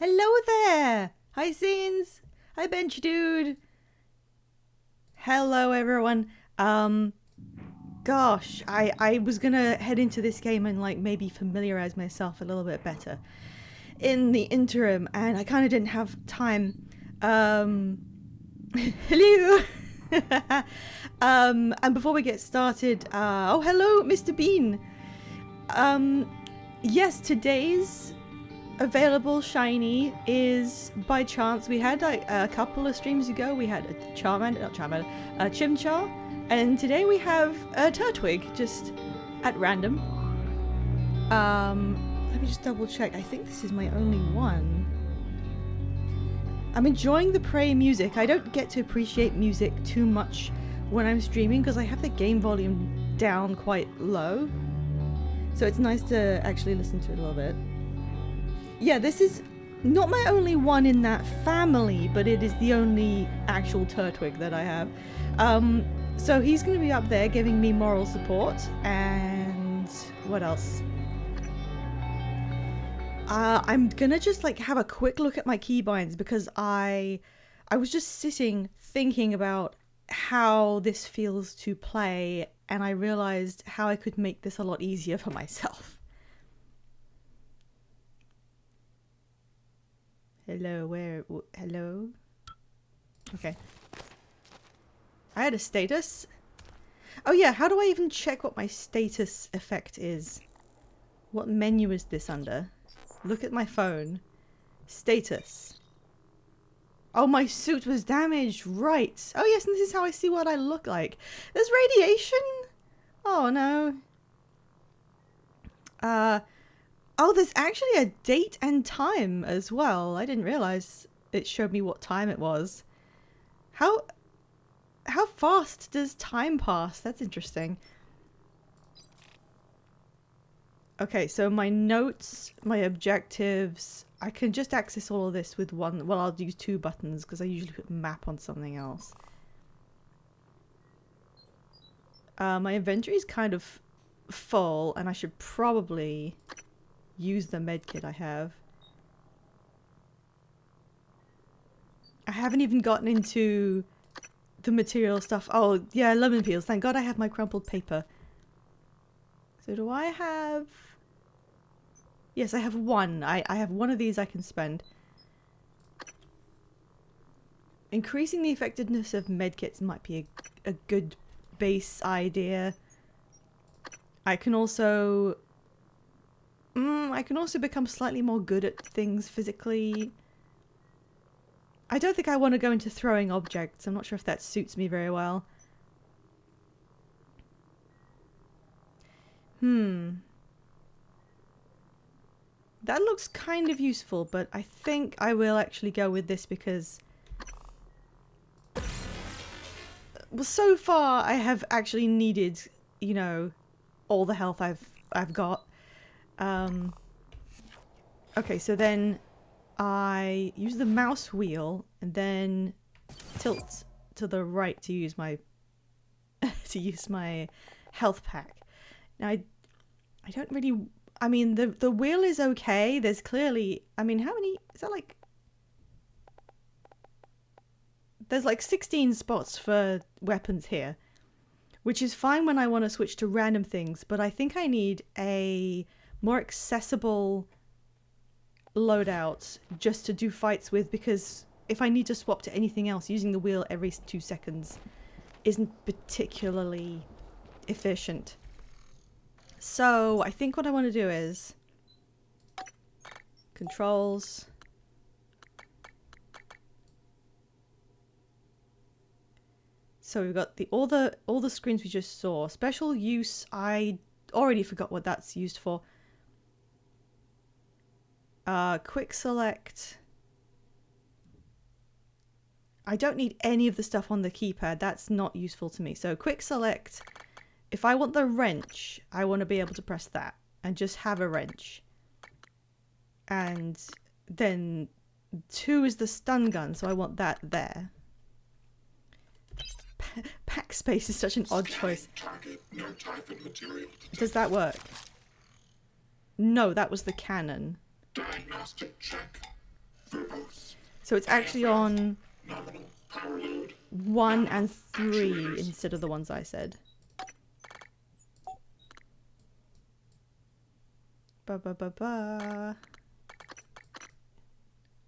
Hello there! Hi Scenes! Hi Bench Dude! Hello everyone. Gosh, I was gonna head into this game and like maybe familiarize myself a little bit better in the interim, and I kind of didn't have time. Hello! And before we get started, oh hello Mr. Bean! Um, yes, today's available shiny is by chance. We had like a couple of streams ago we had a a Chimchar, and today we have a Turtwig just at random. Let me just double check. I think this is my only one. I'm enjoying the Prey music. I don't get to appreciate music too much when I'm streaming because I have the game volume down quite low, so it's nice to actually listen to it a little bit. Yeah, this is not my only one in that family, but it is the only actual Turtwig that I have. So he's going to be up there giving me moral support. And what else? I'm going to just like have a quick look at my keybinds because I was just sitting thinking about how this feels to play, and I realized how I could make this a lot easier for myself. Hello, hello? Okay. I had a status. Oh yeah, how do I even check what my status effect is? What menu is this under? Look at my phone. Status. Oh, my suit was damaged, right. Oh yes, and this is how I see what I look like. There's radiation? Oh no. Oh, there's actually a date and time as well. I didn't realize it showed me what time it was. How fast does time pass? That's interesting. Okay, so my notes, my objectives, I can just access all of this with one. Well, I'll use two buttons because I usually put map on something else. My inventory is kind of full, and I should probably use the medkit I have. I haven't even gotten into the material stuff. Oh, yeah, lemon peels. Thank God I have my crumpled paper. So do I have... Yes, I have one. I have one of these I can spend. Increasing the effectiveness of medkits might be a good base idea. I can also... I can also become slightly more good at things physically. I don't think I want to go into throwing objects. I'm not sure if that suits me very well. That looks kind of useful, but I think I will actually go with this because... Well, so far I have actually needed, you know, all the health I've got. Okay, so then I use the mouse wheel and then tilt to the right to use my health pack. Now I don't really... I mean, the wheel is okay. There's clearly... I mean, how many... Is that like... There's like 16 spots for weapons here, which is fine when I want to switch to random things, but I think I need a more accessible loadout just to do fights with, because if I need to swap to anything else, using the wheel every 2 seconds isn't particularly efficient. So I think what I want to do is controls, so we've got all the screens we just saw. Special use, I already forgot what that's used for. Quick select. I don't need any of the stuff on the keypad. That's not useful to me. So quick select. If I want the wrench, I want to be able to press that and just have a wrench. And then 2 is the stun gun, so I want that there. Pack space is such an odd choice. Target, no type of material detected. Does that work? No, that was the cannon. Diagnostic check. Verbose. So it's actually on Nominal power load. 1 and 3 instead of the ones I said. Ba ba ba ba.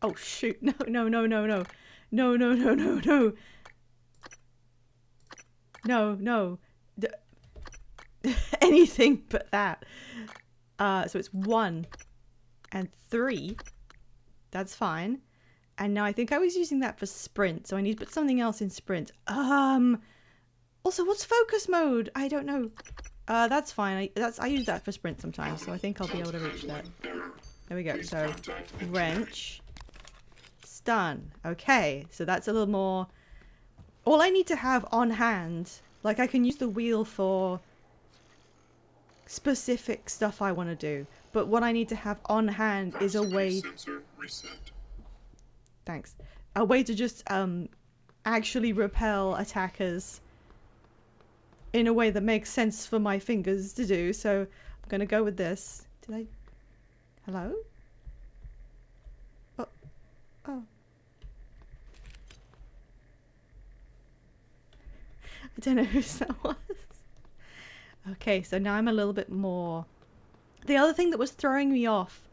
Oh shoot! No no no no no no no no no no no no. Anything but that. So it's 1 and 3. That's fine. And now I think I was using that for sprint, so I need to put something else in sprint. Also, what's focus mode? I don't know. That's fine. I use that for sprint sometimes, so I think I'll be able to reach that. There we go. So wrench, stun. Okay, so that's a little more. All I need to have on hand, like I can use the wheel for specific stuff I want to do, but what I need to have on hand is a way. Sensor reset. Thanks. A way to just actually repel attackers in a way that makes sense for my fingers to do. So I'm gonna go with this. Did I? Hello? Oh. Oh. I don't know who that was. Okay, so now I'm a little bit more. The other thing that was throwing me off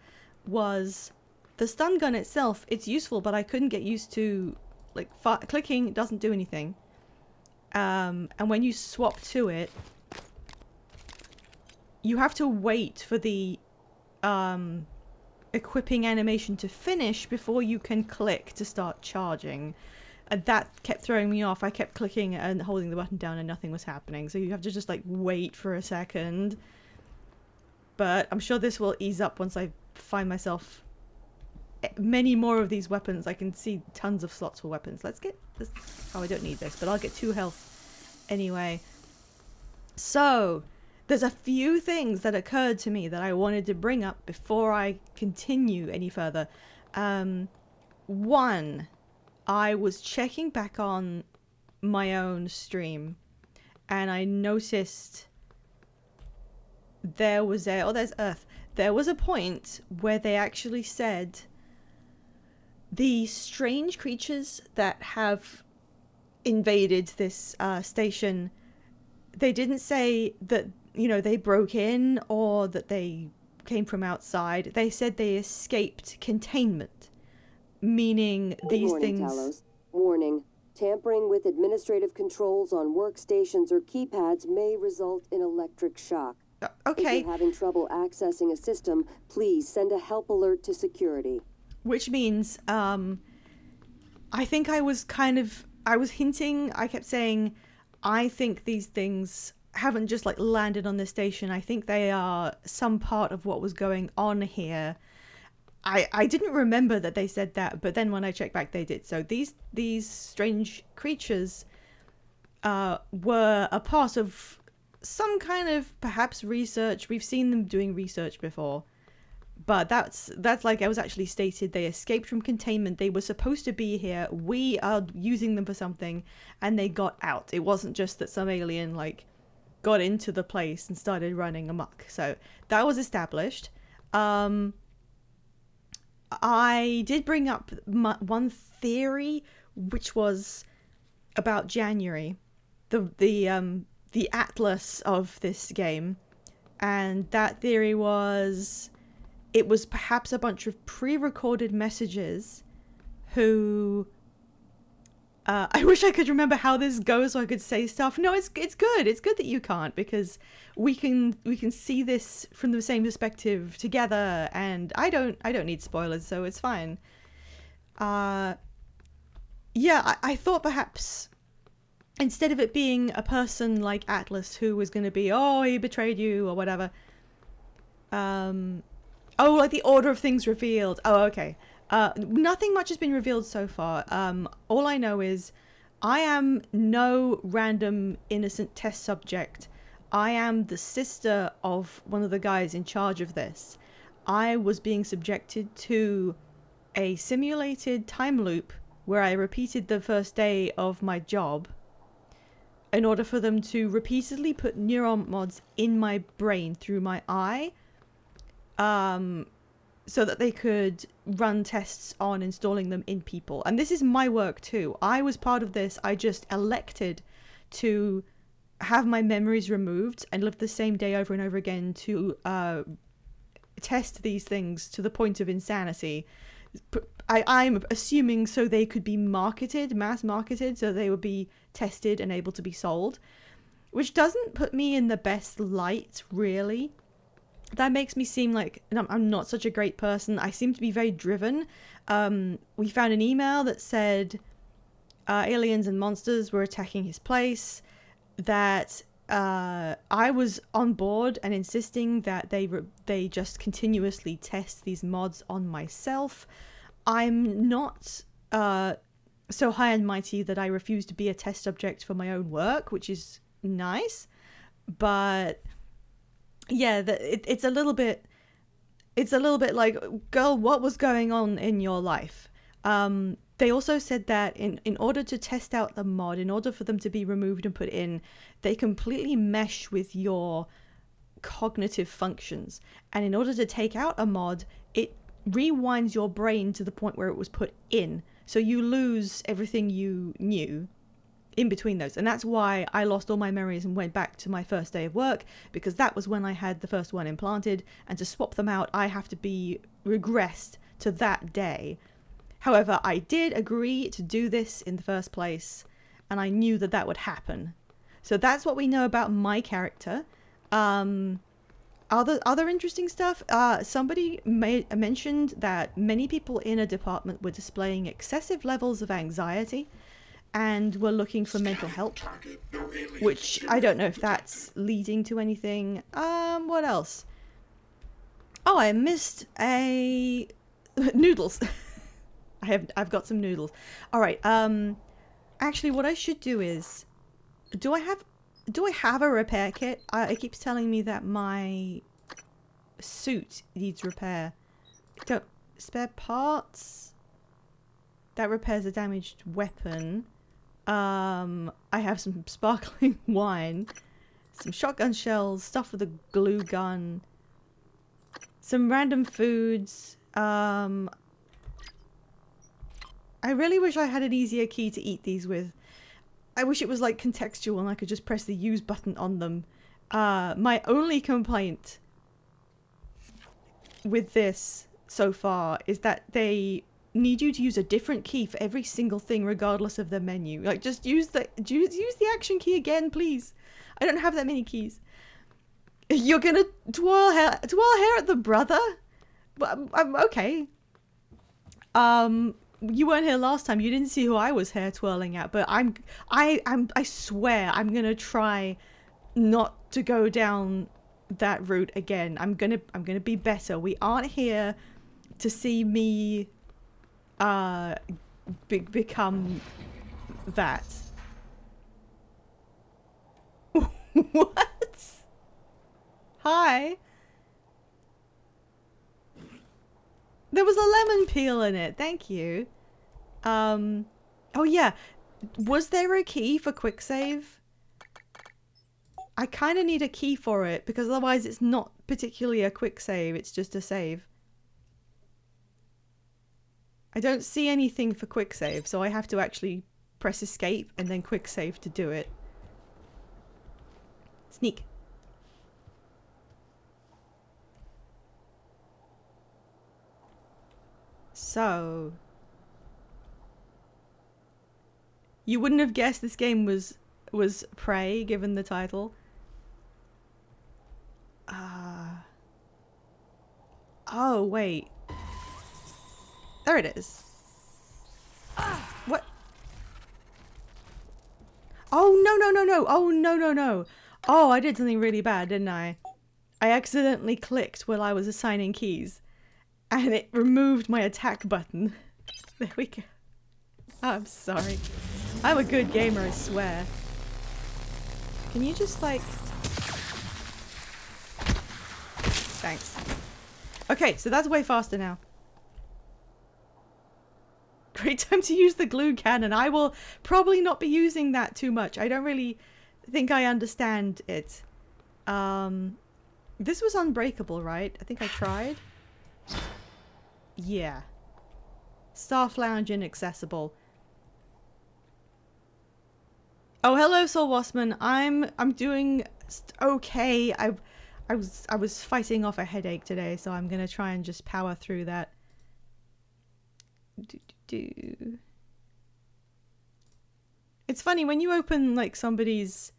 was the stun gun itself. It's useful, but I couldn't get used to like clicking. It doesn't do anything. And when you swap to it, you have to wait for the equipping animation to finish before you can click to start charging. And that kept throwing me off. I kept clicking and holding the button down and nothing was happening. So you have to just like wait for a second. But I'm sure this will ease up once I find myself many more of these weapons. I can see tons of slots for weapons. Let's get this. Oh, I don't need this, but I'll get 2 health anyway. So there's a few things that occurred to me that I wanted to bring up before I continue any further. One, I was checking back on my own stream and I noticed there was there's Earth. There was a point where they actually said the strange creatures that have invaded this station, they didn't say that, you know, they broke in or that they came from outside. They said they escaped containment, meaning these Warning, things... Talos. Warning. Tampering with administrative controls on workstations or keypads may result in electric shock. Okay. If you're having trouble accessing a system, please send a help alert to security. Which means, I think I was hinting, I kept saying, I think these things haven't just like landed on this station. I think they are some part of what was going on here. I didn't remember that they said that, but then when I checked back, they did. So these strange creatures were a part of some kind of perhaps research. We've seen them doing research before, but that's like it was actually stated. They escaped from containment. They were supposed to be here. We are using them for something, and they got out. It wasn't just that some alien like got into the place and started running amok. So that was established. I did bring up one theory, which was about January, the atlas of this game, and that theory was it was perhaps a bunch of pre-recorded messages who I wish I could remember how this goes so I could say stuff. No, it's good. It's good that you can't, because we can see this from the same perspective together, and I don't need spoilers, so it's fine. Yeah, I thought perhaps instead of it being a person like Atlas who was going to be, oh, he betrayed you or whatever. Oh, like the order of things revealed. Oh, okay. Nothing much has been revealed so far. All I know is I am no random innocent test subject. I am the sister of one of the guys in charge of this. I was being subjected to a simulated time loop where I repeated the first day of my job in order for them to repeatedly put neuron mods in my brain through my eye. so that they could run tests on installing them in people. And this is my work too. I was part of this. I just elected to have my memories removed and live the same day over and over again to test these things to the point of insanity. I'm assuming so they could be marketed, mass marketed, so they would be tested and able to be sold, which doesn't put me in the best light, really. That makes me seem like I'm not such a great person. I seem to be very driven. We found an email that said aliens and monsters were attacking his place, that I was on board and insisting that they just continuously test these mods on myself. I'm not so high and mighty that I refuse to be a test subject for my own work, which is nice, but yeah, it's a little bit like, girl, what was going on in your life? They also said that in order to test out the mod, in order for them to be removed and put in, they completely mesh with your cognitive functions. And in order to take out a mod, it rewinds your brain to the point where it was put in. So you lose everything you knew in between those. And that's why I lost all my memories and went back to my first day of work, because that was when I had the first one implanted. And to swap them out, I have to be regressed to that day. However, I did agree to do this in the first place, and I knew that that would happen. So that's what we know about my character. Other interesting stuff. Somebody mentioned that many people in a department were displaying excessive levels of anxiety and were looking for mental help, which I don't know if that's leading to anything. What else? Oh, I missed a noodles. I've got some noodles. All right. Actually, what I should do is, do I have a repair kit? It keeps telling me that my suit needs repair. Don't spare parts. That repairs a damaged weapon. I have some sparkling wine, some shotgun shells, stuff with a glue gun, some random foods. I really wish I had an easier key to eat these with. I wish it was like contextual and I could just press the use button on them. My only complaint with this so far is that they need you to use a different key for every single thing regardless of the menu. Like, just use the action key again, please. I don't have that many keys. You're gonna twirl hair at the brother? Well, I'm okay. You weren't here last time. You didn't see who I was hair twirling at, but I swear I'm gonna try not to go down that route again. I'm gonna be better. We aren't here to see me become that. What? Hi. There was a lemon peel in it. Thank you. Oh yeah. Was there a key for quick save? I kind of need a key for it because otherwise it's not particularly a quick save. It's just a save. I don't see anything for quick save, so I have to actually press escape and then quick save to do it. Sneak. So, you wouldn't have guessed this game was Prey, given the title. Oh, wait. There it is. What? Oh, no. Oh, no. Oh, I did something really bad, didn't I? I accidentally clicked while I was assigning keys. And it removed my attack button. There we go. Oh, I'm sorry. I'm a good gamer, I swear. Can you just, like... Thanks. Okay, so that's way faster now. Great time to use the glue cannon. I will probably not be using that too much. I don't really think I understand it. This was unbreakable, right? I think I tried. Yeah. Staff lounge inaccessible. Oh, hello, Soul Wasman. I'm doing okay. I was fighting off a headache today, so I'm gonna try and just power through that. It's funny when you open like somebody's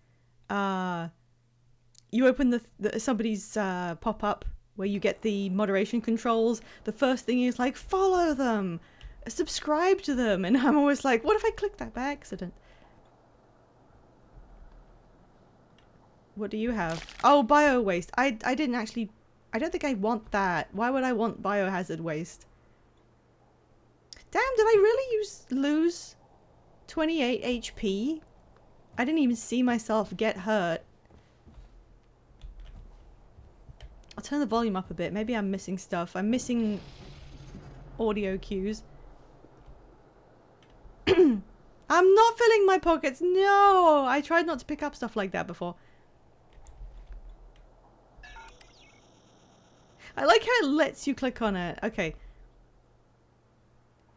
you open somebody's pop-up where you get the moderation controls. The first thing is like, follow them, subscribe to them, and I'm always like, what if I click that by accident? What do you have? Oh, bio waste. I didn't actually, I don't think I want that. Why would I want biohazard waste? Damn, did I really lose 28 HP? I didn't even see myself get hurt. I'll turn the volume up a bit. Maybe I'm missing stuff. I'm missing audio cues. I'm not filling my pockets. No! I tried not to pick up stuff like that before. I like how it lets you click on it. Okay.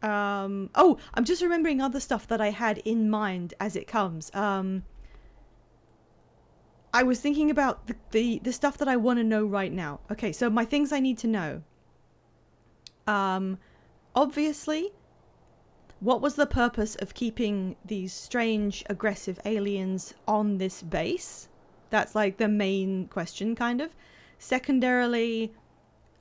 Oh, I'm just remembering other stuff that I had in mind as it comes. I was thinking about the stuff that I want to know right now. Okay, so my things I need to know. Obviously, what was the purpose of keeping these strange, aggressive aliens on this base? That's like the main question, kind of. Secondarily,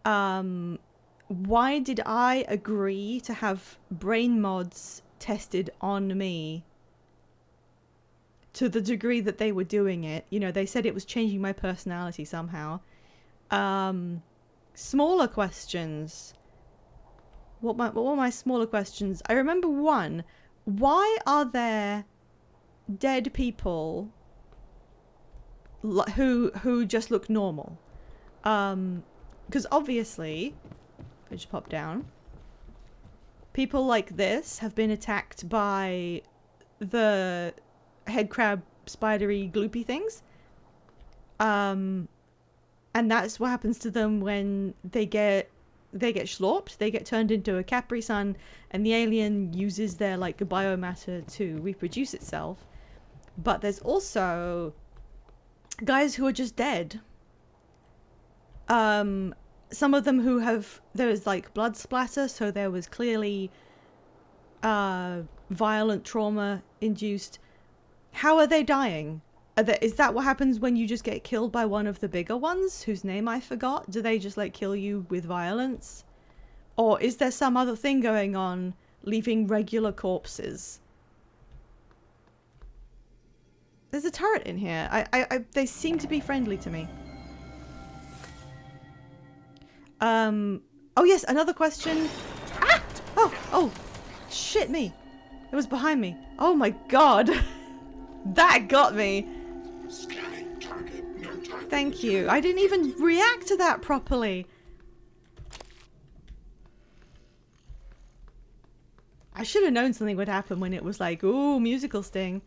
why did I agree to have brain mods tested on me to the degree that they were doing it? You know, they said it was changing my personality somehow. Smaller questions. What were my smaller questions? I remember one. Why are there dead people who just look normal? Because obviously, if I just pop down, people like this have been attacked by the head crab spidery gloopy things. And that's what happens to them when they get schlorped. They get turned into a Capri Sun, and the alien uses their like biomatter to reproduce itself. But there's also guys who are just dead. Some of them who there was like blood splatter, so there was clearly violent trauma induced. How are they dying? Is that what happens when you just get killed by one of the bigger ones, whose name I forgot? Do they just like kill you with violence? Or is there some other thing going on, leaving regular corpses? There's a turret in here. They seem to be friendly to me. Oh yes, another question. Ah! Oh, shit me. It was behind me. Oh my god. That got me. Scanning target, no target. Thank you. I didn't even react to that properly. I should have known something would happen when it was like, ooh, musical sting.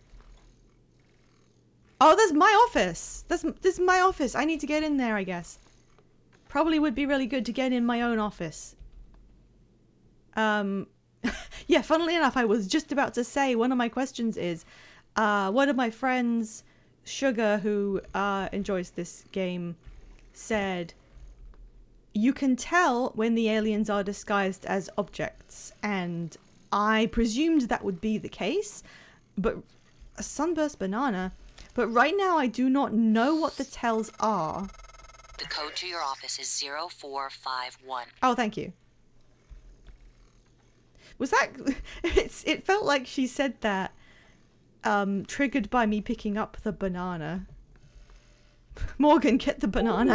Oh, there's my office. This is my office. I need to get in there, I guess. Probably would be really good to get in my own office. Yeah, funnily enough, I was just about to say one of my questions is, one of my friends, Sugar, who enjoys this game, said, you can tell when the aliens are disguised as objects, and I presumed that would be the case, but a sunburst banana. But right now I do not know what the tells are. The code to your office is 0451. Oh, thank you. Was that... It felt like she said that triggered by me picking up the banana. Morgan, get the banana.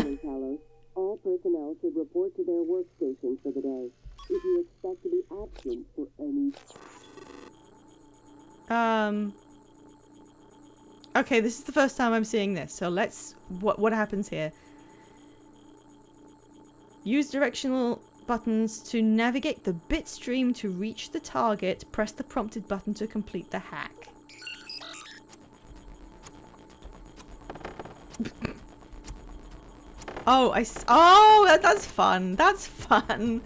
All personnel should report to their workstations for the day. If you expect to be absent for any... Okay, this is the first time I'm seeing this, so let's... What happens here? Use directional buttons to navigate the bit stream to reach the target. Press the prompted button to complete the hack. Oh, that's fun. That's fun.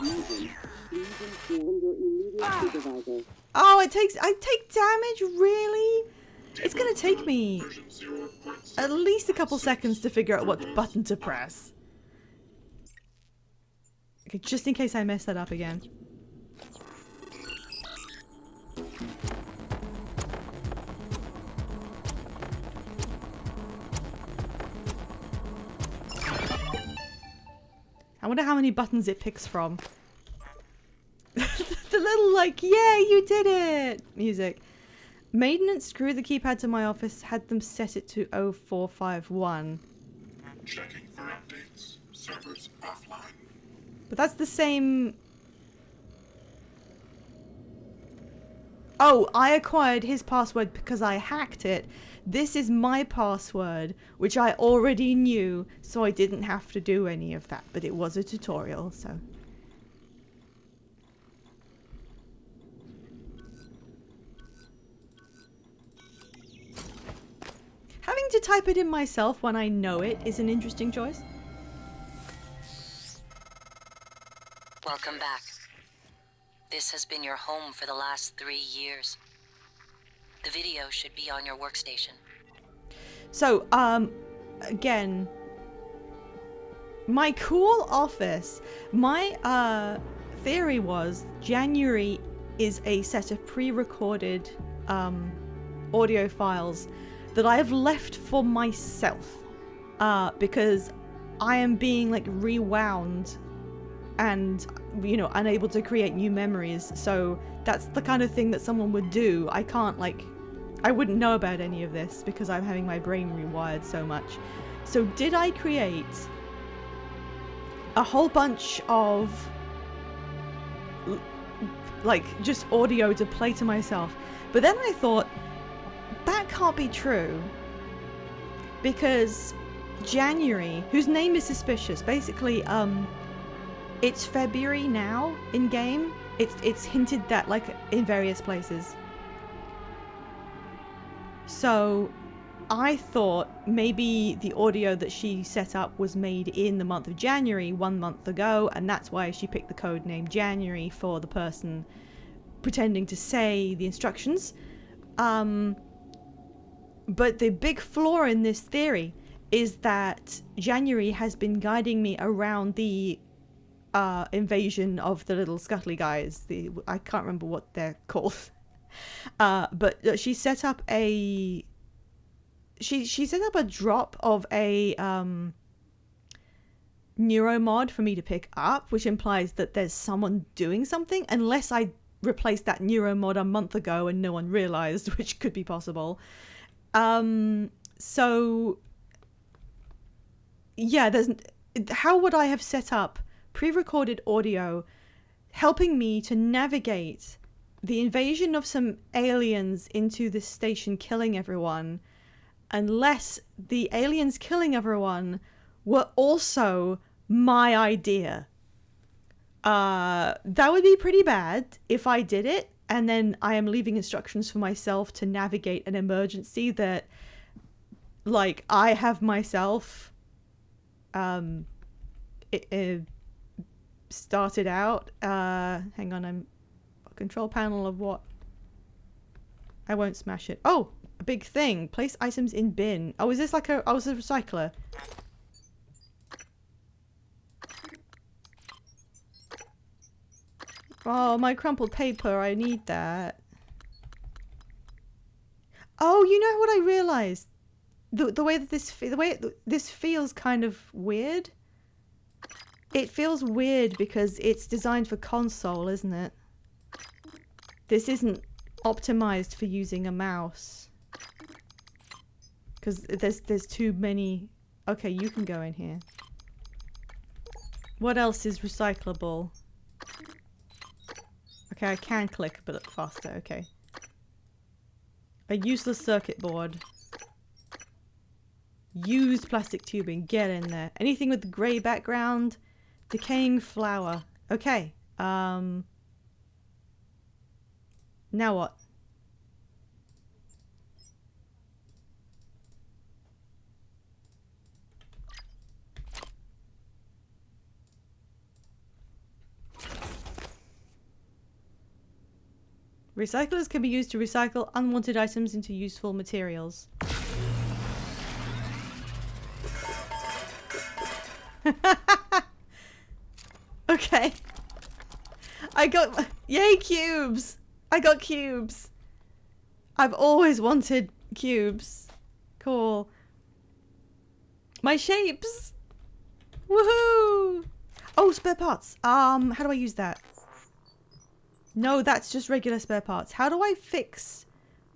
confusion, please inform your immediate supervisor. Oh, I take damage, really? It's gonna take me Version 0.7. at least a couple seconds to figure out what button to press. Okay, just in case I mess that up again. I wonder how many buttons it picks from. The little, like, yeah, you did it music. Maintenance screwed the keypad to my office, had them set it to 0451. Checking for updates. Servers offline. But that's the same... Oh, I acquired his password because I hacked it. This is my password, which I already knew, so I didn't have to do any of that. But it was a tutorial, so... Having to type it in myself when I know it is an interesting choice. Welcome back. This has been your home for the last 3 years. The video should be on your workstation. So, again, my cool office, my, theory was January is a set of pre-recorded, audio files that I have left for myself, because I am being, like, rewound and, you know, unable to create new memories. So that's the kind of thing that someone would do. I can't, like, I wouldn't know about any of this because I'm having my brain rewired so much. So did I create a whole bunch of, like, just audio to play to myself? But then I thought, that can't be true, because January, whose name is suspicious, basically, it's February now in game. It's hinted that, like, in various places. So I thought maybe the audio that she set up was made in the month of January 1 month ago, and that's why she picked the code name January for the person pretending to say the instructions. But the big flaw in this theory is that January has been guiding me around the invasion of the little scuttly guys. I can't remember what they're called. But she set up a... She set up a drop of a neuromod for me to pick up, which implies that there's someone doing something, unless I replaced that neuromod a month ago and no one realized, which could be possible. So yeah, how would I have set up pre-recorded audio helping me to navigate the invasion of some aliens into this station killing everyone, unless the aliens killing everyone were also my idea? That would be pretty bad if I did it, and then I am leaving instructions for myself to navigate an emergency that, like, I have myself started out. Hang on, I'm control panel of what? I won't smash it. Oh, a big thing. Place items in bin. Oh, is this like a... I was a recycler. Oh, my crumpled paper. I need that. Oh, you know what I realized? The way that this feels kind of weird. It feels weird because it's designed for console, isn't it? This isn't optimized for using a mouse. Because there's too many... Okay, you can go in here. What else is recyclable? Okay, I can click a bit faster, okay. A useless circuit board. Used plastic tubing, get in there. Anything with grey background. Decaying flour. Okay, now what? Recyclers can be used to recycle unwanted items into useful materials. Okay. I got... Yay, cubes! I got cubes! I've always wanted cubes. Cool. My shapes! Woohoo! Oh, spare parts. How do I use that? No, that's just regular spare parts. How do I fix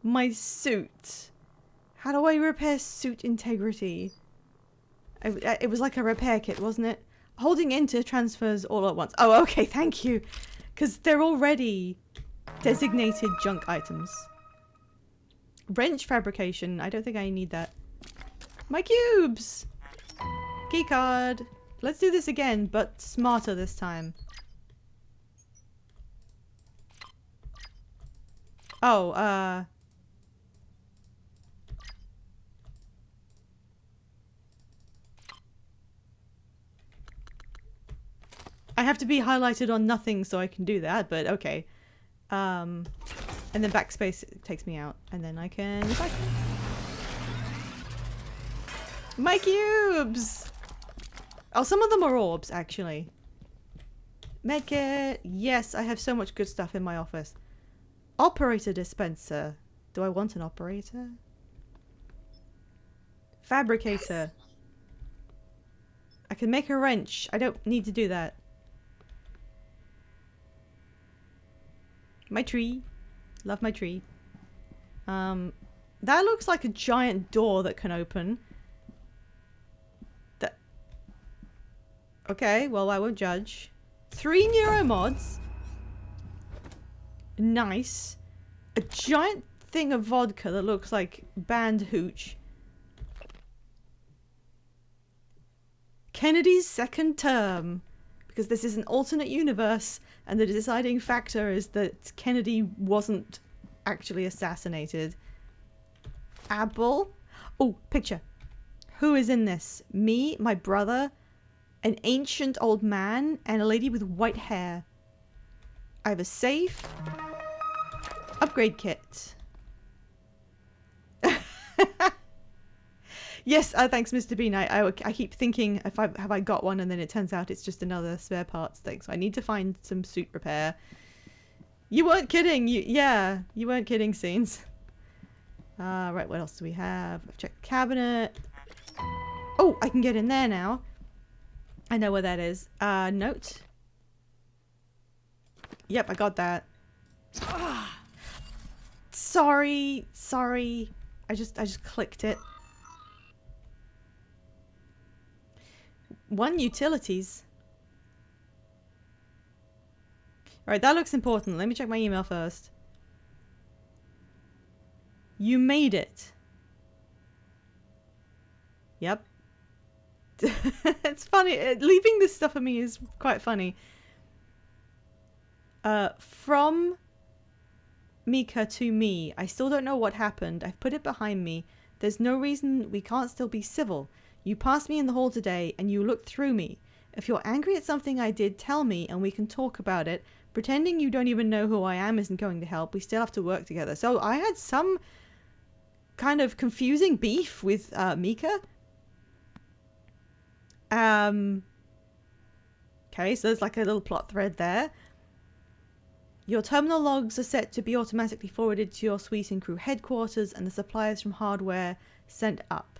my suit? How do I repair suit integrity? It was like a repair kit, wasn't it? Holding enter transfers all at once. Oh, okay, thank you. Because they're already designated junk items. Wrench fabrication. I don't think I need that. My cubes! Keycard. Let's do this again, but smarter this time. Oh, I have to be highlighted on nothing so I can do that, but okay. And then backspace takes me out, and then I can recycle. My cubes! Oh, some of them are orbs, actually. Medkit. Yes, I have so much good stuff in my office. Operator dispenser. Do I want an operator? Fabricator. I can make a wrench. I don't need to do that. My tree. Love my tree. That looks like a giant door that can open. That. Okay, well, I won't judge. 3 neuromods. Nice. A giant thing of vodka that looks like banned hooch. Kennedy's second term. Because this is an alternate universe, and the deciding factor is that Kennedy wasn't actually assassinated. Apple. Oh, picture. Who is in this? Me, my brother, an ancient old man, and a lady with white hair. I have a safe. Upgrade kit. Yes, thanks, Mr. Bean. I keep thinking, have I got one, and then it turns out it's just another spare parts thing. So I need to find some suit repair. You weren't kidding. Yeah, you weren't kidding, Scenes. Right, what else do we have? I've checked the cabinet. Oh, I can get in there now. I know where that is. Note. Yep, I got that. Sorry. I just clicked it. 1 utilities. Alright, that looks important. Let me check my email first. You made it. Yep. It's funny. Leaving this stuff for me is quite funny. From Mika to me. I still don't know what happened. I've put it behind me. There's no reason we can't still be civil. You passed me in the hall today, and you looked through me. If you're angry at something I did, tell me, and we can talk about it. Pretending you don't even know who I am isn't going to help. We still have to work together. So I had some kind of confusing beef with Mika. Okay, so there's like a little plot thread there. Your terminal logs are set to be automatically forwarded to your suite and crew headquarters, and the supplies from hardware sent up.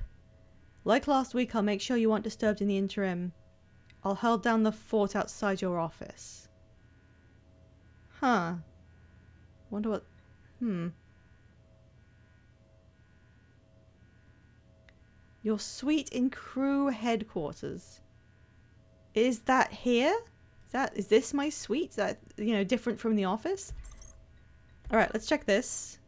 Like last week, I'll make sure you aren't disturbed in the interim. I'll hold down the fort outside your office. Huh. Wonder what... Your suite in crew headquarters. Is that here? Is this my suite? Is that, you know, different from the office? Alright, let's check this.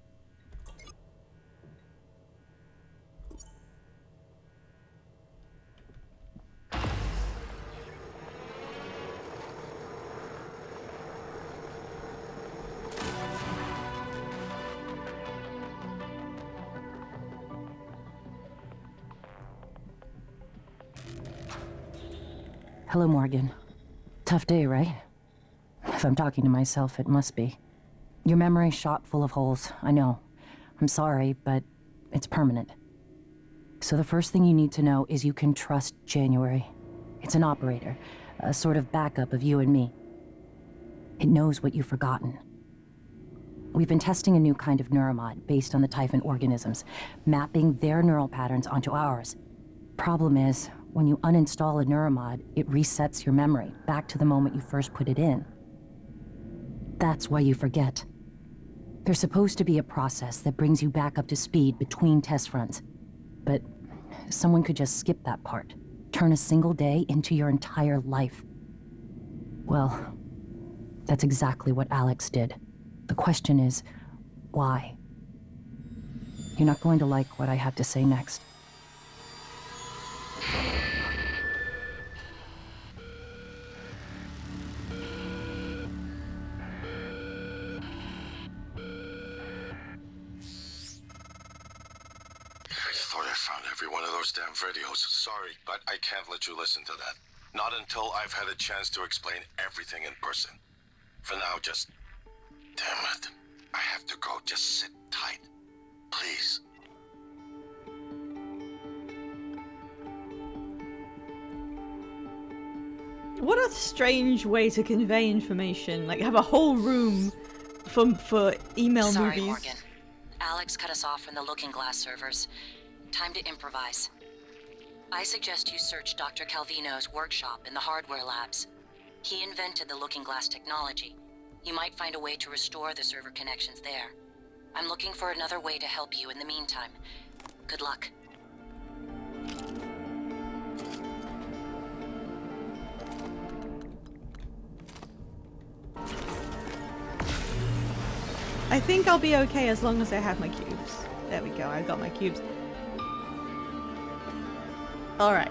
Hello, Morgan. Tough day, right? If I'm talking to myself, it must be. Your memory's shot full of holes, I know. I'm sorry, but it's permanent. So the first thing you need to know is you can trust January. It's an operator, a sort of backup of you and me. It knows what you've forgotten. We've been testing a new kind of neuromod based on the Typhon organisms, mapping their neural patterns onto ours. Problem is, when you uninstall a neuromod, it resets your memory back to the moment you first put it in. That's why you forget. There's supposed to be a process that brings you back up to speed between test runs. But someone could just skip that part, turn a single day into your entire life. Well, that's exactly what Alex did. The question is, why? You're not going to like what I have to say next. I thought I found every one of those damn videos. Sorry, but I can't let you listen to that. Not until I've had a chance to explain everything in person. For now, just... Damn it. I have to go. Just sit tight. Please. What a strange way to convey information. Like, have a whole room for email Sorry, movies. Morgan. Alex cut us off from the Looking Glass servers. Time to improvise. I suggest you search Dr. Calvino's workshop in the hardware labs. He invented the Looking Glass technology. You might find a way to restore the server connections there. I'm looking for another way to help you in the meantime. Good luck. I think I'll be okay as long as I have my cubes. There we go, I've got my cubes. Alright.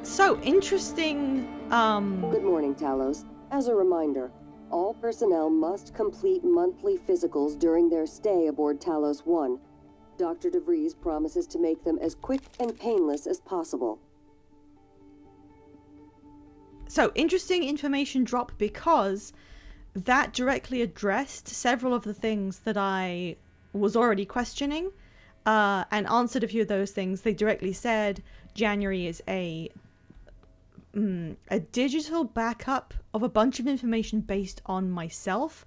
So, interesting, Good morning, Talos. As a reminder, all personnel must complete monthly physicals during their stay aboard Talos 1. Dr. DeVries promises to make them as quick and painless as possible. So, interesting information drop because that directly addressed several of the things that I was already questioning and answered a few of those things. They directly said January is a digital backup of a bunch of information based on myself.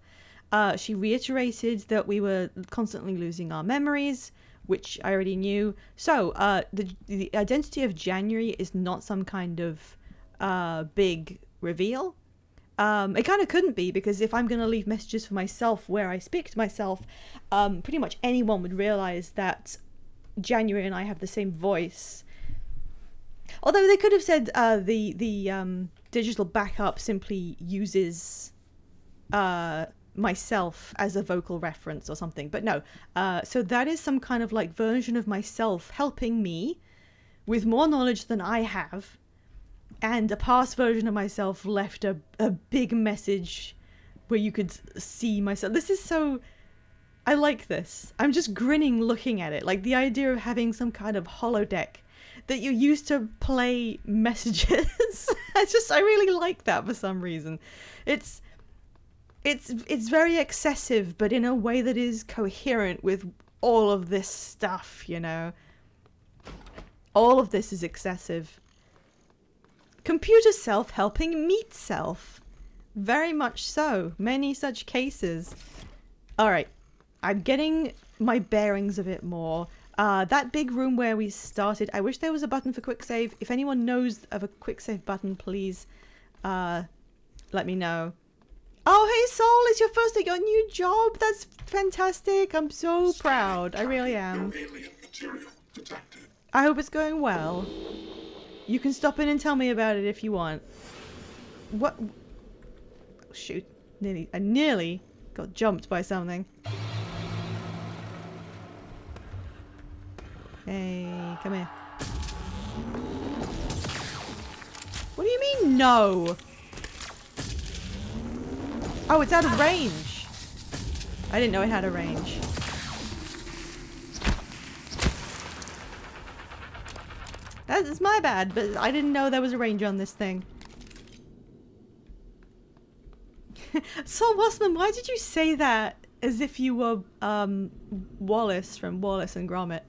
She reiterated that we were constantly losing our memories, which I already knew. So the identity of January is not some kind of big reveal. It kind of couldn't be, because if I'm going to leave messages for myself where I speak to myself, pretty much anyone would realize that January and I have the same voice. Although they could have said the digital backup simply uses myself as a vocal reference or something. But no, so that is some kind of like version of myself helping me with more knowledge than I have. And a past version of myself left a big message where you could see myself. This is so... I like this. I'm just grinning looking at it. Like the idea of having some kind of holodeck that you use to play messages. I really like that for some reason. It's very excessive, but in a way that is coherent with all of this stuff, you know? All of this is excessive. Computer self helping meat self. Very much so. Many such cases. Alright. I'm getting my bearings a bit more. That big room where we started, I wish there was a button for quick save. If anyone knows of a quick save button, please let me know. Oh, hey Soul, it's your first day at your new job. That's fantastic. I'm so proud. I really am. No alien material detected. I hope it's going well. You can stop in and tell me about it if you want. What? Oh, shoot. I nearly got jumped by something. Hey, come here. What do you mean, no? Oh, it's out of range. I didn't know it had a range. That's my bad, but I didn't know there was a range on this thing. Saul Bossman, why did you say that as if you were Wallace from Wallace and Gromit?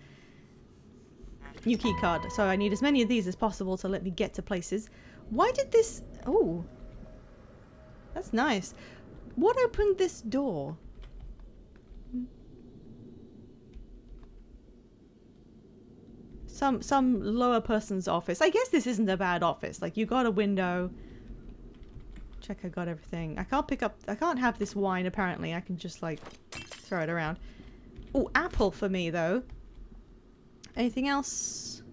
New key card. So I need as many of these as possible to let me get to places. Why did this... Oh. That's nice. What opened this door? Some lower person's office. I guess this isn't a bad office. Like, you got a window. Check I got everything. I can't pick up... I can't have this wine, apparently. I can just, like, throw it around. Oh, apple for me, though. Anything else?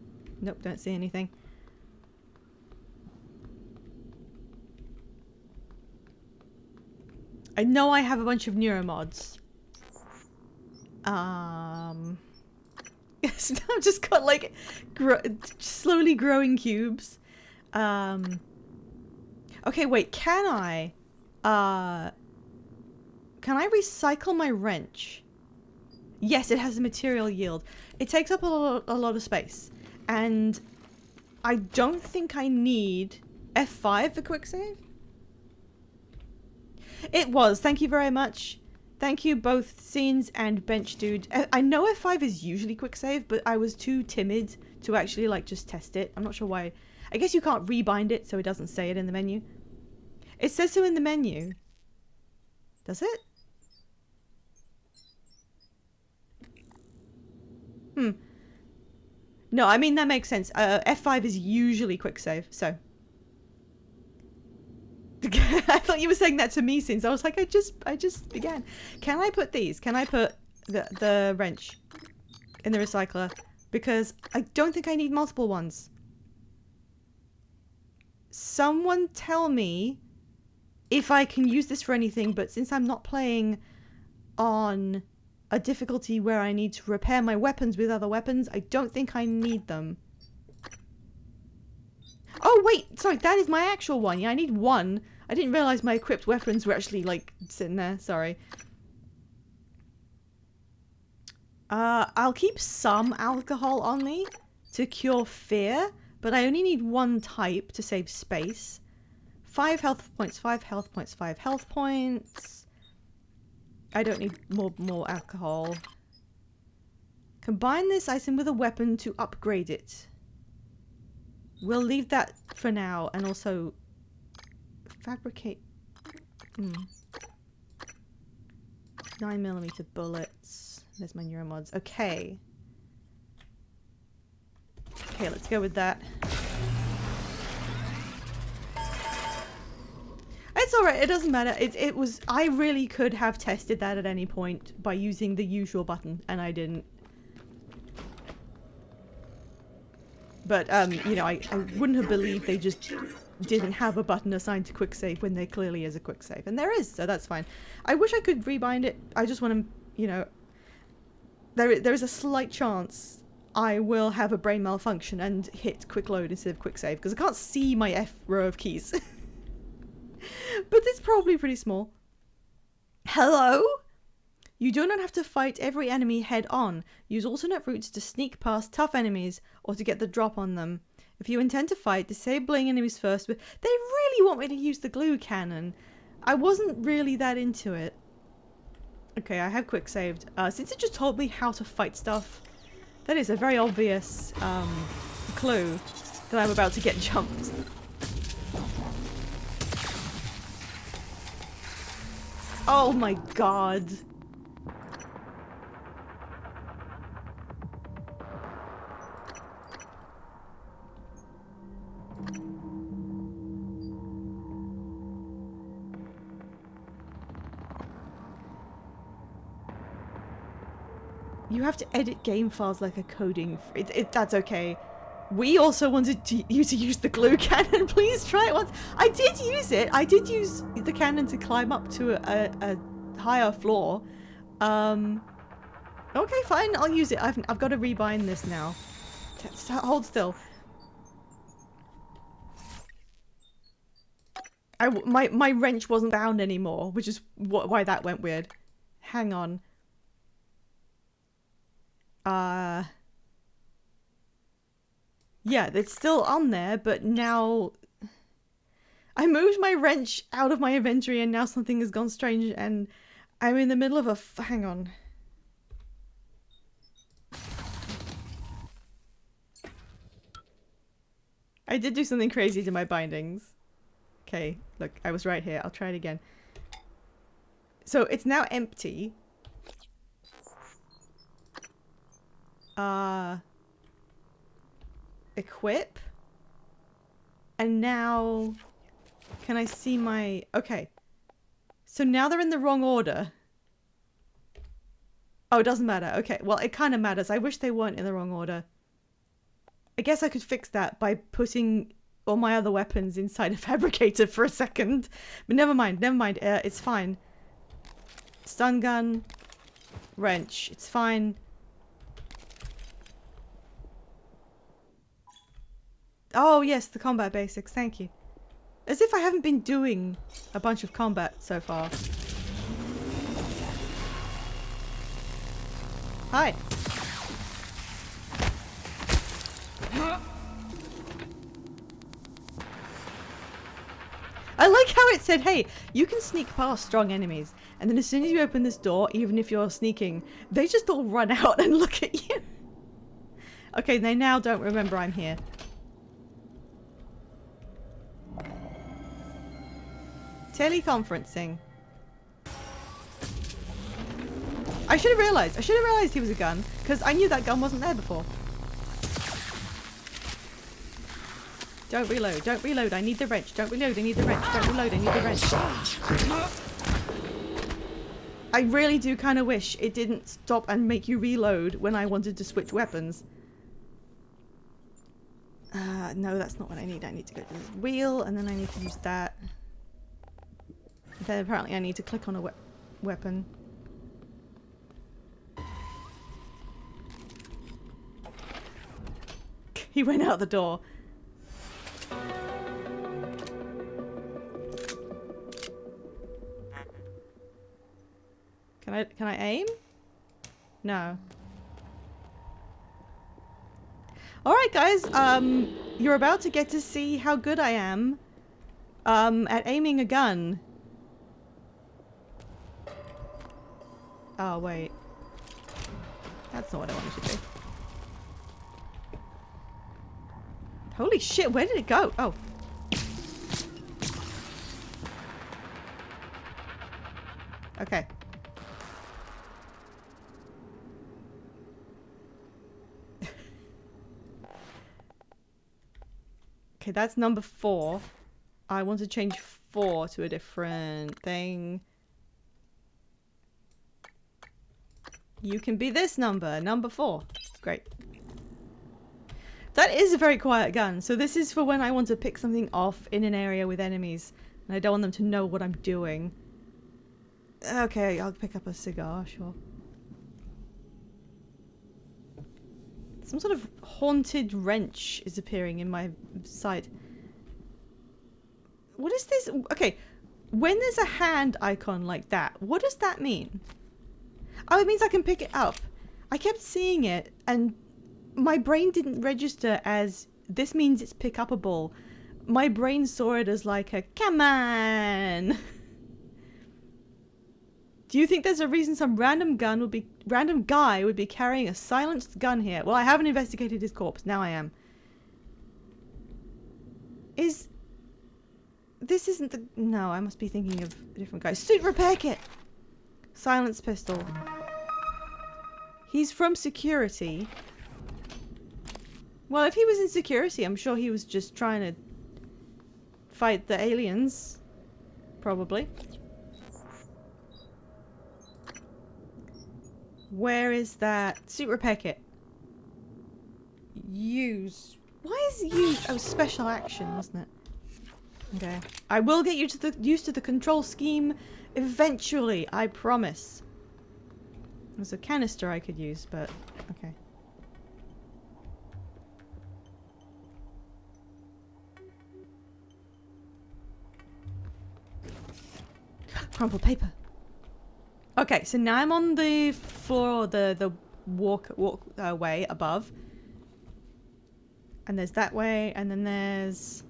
Nope, don't see anything. I know I have a bunch of neuromods. Yes, now I've just got, like, slowly growing cubes. Okay, wait, can I recycle my wrench? Yes, it has a material yield. It takes up a lot of space. And I don't think I need F5 for quick save. It was. Thank you very much. Thank you both Scenes and Bench Dude. I know F5 is usually quick save, but I was too timid to actually like just test it. I'm not sure why. I guess you can't rebind it so it doesn't say it in the menu. It says so in the menu. Does it? No, I mean that makes sense. F5 is usually quick save, so. I thought you were saying that to me since I was like, I just began. Can I put these? Can I put the wrench in the recycler? Because I don't think I need multiple ones. Someone tell me if I can use this for anything, but since I'm not playing on a difficulty where I need to repair my weapons with other weapons, I don't think I need them. Oh, wait, sorry, that is my actual one. Yeah, I need one. I didn't realize my equipped weapons were actually, like, sitting there. Sorry. I'll keep some alcohol on me to cure fear, but I only need one type to save space. 5 health points, 5 health points, 5 health points. I don't need more alcohol. Combine this item with a weapon to upgrade it. We'll leave that for now, and also fabricate 9mm bullets. There's my neuromods. Okay. Okay, let's go with that. It's alright, it doesn't matter. It was... I really could have tested that at any point by using the usual button, and I didn't. But, you know, I wouldn't have believed they just didn't have a button assigned to quick save when there clearly is a quick save. And there is, so that's fine. I wish I could rebind it. I just want to, you know... There is a slight chance I will have a brain malfunction and hit quick load instead of quick save, because I can't see my F row of keys. But it's probably pretty small. Hello? You do not have to fight every enemy head on. Use alternate routes to sneak past tough enemies or to get the drop on them. If you intend to fight, disabling enemies first. But they really want me to use the glue cannon. I wasn't really that into it. Okay, I have quick saved. Since it just told me how to fight stuff, that is a very obvious clue that I'm about to get jumped. Oh my god. You have to edit game files like a coding... That's okay. We also wanted you to use the glue cannon. Please try it once. I did use it. I did use the cannon to climb up to a higher floor. Okay, fine. I'll use it. I've got to rebind this now. Hold still. My wrench wasn't bound anymore, which is why that went weird. Hang on. Yeah, it's still on there, but now... I moved my wrench out of my inventory and now something has gone strange and I'm in the middle of a hang on. I did do something crazy to my bindings. Okay, look, I was right here. I'll try it again. So it's now empty. Equip. And now... Can I see my... Okay. So now they're in the wrong order. Oh, it doesn't matter. Okay, well, it kind of matters. I wish they weren't in the wrong order. I guess I could fix that by putting all my other weapons inside a fabricator for a second. But never mind, never mind. It's fine. Stun gun. Wrench. It's fine. Oh, yes, the combat basics. Thank you. As if I haven't been doing a bunch of combat so far. Hi. I like how it said, hey, you can sneak past strong enemies. And then as soon as you open this door, even if you're sneaking, they just all run out and look at you. Okay, they now don't remember I'm here. Teleconferencing. I should have realized he was a gun, because I knew that gun wasn't there before. Don't reload, I need the wrench. Don't reload, I need the wrench. Don't reload, I need the wrench. I really do kind of wish it didn't stop and make you reload when I wanted to switch weapons. No, that's not what I need. I need to go to this wheel, and then I need to use that. Then apparently I need to click on a weapon. He went out the door. Can I aim? No. Alright guys, you're about to get to see how good I am at aiming a gun. Oh wait. That's not what I wanted to do. Holy shit, where did it go? Oh. Okay. Okay, that's number 4. I want to change 4 to a different thing. You can be this number, number 4. Great. That is a very quiet gun. So this is for when I want to pick something off in an area with enemies. And I don't want them to know what I'm doing. Okay, I'll pick up a cigar, sure. Some sort of haunted wrench is appearing in my sight. What is this? Okay, when there's a hand icon like that, what does that mean? Oh, it means I can pick it up. I kept seeing it and my brain didn't register as this means it's pick upable. My brain saw it as like a come on. Do you think there's a reason some random guy would be carrying a silenced gun here? Well, I haven't investigated his corpse. Now I am. This isn't the... No, I must be thinking of a different guy. Suit repair kit! Silence pistol. He's from security. Well, if he was in security, I'm sure he was just trying to fight the aliens. Probably. Where is that? Suit repair kit. Use. Why is use? Oh, special action, wasn't it? Okay. I will get you to used to the control scheme eventually, I promise. There's a canister I could use, but okay. Crumpled paper. Okay, so now I'm on the floor, the way above. And there's that way, and then there's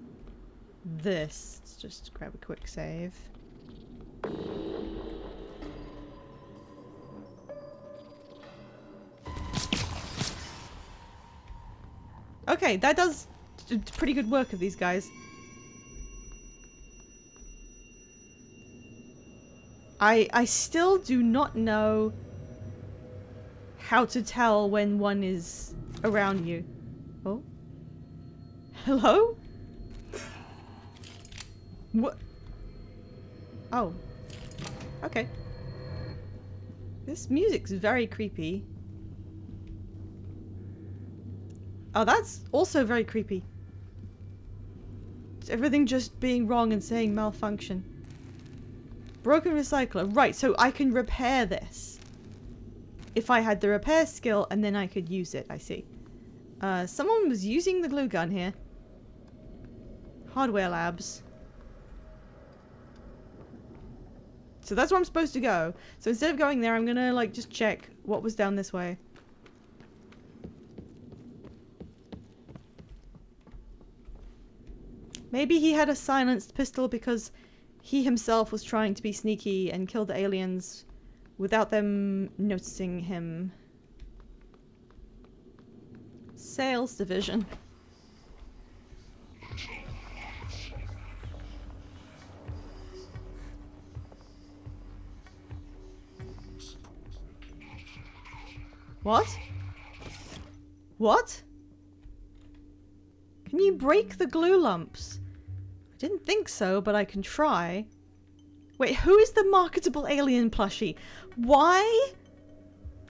this. Let's just grab a quick save. Okay, that does pretty good work of these guys. I still do not know how to tell when one is around you. Oh. Hello? What? Oh. Okay. This music's very creepy. Oh, that's also very creepy. It's everything just being wrong and saying malfunction. Broken recycler. Right, so I can repair this. If I had the repair skill, and then I could use it. I see. Someone was using the glue gun here. Hardware labs. So that's where I'm supposed to go. So instead of going there, I'm gonna, like, just check what was down this way. Maybe he had a silenced pistol because he himself was trying to be sneaky and kill the aliens without them noticing him. Sales division. What? What? Can you break the glue lumps? I didn't think so, but I can try. Wait, who is the marketable alien plushie? Why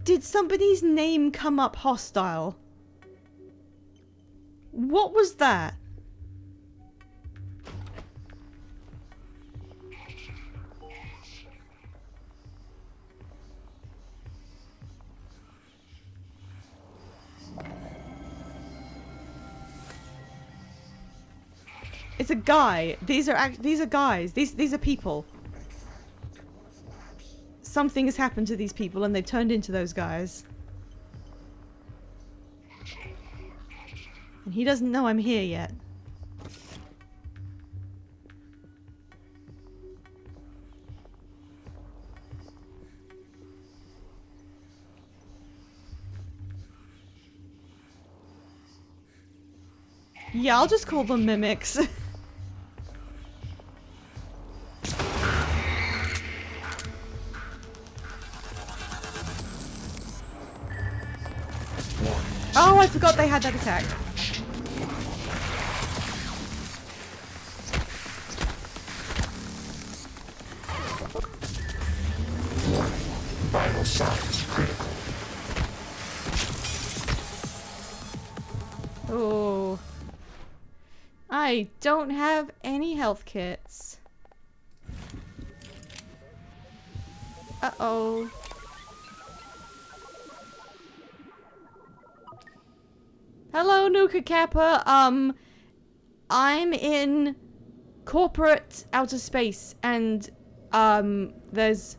did somebody's name come up hostile? What was that? It's a guy. These are guys. These are people. Something has happened to these people and they've turned into those guys. And he doesn't know I'm here yet. Yeah, I'll just call them mimics. Oh, I forgot they had that attack. Vital signs critical. Oh. I don't have any health kits. Uh-oh. Hello, Nuka Kappa. I'm in corporate outer space, and there's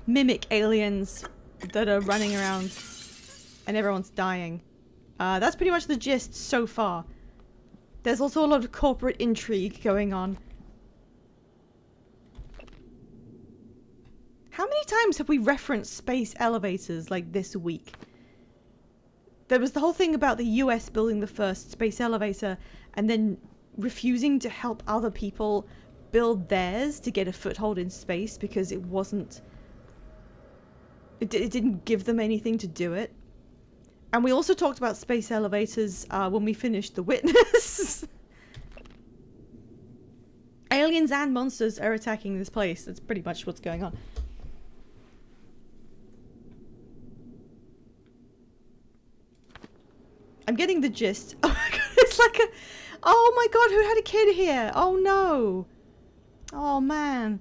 mimic aliens that are running around, and everyone's dying. That's pretty much the gist so far. There's also a lot of corporate intrigue going on. How many times have we referenced space elevators like this week? There was the whole thing about the US building the first space elevator and then refusing to help other people build theirs to get a foothold in space because it wasn't... It didn't give them anything to do it. And we also talked about space elevators when we finished The Witness. Aliens and monsters are attacking this place. That's pretty much what's going on. I'm getting the gist. Oh my god, it's like a... Oh my god, who had a kid here? Oh no. Oh man.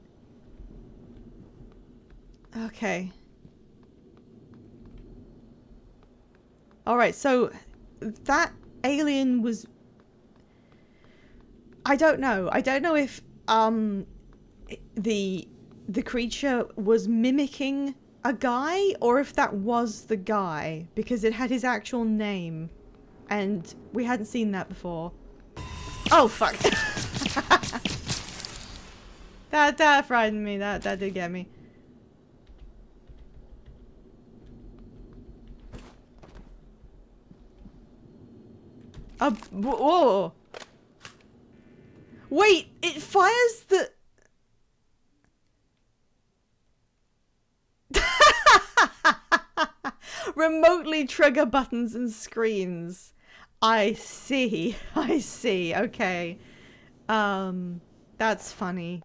Okay. Alright, so that alien was... I don't know. I don't know if the creature was mimicking a guy or if that was the guy, because it had his actual name and we hadn't seen that before. Oh fuck. That frightened me. That did get me. Whoa! Wait, it fires the... remotely trigger buttons and screens. I see. I see. Okay. That's funny.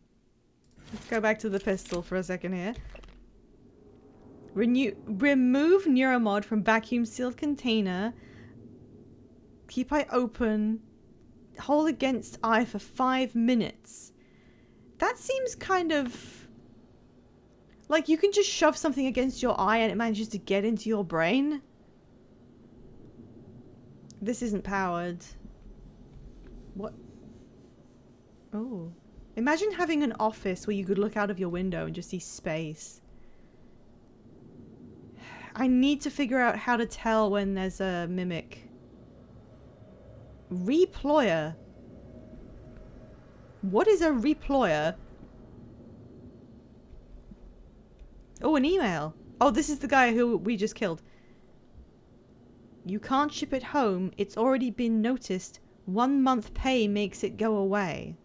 Let's go back to the pistol for a second here. Remove Neuromod from vacuum sealed container. Keep eye open. Hold against eye for 5 minutes. That seems kind of... like you can just shove something against your eye and it manages to get into your brain. This isn't powered. What? Oh. Imagine having an office where you could look out of your window and just see space. I need to figure out how to tell when there's a mimic. Reployer. What is a reployer? Oh, an email. Oh, this is the guy who we just killed. You can't ship it home. It's already been noticed. 1 month pay makes it go away.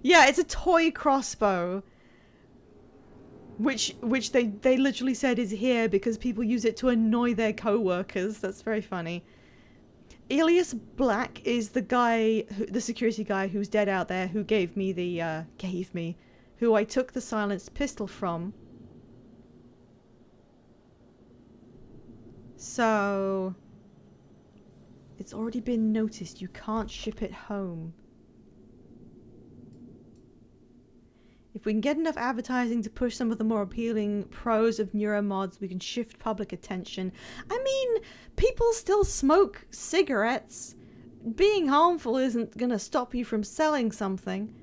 Yeah, it's a toy crossbow. Which they literally said is here because people use it to annoy their co-workers. That's very funny. Elias Black is the guy, the security guy who's dead out there, who gave me the, who I took the silenced pistol from. So, it's already been noticed. You can't ship it home. If we can get enough advertising to push some of the more appealing pros of neuromods, we can shift public attention. I mean, people still smoke cigarettes. Being harmful isn't gonna stop you from selling something.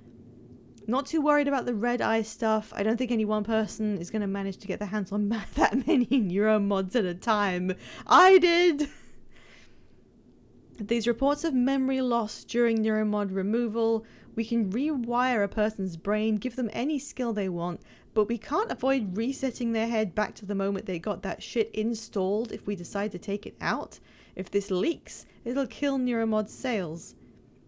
Not too worried about the red eye stuff. I don't think any one person is gonna manage to get their hands on that many neuromods at a time. I did! These reports of memory loss during neuromod removal. We can rewire a person's brain, give them any skill they want, but we can't avoid resetting their head back to the moment they got that shit installed if we decide to take it out. If this leaks, it'll kill Neuromod's sales.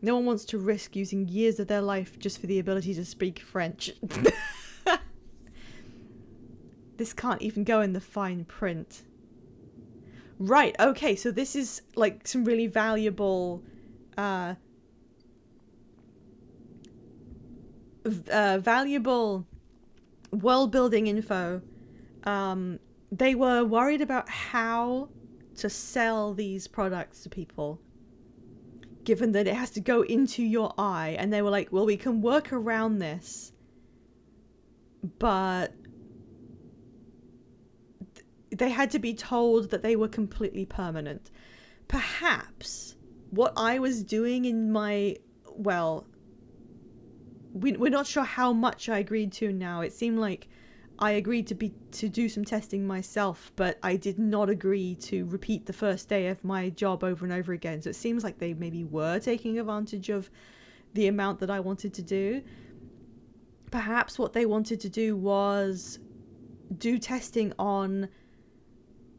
No one wants to risk using years of their life just for the ability to speak French. This can't even go in the fine print. Right, okay, so this is like some really valuable valuable world-building info. They were worried about how to sell these products to people, given that it has to go into your eye, and they were like, well, we can work around this, but they had to be told that they were completely permanent. Perhaps what I was doing in my, well, we're not sure how much I agreed to now. It seemed like I agreed to do some testing myself, but I did not agree to repeat the first day of my job over and over again. So it seems like they maybe were taking advantage of the amount that I wanted to do. Perhaps what they wanted to do was do testing on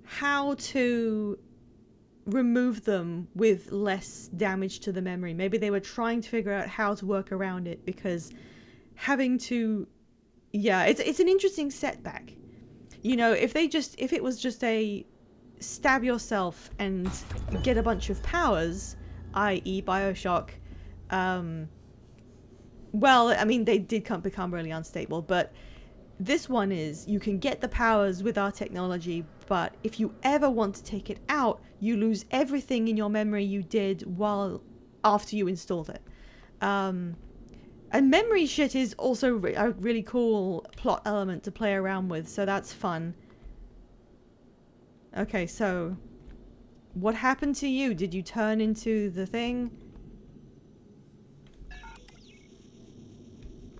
how to remove them with less damage to the memory. Maybe they were trying to figure out how to work around it, because having to, yeah, it's an interesting setback. You know, if it was just a stab yourself and get a bunch of powers, i.e. Bioshock, well, I mean, they did become really unstable, but this one is, you can get the powers with our technology, but if you ever want to take it out, you lose everything in your memory you did after you installed it. And memory shit is also a really cool plot element to play around with, so that's fun. Okay, so what happened to you? Did you turn into the thing?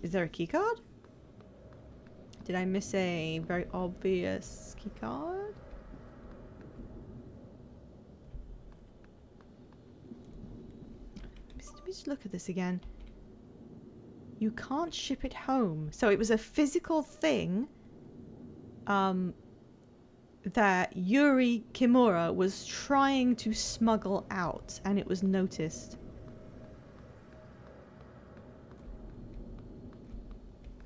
Is there a keycard? Did I miss a very obvious keycard? Let me Let me just look at this again. You can't ship it home. So it was a physical thing that Yuri Kimura was trying to smuggle out, and it was noticed.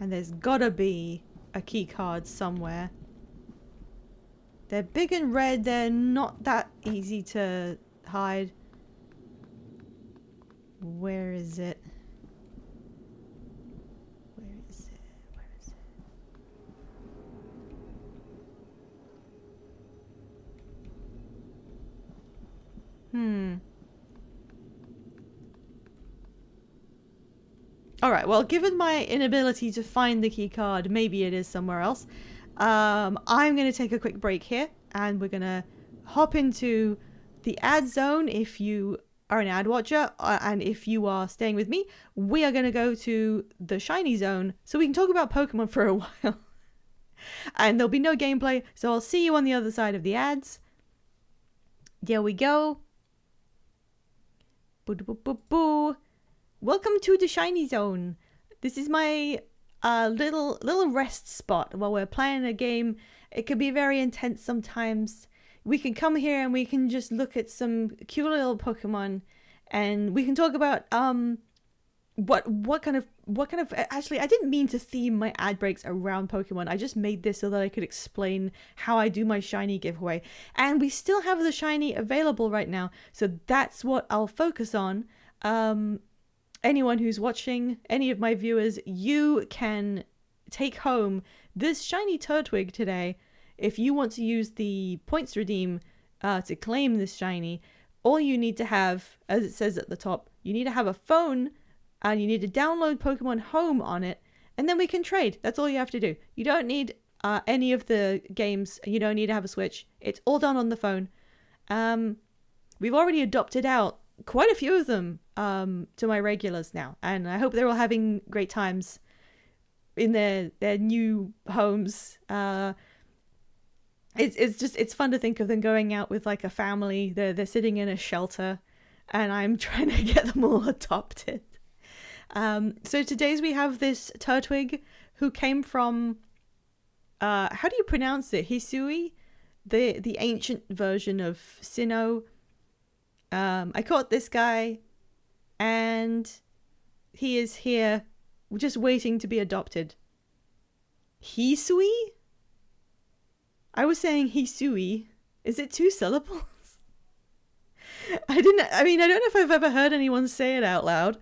And there's gotta be a key card somewhere. They're big and red, they're not that easy to hide. Where is it? Where is it? Where is it? Alright, well, given my inability to find the key card, maybe it is somewhere else. I'm going to take a quick break here, and we're going to hop into the ad zone. If you are an ad watcher, and if you are staying with me, we are going to go to the shiny zone so we can talk about Pokemon for a while. And there'll be no gameplay, so I'll see you on the other side of the ads. There we go. Boo-boo-boo-boo. Welcome to the shiny zone. This is my little rest spot while we're playing a game. It can be very intense sometimes. We can come here and we can just look at some cute little Pokemon, and we can talk about what kind of actually, I didn't mean to theme my ad breaks around Pokemon. I just made this so that I could explain how I do my shiny giveaway. And we still have the shiny available right now, so that's what I'll focus on. Anyone who's watching, any of my viewers, you can take home this shiny Turtwig today. If you want to use the points redeem to claim this shiny, all you need to have, as it says at the top, you need to have a phone and you need to download Pokemon Home on it, and then we can trade. That's all you have to do. You don't need any of the games. You don't need to have a Switch. It's all done on the phone. We've already adopted out quite a few of them to my regulars now, and I hope they're all having great times in their new homes. It's fun to think of them going out with like a family. They're sitting in a shelter, and I'm trying to get them all adopted. So today's we have this Turtwig who came from how do you pronounce it? Hisui, the ancient version of Sinnoh. I caught this guy, and he is here just waiting to be adopted. Hisui? I was saying Hisui. Is it 2 syllables? I don't know if I've ever heard anyone say it out loud.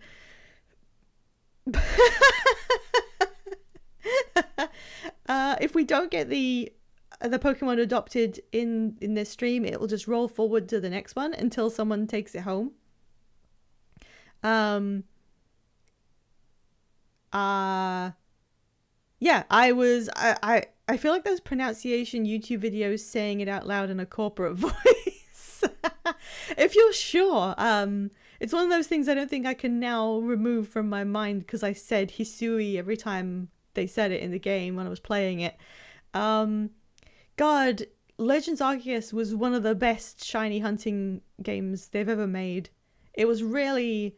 If we don't get the Pokemon adopted in this stream, it will just roll forward to the next one until someone takes it home. Yeah, I feel like there's pronunciation YouTube videos saying it out loud in a corporate voice. If you're sure, it's one of those things I don't think I can now remove from my mind because I said Hisui every time they said it in the game when I was playing it. God, Legends Arceus was one of the best shiny hunting games they've ever made. It was really...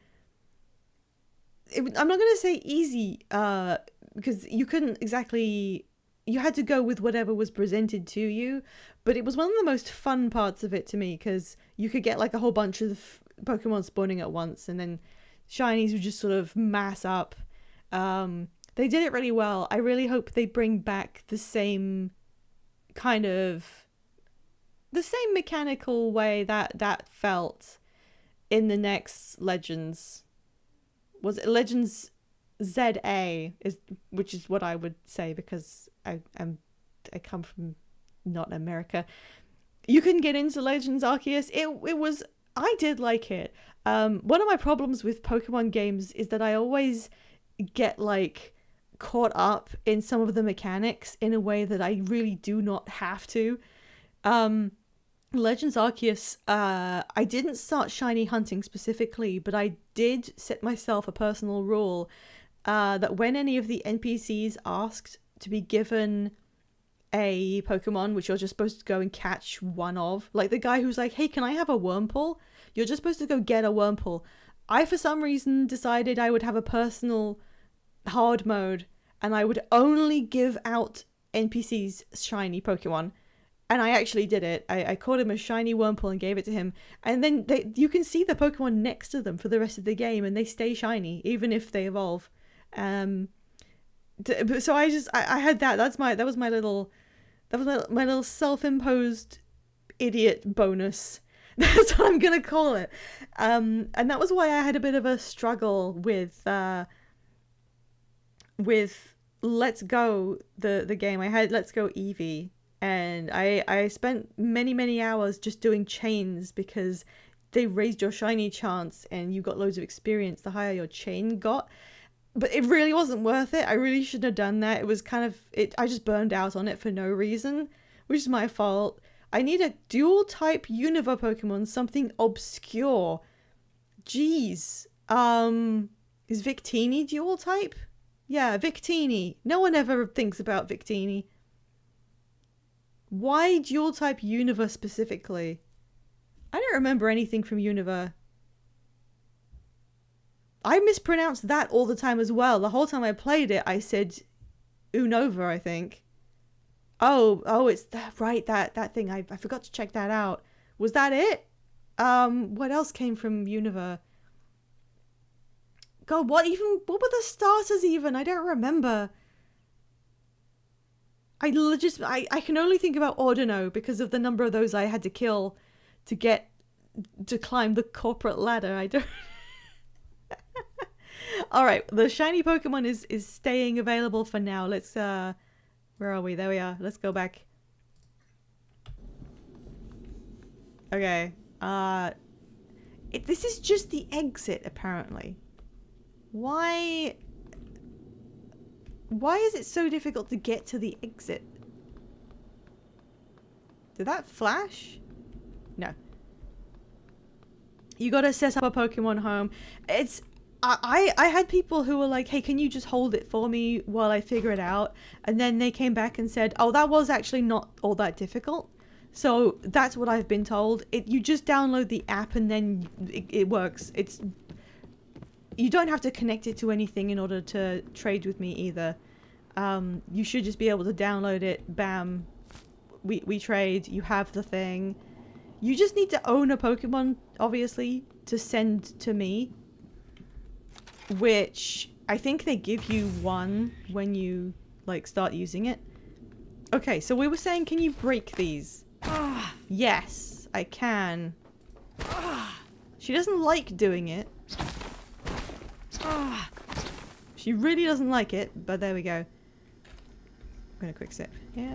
I'm not going to say easy, because you couldn't exactly... You had to go with whatever was presented to you, but it was one of the most fun parts of it to me, because you could get like a whole bunch of Pokemon spawning at once, and then shinies would just sort of mass up. They did it really well. I really hope they bring back the same kind of... the same mechanical way that felt in the next Legends. Was it Legends ZA, which is what I would say because I come from not America. You can get into Legends Arceus. I did like it. One of my problems with Pokemon games is that I always get like caught up in some of the mechanics in a way that I really do not have to. Legends Arceus, I didn't start shiny hunting specifically, but I did set myself a personal rule that when any of the NPCs asked to be given a Pokemon, which you're just supposed to go and catch one of, like the guy who's like, hey, can I have a Wurmple? You're just supposed to go get a Wurmple. I for some reason decided I would have a personal hard mode and I would only give out NPCs shiny Pokemon. And I actually did it. I caught him a shiny Wurmple and gave it to him. And then you can see the Pokemon next to them for the rest of the game and they stay shiny, even if they evolve. So I had that. That was my little self-imposed idiot bonus. That's what I'm gonna call it. And that was why I had a bit of a struggle with Let's Go, the game. I had Let's Go Eevee. And I spent many hours just doing chains because they raised your shiny chance and you got loads of experience the higher your chain got. But it really wasn't worth it. I really shouldn't have done that. It was kind of... I just burned out on it for no reason, which is my fault. I need a dual-type Unova Pokemon, something obscure. Jeez. Is Victini dual-type? Yeah, Victini. No one ever thinks about Victini. Why dual-type Unova specifically? I don't remember anything from Unova. I mispronounced that all the time as well. The whole time I played it, I said Unova, I think. Oh, it's that, right, that thing. I forgot to check that out. Was that it? What else came from Unova? God, what were the starters even? I don't remember. I can only think about Ordino because of the number of those I had to kill to climb the corporate ladder. I don't... Alright, the shiny Pokemon is staying available for now. Let's, where are we? There we are. Let's go back. Okay, this is just the exit, apparently. Why is it so difficult to get to the exit? Did that flash? No. You gotta set up a Pokemon home. I had people who were like, hey, can you just hold it for me while I figure it out? And then they came back and said, oh, that was actually not all that difficult. So that's what I've been told. You just download the app and then it works. You don't have to connect it to anything in order to trade with me either. You should just be able to download it. Bam. We trade. You have the thing. You just need to own a Pokemon, obviously, to send to me. Which I think they give you one when you start using it. Okay, so we were saying, can you break these? Yes, I can. She doesn't like doing it. She really doesn't like it, but there we go. I'm gonna quick sip. Yeah.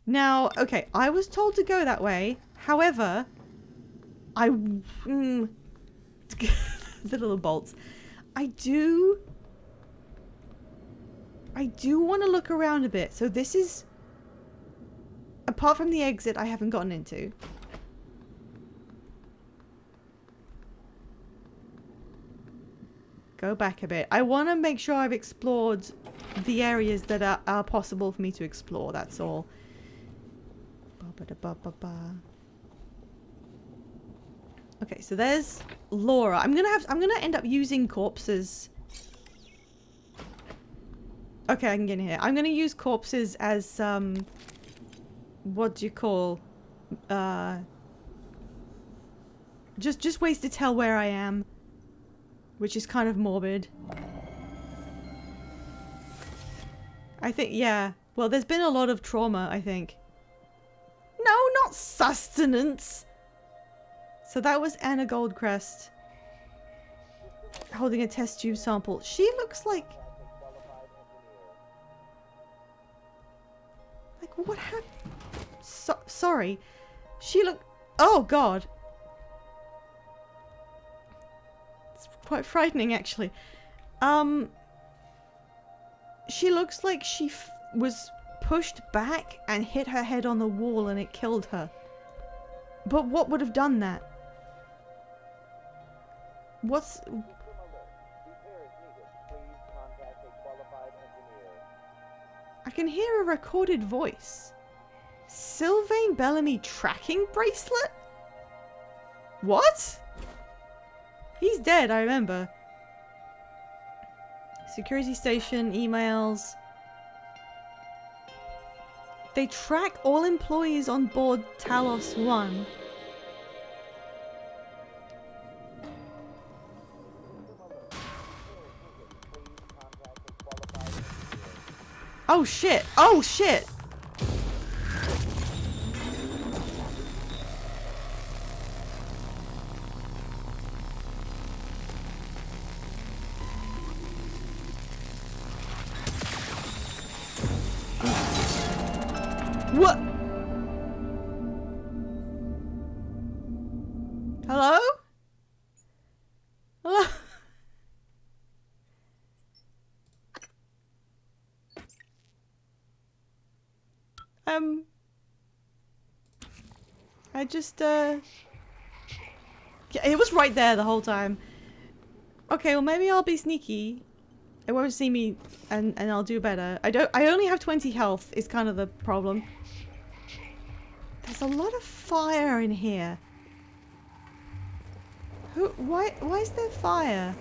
Now, okay, I was told to go that way. However, the little bolts. I do want to look around a bit. So this is, apart from the exit I haven't gotten into. Go back a bit. I want to make sure I've explored the areas that are possible for me to explore, that's all. Okay, so there's Laura. I'm gonna end up using corpses. Okay, I can get in here. I'm gonna use corpses as what do you call just ways to tell where I am, which is kind of morbid. I think, yeah. Well, there's been a lot of trauma, I think. No, not sustenance. So that was Anna Goldcrest holding a test tube sample. She looks like what happened? Sorry. She looked... Oh, God. It's quite frightening, actually. She looks like she was pushed back and hit her head on the wall and it killed her. But what would have done that? What's... I can hear a recorded voice. Sylvain Bellamy tracking bracelet? What? He's dead, I remember. Security station, emails. They track all employees on board Talos 1. Oh shit! Oh shit! What? Hello? Hello? I just, yeah, it was right there the whole time. Okay, well maybe I'll be sneaky. It won't see me and I'll do better. I only have 20 health is kind of the problem. There's a lot of fire in here. Why is there fire?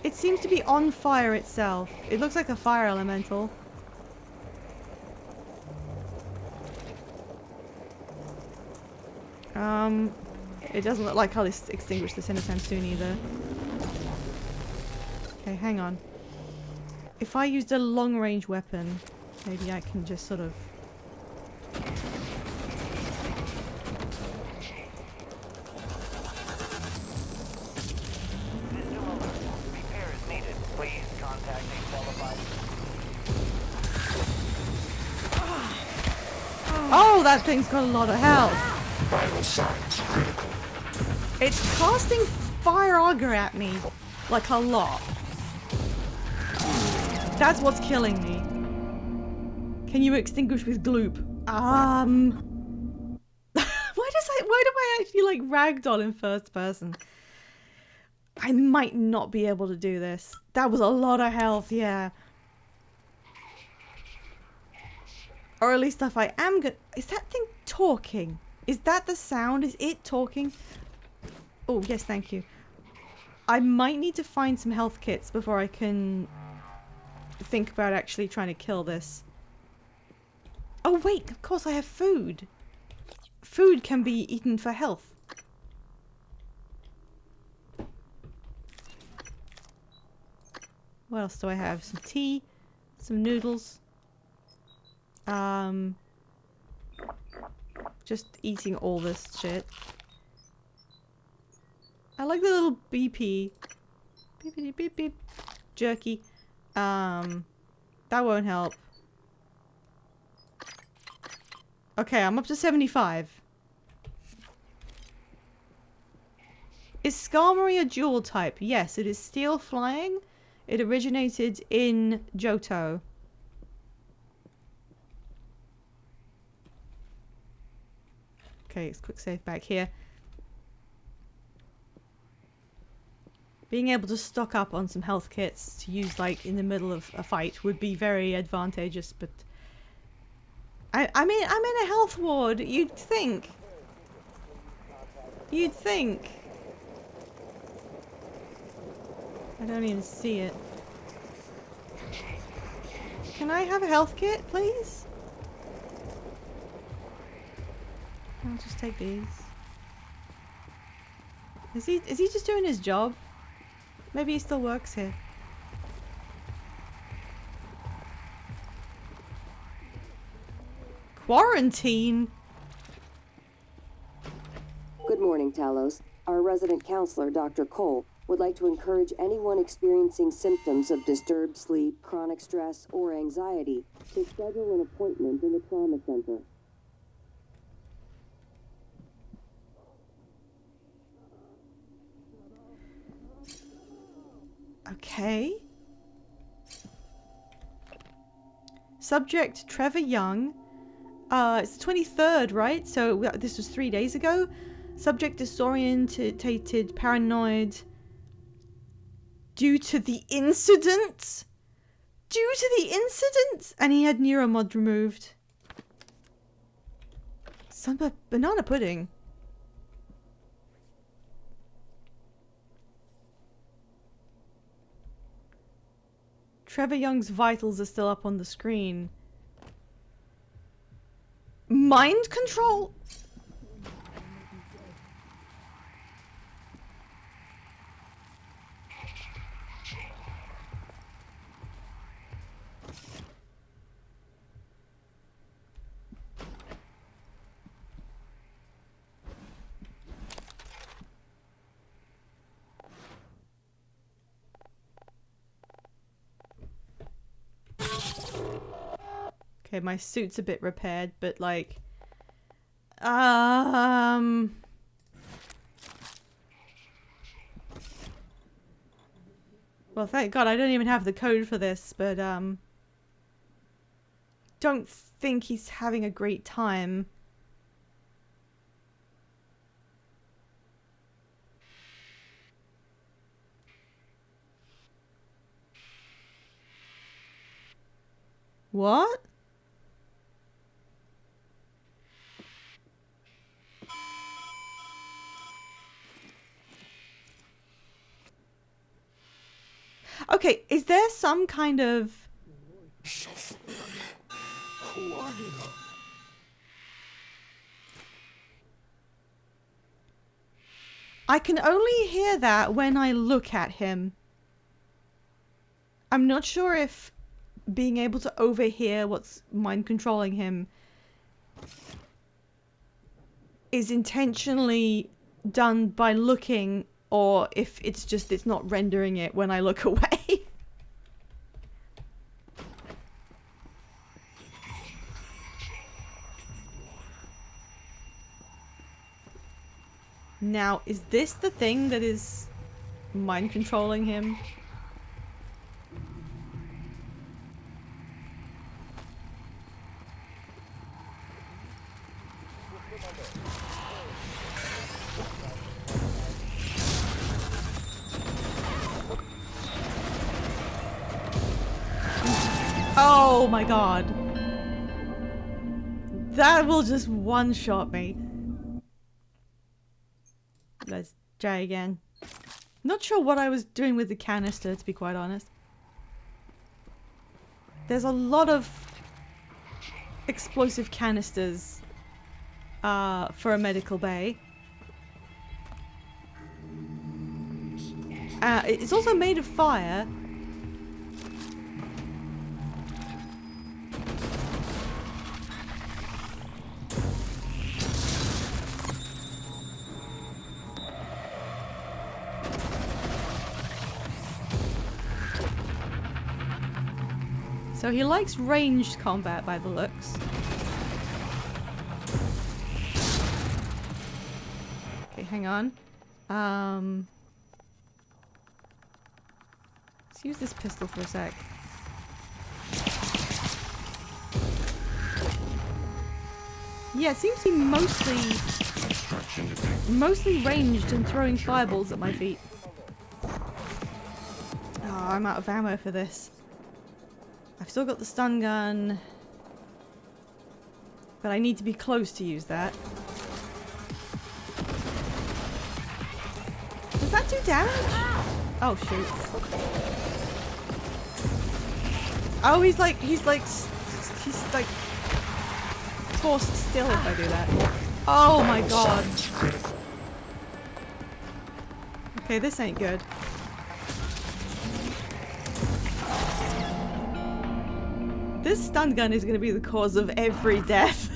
It seems to be on fire itself. It looks like a fire elemental. It doesn't look like I'll extinguish this anytime soon either. Okay, hang on. If I used a long-range weapon, maybe I can just sort of... Oh, that thing's got a lot of health. Vital signs critical. It's casting fire auger at me. Like a lot. That's what's killing me. Can you extinguish with gloop? Why do I actually like ragdoll in first person? I might not be able to do this. That was a lot of health, yeah. Or at least if I am good. Is that thing talking? Is that the sound? Is it talking? Oh, yes, thank you. I might need to find some health kits before I can think about actually trying to kill this. Oh, wait, of course I have food. Food can be eaten for health. What else do I have? Some tea, some noodles. Just eating all this shit. I like the little BP. Beep beep beep beep. Jerky. That won't help. Okay, I'm up to 75. Is Skarmory a dual type? Yes, it is steel flying. It originated in Johto. Okay, let's quick save back here. Being able to stock up on some health kits to use like in the middle of a fight would be very advantageous, but I mean, I'm in a health ward. You'd think. You'd think. I don't even see it. Can I have a health kit, please? I'll just take these. Is he just doing his job? Maybe he still works here. Quarantine? Good morning, Talos. Our resident counselor, Dr. Cole, would like to encourage anyone experiencing symptoms of disturbed sleep, chronic stress, or anxiety to schedule an appointment in the trauma center. Okay. Subject Trevor Young. It's the 23rd, right? So this was 3 days ago. Subject disorientated, paranoid. Due to the incident? Due to the incident? And he had neuromod removed. Some banana pudding. Trevor Young's vitals are still up on the screen. Mind control? Okay, my suit's a bit repaired, but like... Well, thank God I don't even have the code for this, but don't think he's having a great time. What? Okay, is there some kind of... Who are you? I can only hear that when I look at him. I'm not sure if being able to overhear what's mind controlling him is intentionally done by looking, or if it's just it's not rendering it when I look away. Now, is this the thing that is mind controlling him? Oh my god. That will just one-shot me. Let's try again. Not sure what I was doing with the canister, to be quite honest. There's a lot of explosive canisters for a medical bay. It's also made of fire. So he likes ranged combat by the looks. Okay, hang on. Let's use this pistol for a sec. Yeah, it seems to be mostly ranged and throwing fireballs at my feet. Oh, I'm out of ammo for this. I've still got the stun gun, but I need to be close to use that. Does that do damage? Oh shoot. Oh, he's like forced still if I do that. Oh my god. Okay, this ain't good. This stun gun is going to be the cause of every death.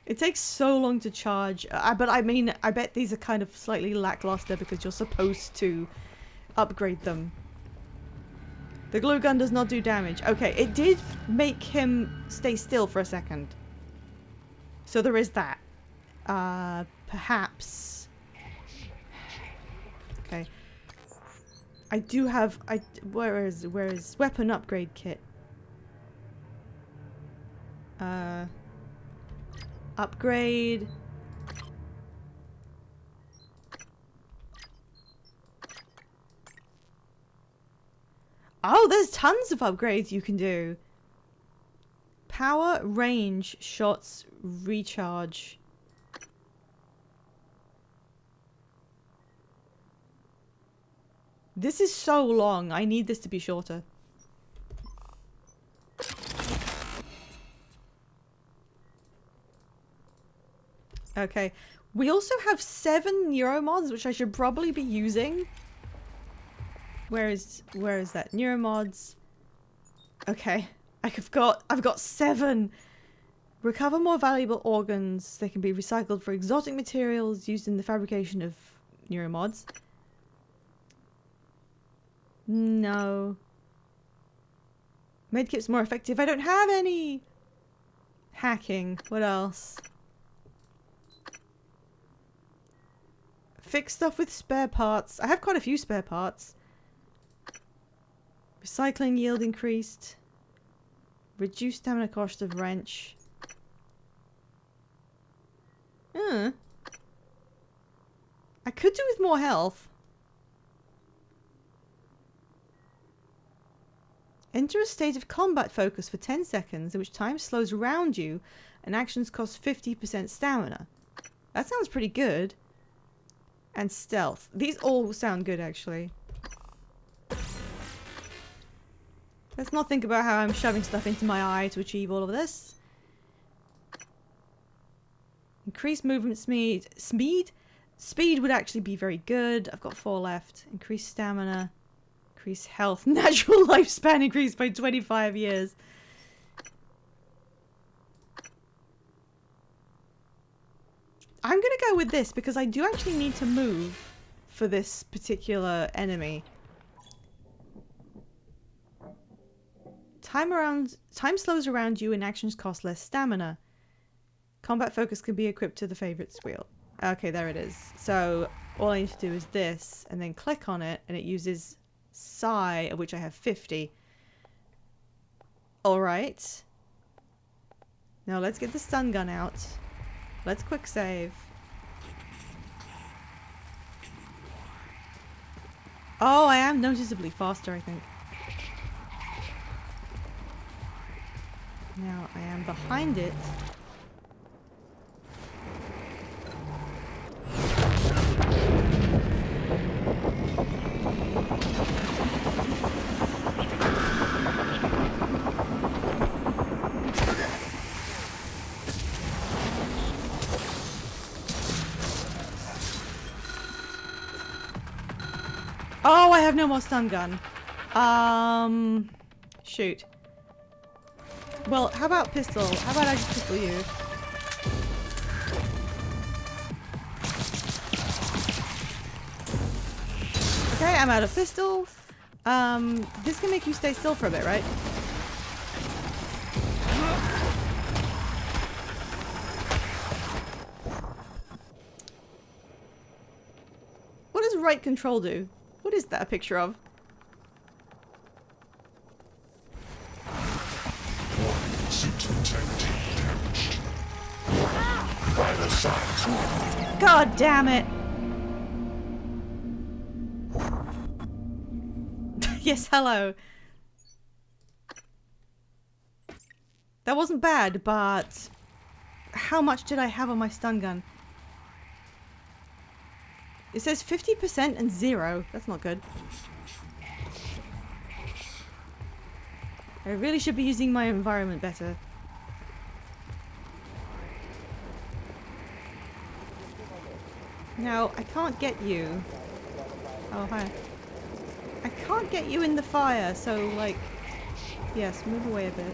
It takes so long to charge, but I mean, I bet these are kind of slightly lackluster because you're supposed to upgrade them. The glue gun does not do damage. Okay, it did make him stay still for a second. So there is that. Perhaps... Okay. I do have... Where is weapon upgrade kit? Upgrade. Oh, there's tons of upgrades you can do. Power, range, shots, recharge. This is so long. I need this to be shorter. Okay. We also have 7 neuromods, which I should probably be using. Where is that? Neuromods. Okay. I've got 7. Recover more valuable organs. They can be recycled for exotic materials used in the fabrication of neuromods. No. Medkit's more effective. I don't have any. Hacking. What else? Fix stuff with spare parts. I have quite a few spare parts. Recycling yield increased. Reduced stamina cost of wrench. I could do with more health. Enter a state of combat focus for 10 seconds, in which time slows around you and actions cost 50% stamina. That sounds pretty good. And stealth. These all sound good, actually. Let's not think about how I'm shoving stuff into my eye to achieve all of this. Increase movement speed. Speed would actually be very good. I've got 4 left. Increase stamina. Increase health. Natural lifespan increased by 25 years. I'm gonna go with this because I do actually need to move for this particular enemy. Time slows around you and actions cost less stamina. Combat focus can be equipped to the favorites wheel. Okay, there it is. So all I need to do is this and then click on it and it uses Psi, of which I have 50. Alright. Now let's get the stun gun out. Let's quick save. Oh, I am noticeably faster, I think. Now I am behind it. Oh, I have no more stun gun. Shoot. Well, how about pistol? How about I just pistol you? Okay, I'm out of pistol. This can make you stay still for a bit, right? What does right control do? What is that a picture of? Suit integrity damaged. Vital signs. God damn it! Yes, hello. That wasn't bad, but how much did I have on my stun gun? It says 50% and 0. That's not good. I really should be using my environment better. Now, I can't get you. Oh, hi. I can't get you in the fire, so, like... Yes, move away a bit.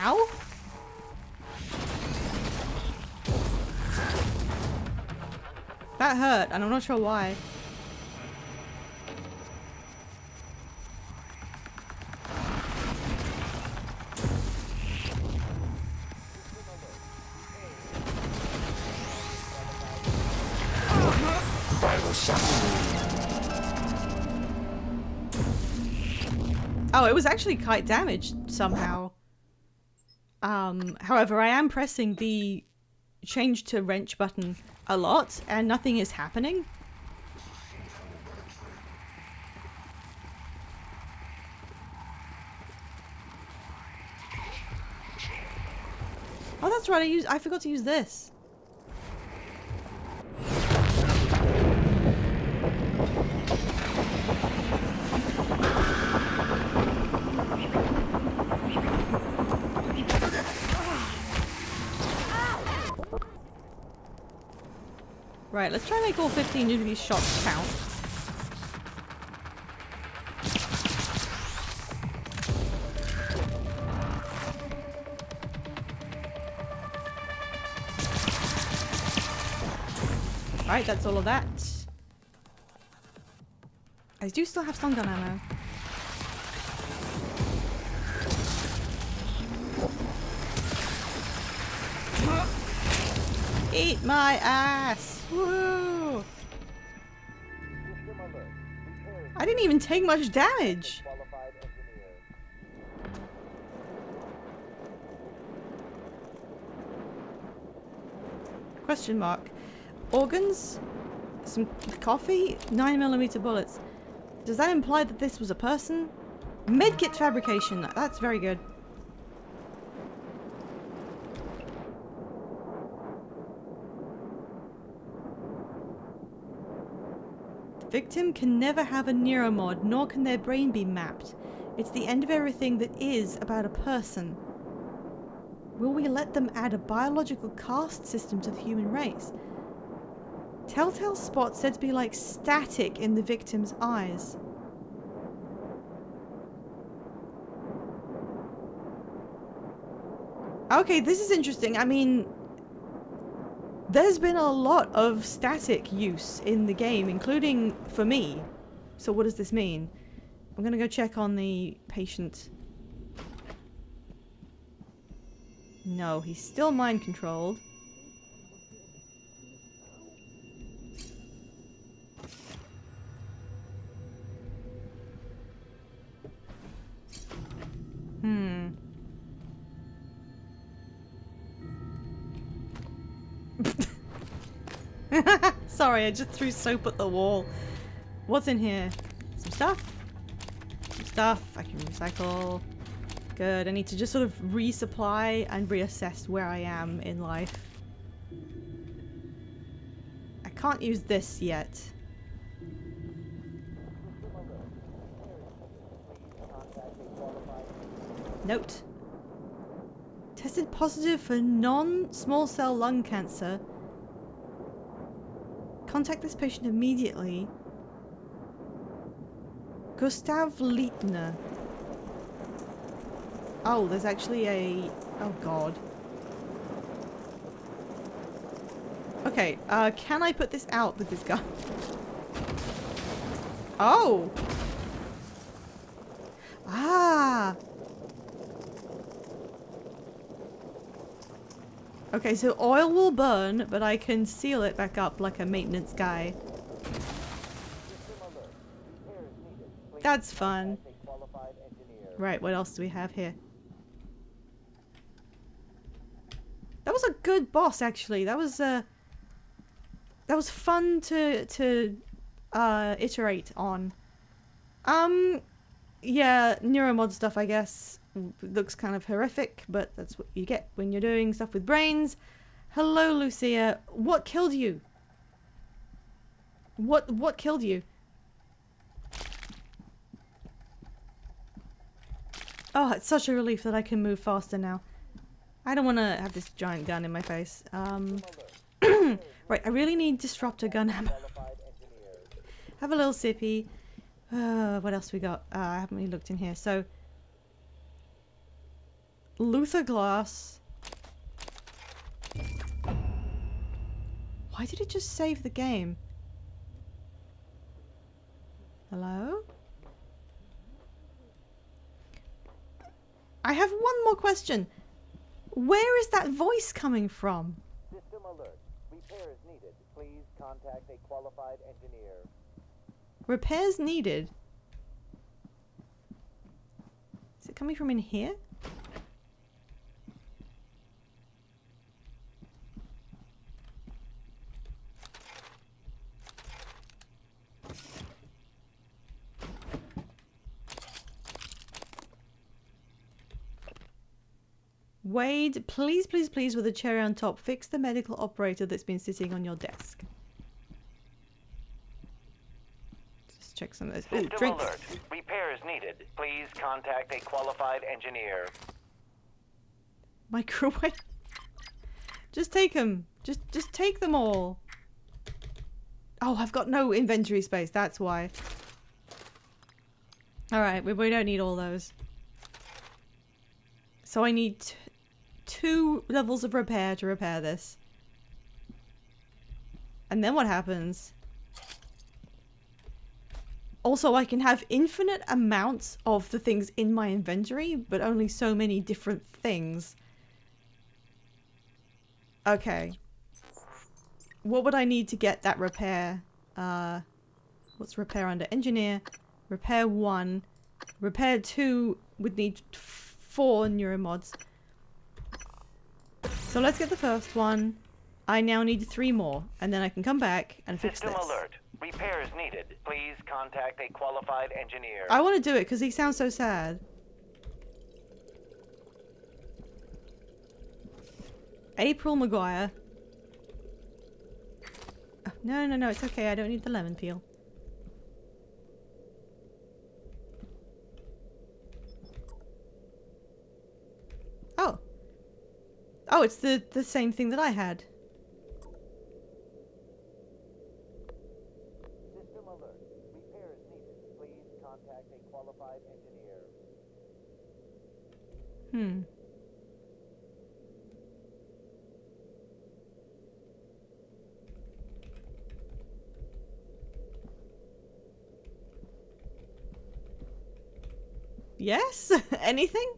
Ow? That hurt, and I'm not sure why. Vital signs. Oh, it was actually quite damaged somehow. However, I am pressing the change to wrench button a lot and nothing is happening. Oh, that's right. I forgot to use this. Right, let's try and make all 15 of these shots count. Right, that's all of that. I do still have stun gun ammo. Eat my ass! Woo! I didn't even take much damage! Question mark. Organs? Some coffee? 9mm bullets. Does that imply that this was a person? Medkit fabrication. That's very good. The victim can never have a neuromod, nor can their brain be mapped. It's the end of everything that is about a person. Will we let them add a biological caste system to the human race? Telltale spots said to be like static in the victim's eyes. Okay, this is interesting. I mean, there's been a lot of static use in the game, including for me. So what does this mean? I'm gonna go check on the patient. No, he's still mind controlled. Sorry, I just threw soap at the wall. What's in here? Some stuff? Some stuff. I can recycle. Good. I need to just sort of resupply and reassess where I am in life. I can't use this yet. Note. Tested positive for non-small cell lung cancer. Contact this patient immediately. Gustav Liebner. Oh, there's actually a... Oh god. Okay, can I put this out with this gun? Oh! Ah! Okay, so oil will burn, but I can seal it back up like a maintenance guy. That's fun. Right, what else do we have here? That was a good boss, actually. That was fun to iterate on. Yeah, neuromod stuff, I guess. Looks kind of horrific, but that's what you get when you're doing stuff with brains. Hello, Lucia. What killed you? What killed you? Oh, it's such a relief that I can move faster now. I don't want to have this giant gun in my face. Right, I really need disruptor gun ammo. Have a little sippy. What else we got? I haven't really looked in here. So, Luther glass. Why did it just save the game? Hello? I have one more question. Where is that voice coming from? System alert. Repairs needed. Please contact a qualified engineer. Repairs needed. Is it coming from in here? Wade, please, please, please, with a cherry on top, fix the medical operator that's been sitting on your desk. Just check some of this. Ooh, System drinks. alert. Repairs needed. Please contact a qualified engineer. Microwave. Just take them. Just take them all. Oh, I've got no inventory space. That's why. All right, we don't need all those. So I need 2 levels of repair to repair this. And then what happens? Also, I can have infinite amounts of the things in my inventory, but only so many different things. Okay. What would I need to get that repair? What's repair under? Engineer. Repair 1. Repair 2 would need 4 neuromods. So let's get the first one. I now need 3 more, and then I can come back and fix System this. alert. Repairs needed. Please contact a qualified engineer. I want to do it because he sounds so sad. April Maguire. Oh, no, it's okay. I don't need the lemon peel. Oh. Oh, it's the same thing that I had. System alert. Repairs needed. Please contact a qualified engineer. Yes? Anything?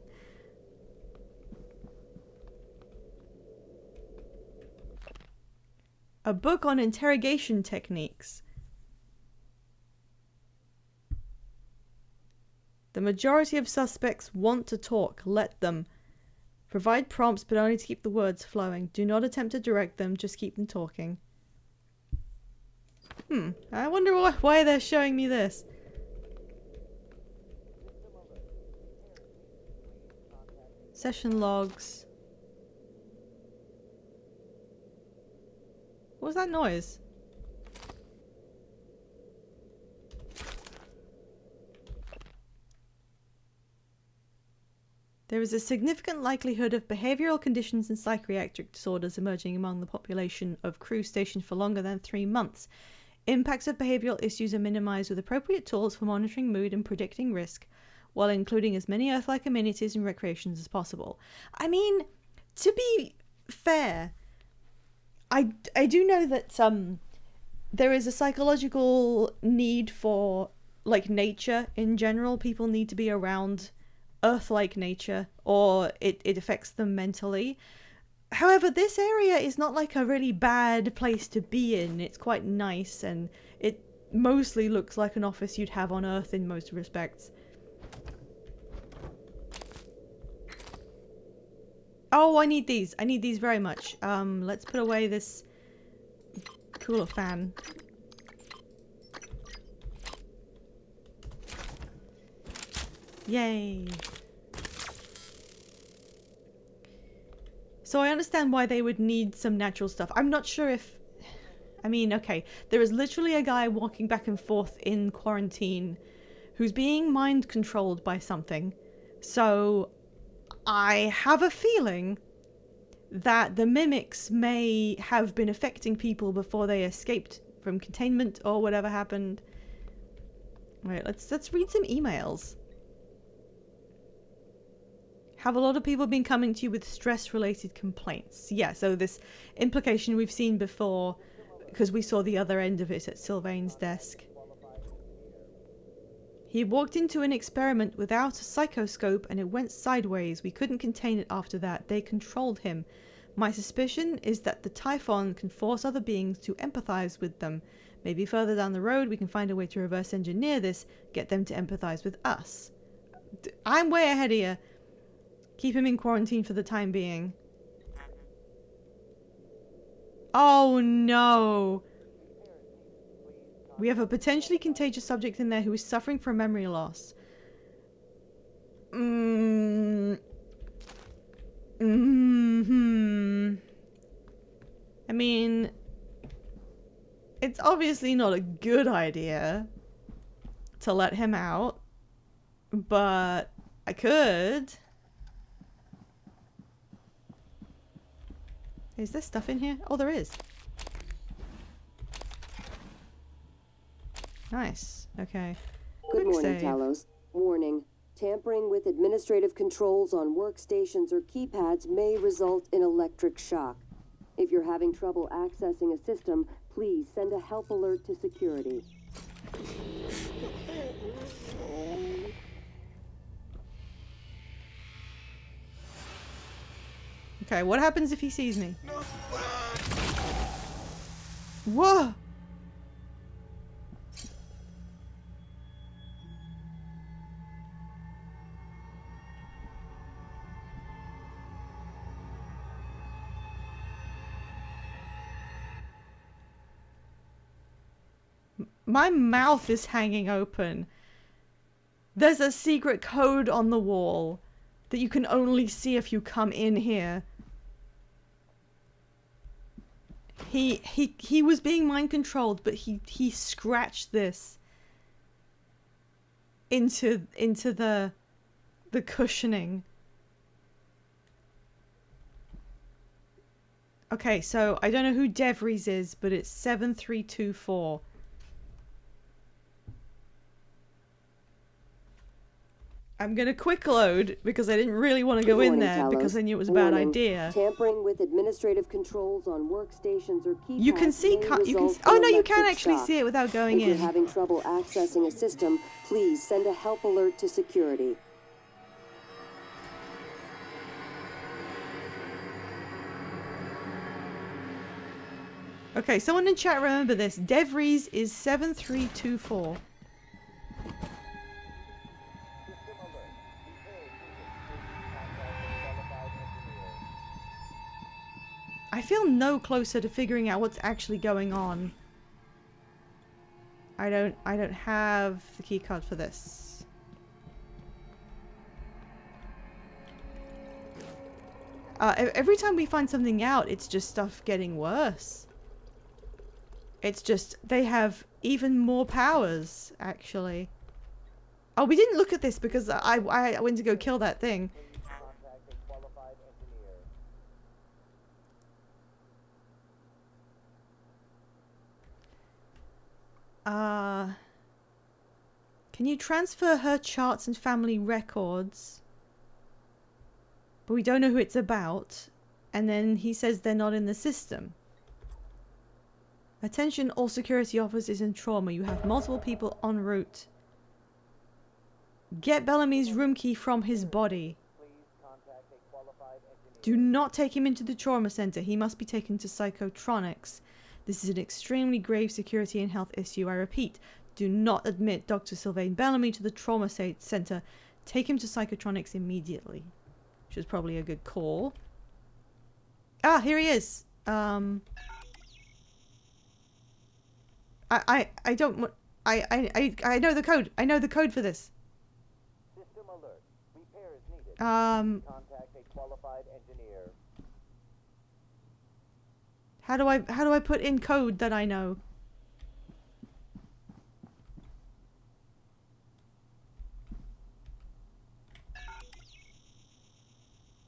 A book on interrogation techniques. The majority of suspects want to talk. Let them. Provide prompts, but only to keep the words flowing. Do not attempt to direct them, just keep them talking. I wonder why they're showing me this. Session logs. What was that noise? There is a significant likelihood of behavioral conditions and psychiatric disorders emerging among the population of crew stationed for longer than 3 months. Impacts of behavioral issues are minimized with appropriate tools for monitoring mood and predicting risk, while including as many Earth-like amenities and recreations as possible. I mean, to be fair, I do know that there is a psychological need for, like, nature in general. People need to be around Earth-like nature, or it affects them mentally. However, this area is not like a really bad place to be in. It's quite nice, and it mostly looks like an office you'd have on Earth in most respects. Oh, I need these. I need these very much. Let's put away this cooler fan. Yay. So I understand why they would need some natural stuff. I'm not sure if... I mean, okay, there is literally a guy walking back and forth in quarantine who's being mind controlled by something. So I have a feeling that the mimics may have been affecting people before they escaped from containment or whatever happened. Right, let's read some emails. Have a lot of people been coming to you with stress-related complaints? Yeah, so this implication we've seen before, because we saw the other end of it at Sylvain's desk. He walked into an experiment without a psychoscope and it went sideways. We couldn't contain it after that. They controlled him. My suspicion is that the Typhon can force other beings to empathize with them. Maybe further down the road we can find a way to reverse engineer this, get them to empathize with us. I'm way ahead of you. Keep him in quarantine for the time being. Oh no! We have a potentially contagious subject in there who is suffering from memory loss. Hmm. I mean, it's obviously not a good idea to let him out, but I could. Is there stuff in here? Oh, there is. Nice. Okay. Good Quick morning, save. Talos. Warning. Tampering with administrative controls on workstations or keypads may result in electric shock. If you're having trouble accessing a system, please send a help alert to security. Okay, what happens if he sees me? Whoa! My mouth is hanging open. There's a secret code on the wall that you can only see if you come in here. He was being mind controlled, but he scratched this into the cushioning. Okay, so I don't know who DeVries is, but it's 7324. I'm gonna quick load because I didn't really want to go in there because I knew it was a bad idea. Tampering with administrative controls on workstations or keypads. You can see. Oh no, you can actually see it without going in. If you're having trouble accessing a system, please send a help alert to security. Okay, someone in chat remember this. DeVries is 7324. I feel no closer to figuring out what's actually going on. I don't have the key card for this. Every time we find something out, it's just stuff getting worse. It's just, they have even more powers, actually. Oh, we didn't look at this because I went to go kill that thing. Can you transfer her charts and family records? But we don't know who it's about. And then he says they're not in the system. Attention, all security officers in trauma. You have multiple people en route. Get Bellamy's room key from his body. Do not take him into the trauma center. He must be taken to Psychotronics. This is an extremely grave security and health issue. I repeat, do not admit Dr. Sylvain Bellamy to the trauma center. Take him to Psychotronics immediately. Which is probably a good call. Ah, here he is. I don't want... I know the code. I know the code for this. System alert. Repair is needed. Contact a qualified engineer. How do I put in code that I know?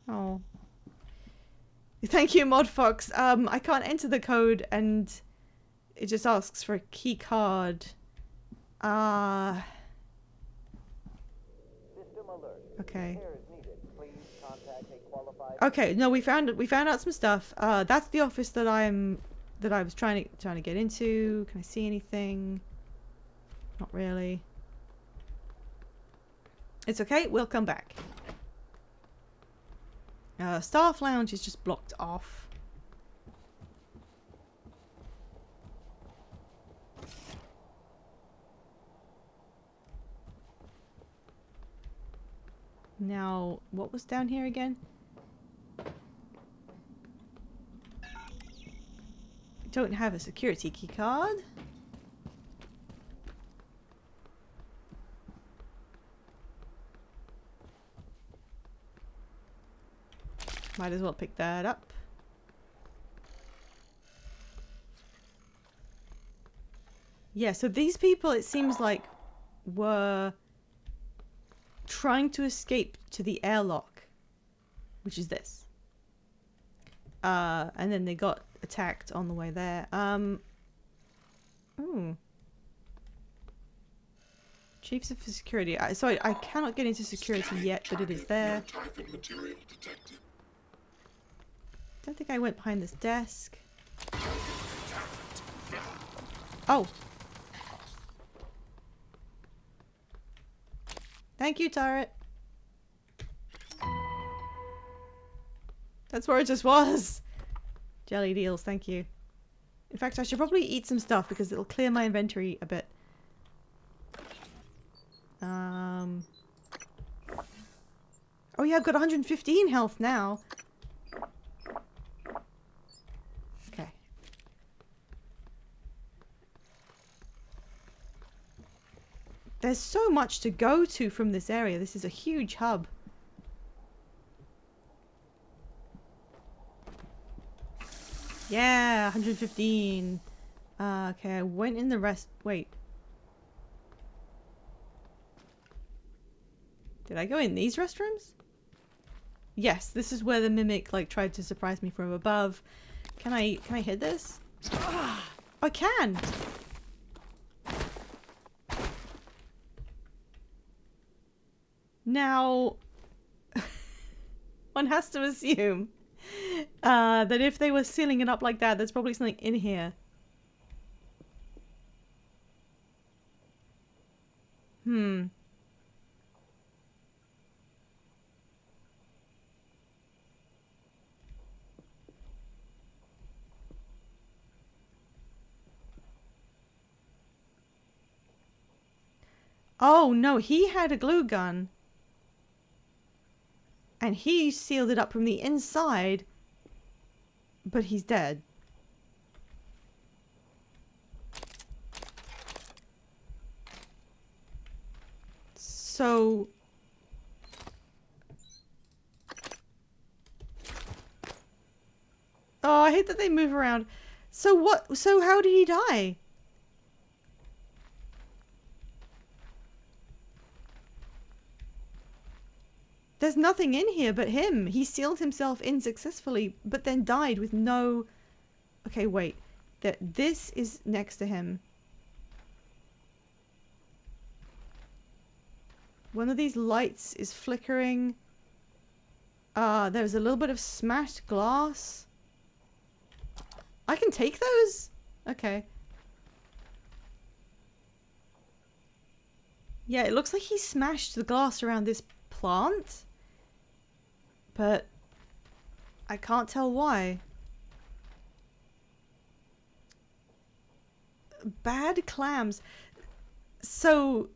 Oh. Thank you, ModFox. I can't enter the code and it just asks for a key card. System alert. Okay. Repair is needed. Please contact a qualified. Okay, no, we found out some stuff. That's the office that I was trying to get into. Can I see anything? Not really. It's okay, we'll come back. Staff lounge is just blocked off. Now, what was down here again? Don't have a security key card. Might as well pick that up. Yeah, so these people, it seems like, were trying to escape to the airlock, which is this. And then they got attacked on the way there. Ooh. Chiefs of security. Sorry, I cannot get into security yet, but it is there. Typhon material detected. Don't think I went behind this desk. Oh. Thank you, turret. That's where it just was. Jelly deals, thank you. In fact, I should probably eat some stuff because it'll clear my inventory a bit. Oh yeah, I've got 115 health now. Okay. There's so much to go to from this area. This is a huge hub. Yeah, 115. Okay, I went in the rest. Wait. Did I go in these restrooms? Yes, this is where the mimic like tried to surprise me from above. Can I hit this? I can. Now, one has to assume that if they were sealing it up like that, there's probably something in here. Oh no, he had a glue gun. And he sealed it up from the inside. But he's dead. So... Oh, I hate that they move around. So what? So how did he die? There's nothing in here but him. He sealed himself in successfully, but then died with no... Okay, wait. This is next to him. One of these lights is flickering. There's a little bit of smashed glass. I can take those? Okay. Yeah, it looks like he smashed the glass around this plant. But I can't tell why. Bad clams. So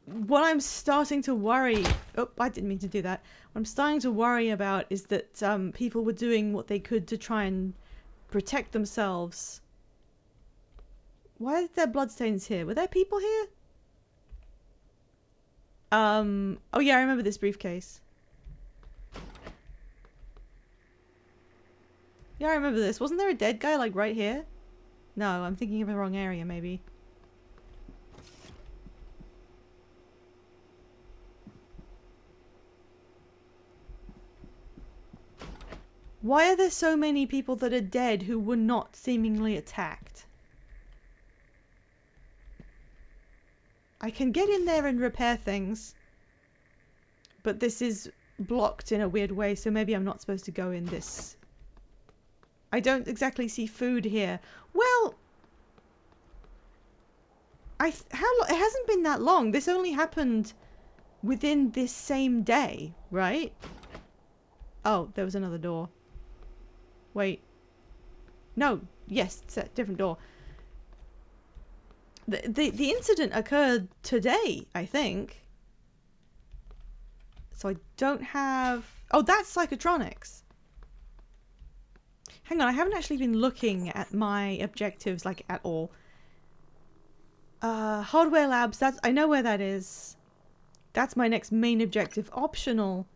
what I'm starting to worry... Oh, I didn't mean to do that. What I'm starting to worry about is that people were doing what they could to try and protect themselves. Why are there bloodstains here? Were there people here? Oh yeah, I remember this briefcase. Yeah, I remember this. Wasn't there a dead guy, like, right here? No, I'm thinking of the wrong area, maybe. Why are there so many people that are dead who were not seemingly attacked? I can get in there and repair things. But this is blocked in a weird way, so maybe I'm not supposed to go in this... I don't exactly see food here. Well, it hasn't been that long. This only happened within this same day, right? Oh, there was another door. Wait. No. Yes, it's a different door. The incident occurred today, I think. So I don't have... Oh, that's psychotronics. Hang on, I haven't actually been looking at my objectives, like, at all. Hardware labs, that's... I know where that is. That's my next main objective. Optional.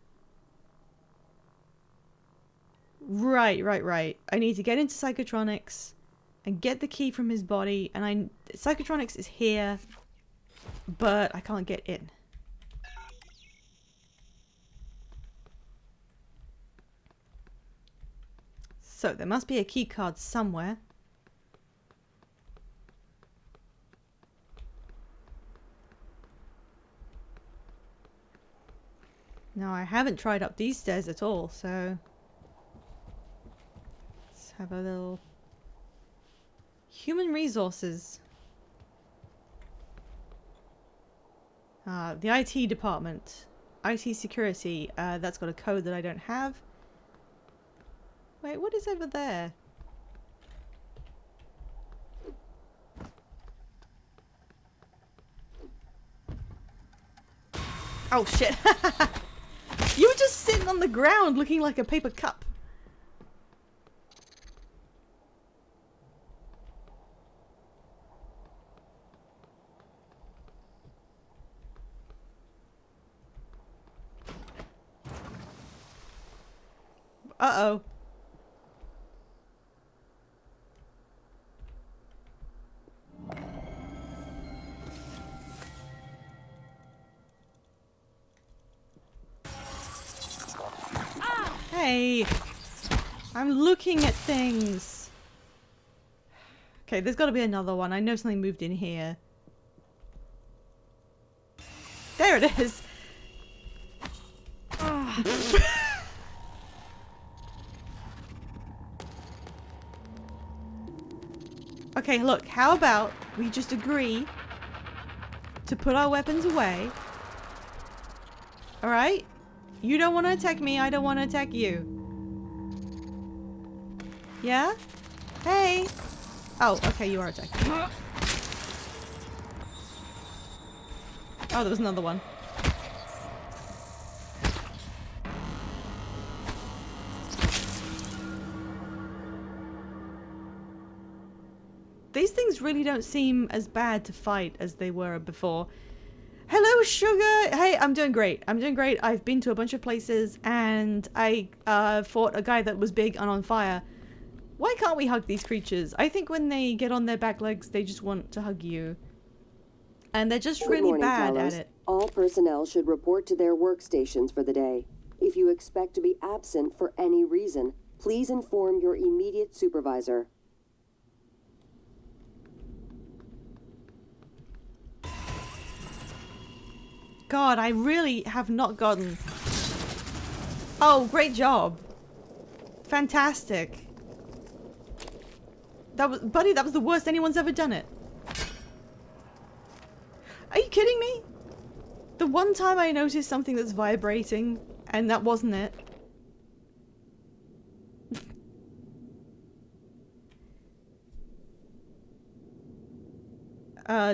Right. I need to get into Psychotronics and get the key from his body, and Psychotronics is here, but I can't get in. So there must be a key card somewhere. Now I haven't tried up these stairs at all, so let's have a little human resources. The IT department, IT security. That's got a code that I don't have. Wait, what is over there? Oh shit. You were just sitting on the ground looking like a paper cup. Uh-oh. Hey, I'm looking at things. Okay, there's got to be another one. I know something moved in here. There it is. Okay, look, how about we just agree to put our weapons away? Alright? You don't want to attack me, I don't want to attack you. Yeah? Hey! Oh, okay, you are attacking. Oh, there was another one. These things really don't seem as bad to fight as they were before. Hello, Sugar! Hey, I'm doing great. I'm doing great. I've been to a bunch of places and I fought a guy that was big and on fire. Why can't we hug these creatures? I think when they get on their back legs, they just want to hug you. And they're just really bad at it. All personnel should report to their workstations for the day. If you expect to be absent for any reason, please inform your immediate supervisor. God, I really have not gotten... Oh, great job. Fantastic. That was... Buddy, that was the worst anyone's ever done it. Are you kidding me? The one time I noticed something that's vibrating, and that wasn't it.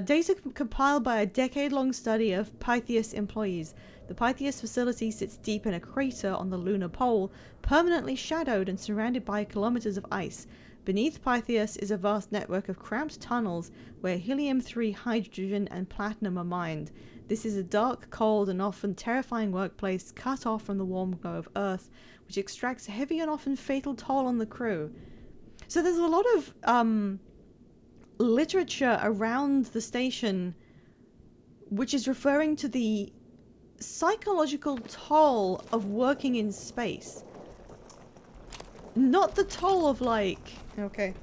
Data compiled by a decade-long study of Pytheas employees. The Pytheas facility sits deep in a crater on the lunar pole, permanently shadowed and surrounded by kilometers of ice. Beneath Pytheas is a vast network of cramped tunnels where helium-3, hydrogen, and platinum are mined. This is a dark, cold, and often terrifying workplace cut off from the warm glow of Earth, which extracts a heavy and often fatal toll on the crew. So there's a lot of, literature around the station which is referring to the psychological toll of working in space. Not the toll of like... Okay.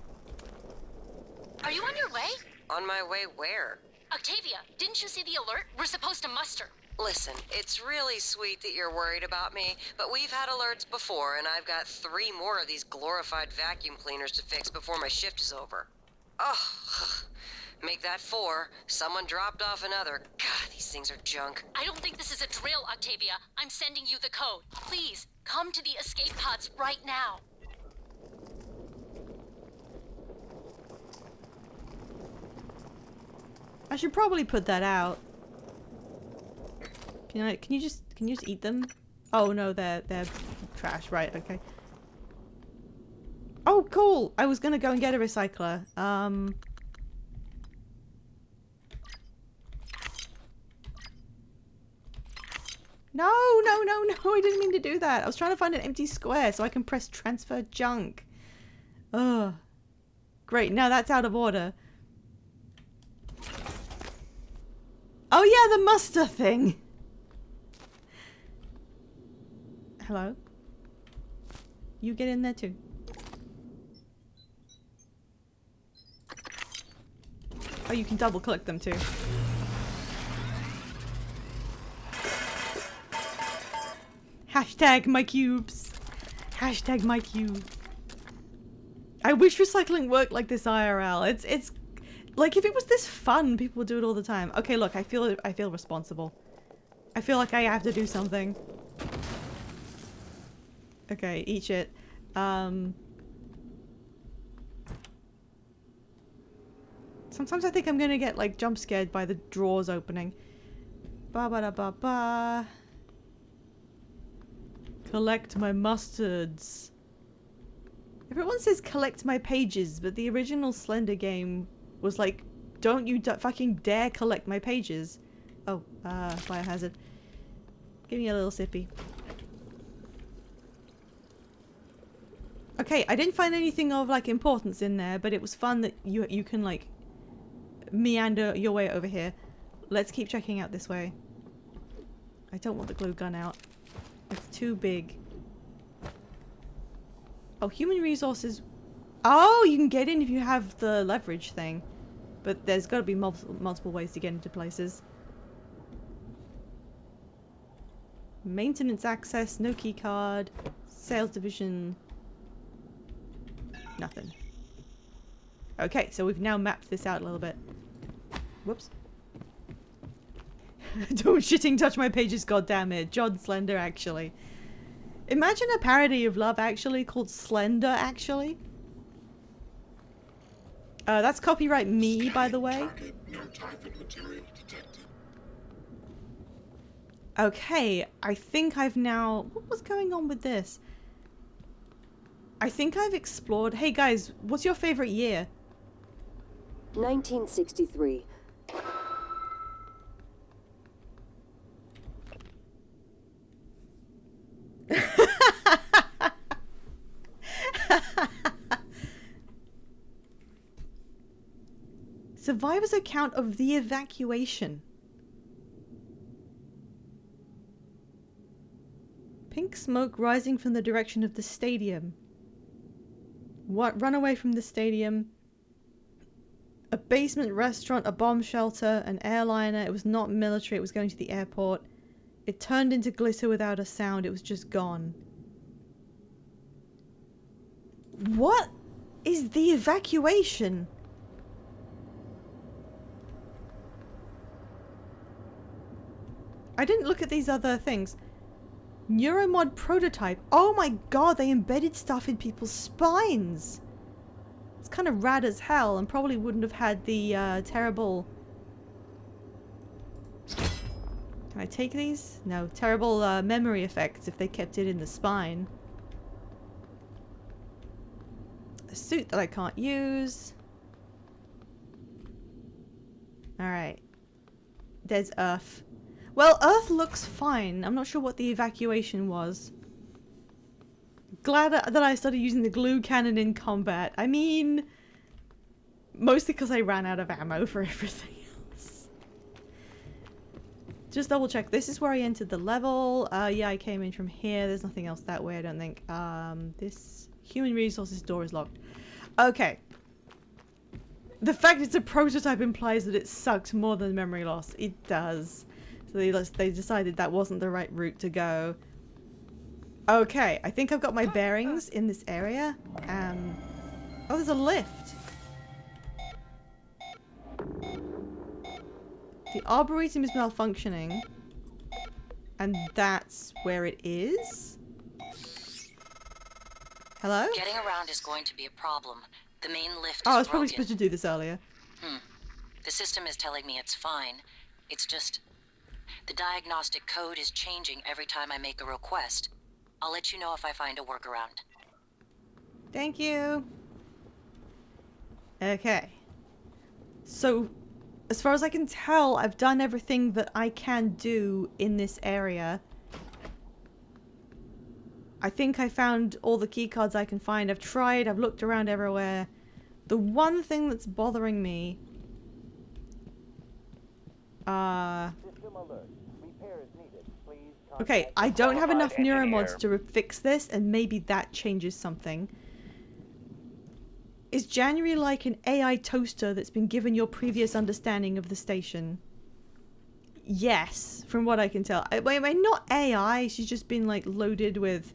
Are you on your way? On my way where? Octavia, didn't you see the alert? We're supposed to muster. Listen, it's really sweet that you're worried about me, but we've had alerts before, and I've got 3 more of these glorified vacuum cleaners to fix before my shift is over. Oh, make that 4. Someone dropped off another. God, these things are junk. I don't think this is a drill, Octavia. I'm sending you the code. Please, come to the escape pods right now. I should probably put that out. Can you just eat them? Oh no, they're trash, right, okay. Oh, cool! I was gonna go and get a recycler. No, I didn't mean to do that. I was trying to find an empty square so I can press transfer junk. Ugh. Great, now that's out of order. Oh yeah, the muster thing. Hello? You get in there too. Oh, you can double click them too. Hashtag my cubes. Hashtag my cube. I wish recycling worked like this IRL. It's like if it was this fun, people would do it all the time. Okay, look, I feel responsible. I feel like I have to do something. Okay, eat shit. Sometimes I think I'm gonna get like jump scared by the drawers opening. Ba ba da ba ba. Collect my mustards. Everyone says collect my pages, but the original Slender game was like, don't you fucking dare collect my pages. Oh, biohazard. Give me a little sippy. Okay, I didn't find anything of like importance in there, but it was fun that you can like meander your way over here. Let's keep checking out this way. I don't want the glue gun out. It's too big. Oh, human resources. Oh, you can get in if you have the leverage thing. But there's got to be multiple ways to get into places. Maintenance access, no key card. Sales division. Nothing. Okay, so we've now mapped this out a little bit. Whoops. Don't shitting touch my pages, goddammit. John Slender, actually. Imagine a parody of Love Actually called Slender Actually. That's copyright me, by the way. Target, no Typhon material detected. Okay, I think I've now... What was going on with this? I think I've explored... Hey guys, what's your favorite year? 1963. Survivor's account of the evacuation. Pink smoke rising from the direction of the stadium. What? Run away from the stadium. A basement restaurant, a bomb shelter, an airliner. It was not military, it was going to the airport. It turned into glitter without a sound. It was just gone. What is the evacuation? I didn't look at these other things. Neuromod prototype. Oh my god, they embedded stuff in people's spines. It's kind of rad as hell and probably wouldn't have had the terrible... Can I take these? No, terrible memory effects if they kept it in the spine. A suit that I can't use. Alright. There's Earth. Well, Earth looks fine. I'm not sure what the evacuation was. Glad that I started using the glue cannon in combat. I mean, mostly because I ran out of ammo for everything else. Just double check. This is where I entered the level. Yeah, I came in from here. There's nothing else that way, I don't think. This human resources door is locked. Okay. The fact it's a prototype implies that it sucked more than memory loss. It does. So they decided that wasn't the right route to go. Okay, I think I've got my bearings in this area. Oh, there's a lift. The Arboretum is malfunctioning. And that's where it is? Hello? Getting around is going to be a problem. The main lift is Oh, I was probably broken. supposed to do this earlier. The system is telling me it's fine. It's just... the diagnostic code is changing every time I make a request. I'll let you know if I find a workaround. Thank you. Okay. So, as far as I can tell, I've done everything that I can do in this area. I think I found all the keycards I can find. I've tried, I've looked around everywhere. The one thing that's bothering me... System alert. Repair is needed. Please contact Okay, I don't have enough qualified neuromods engineer. to fix this, and maybe that changes something. Is January like an AI toaster that's been given your previous understanding of the station? Yes, from what I can tell. I mean, not AI, she's just been like loaded with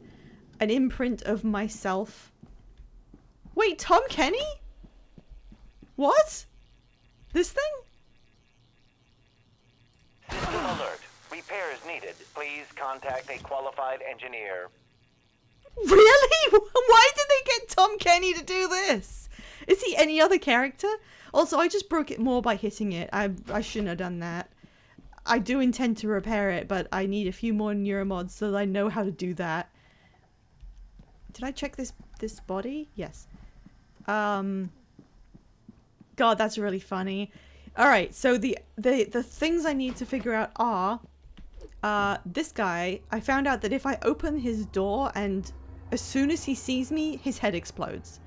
an imprint of myself. Wait, Tom Kenny? What? This thing? System alert. Repair is needed. Please contact a qualified engineer. Really? Why did they get Tom Kenny to do this? Is he any other character? Also, I just broke it more by hitting it. I shouldn't have done that. I do intend to repair it, but I need a few more neuromods so that I know how to do that. Did I check this body? Yes. God, that's really funny. Alright, so the things I need to figure out are... this guy, I found out that if I open his door and as soon as he sees me, his head explodes.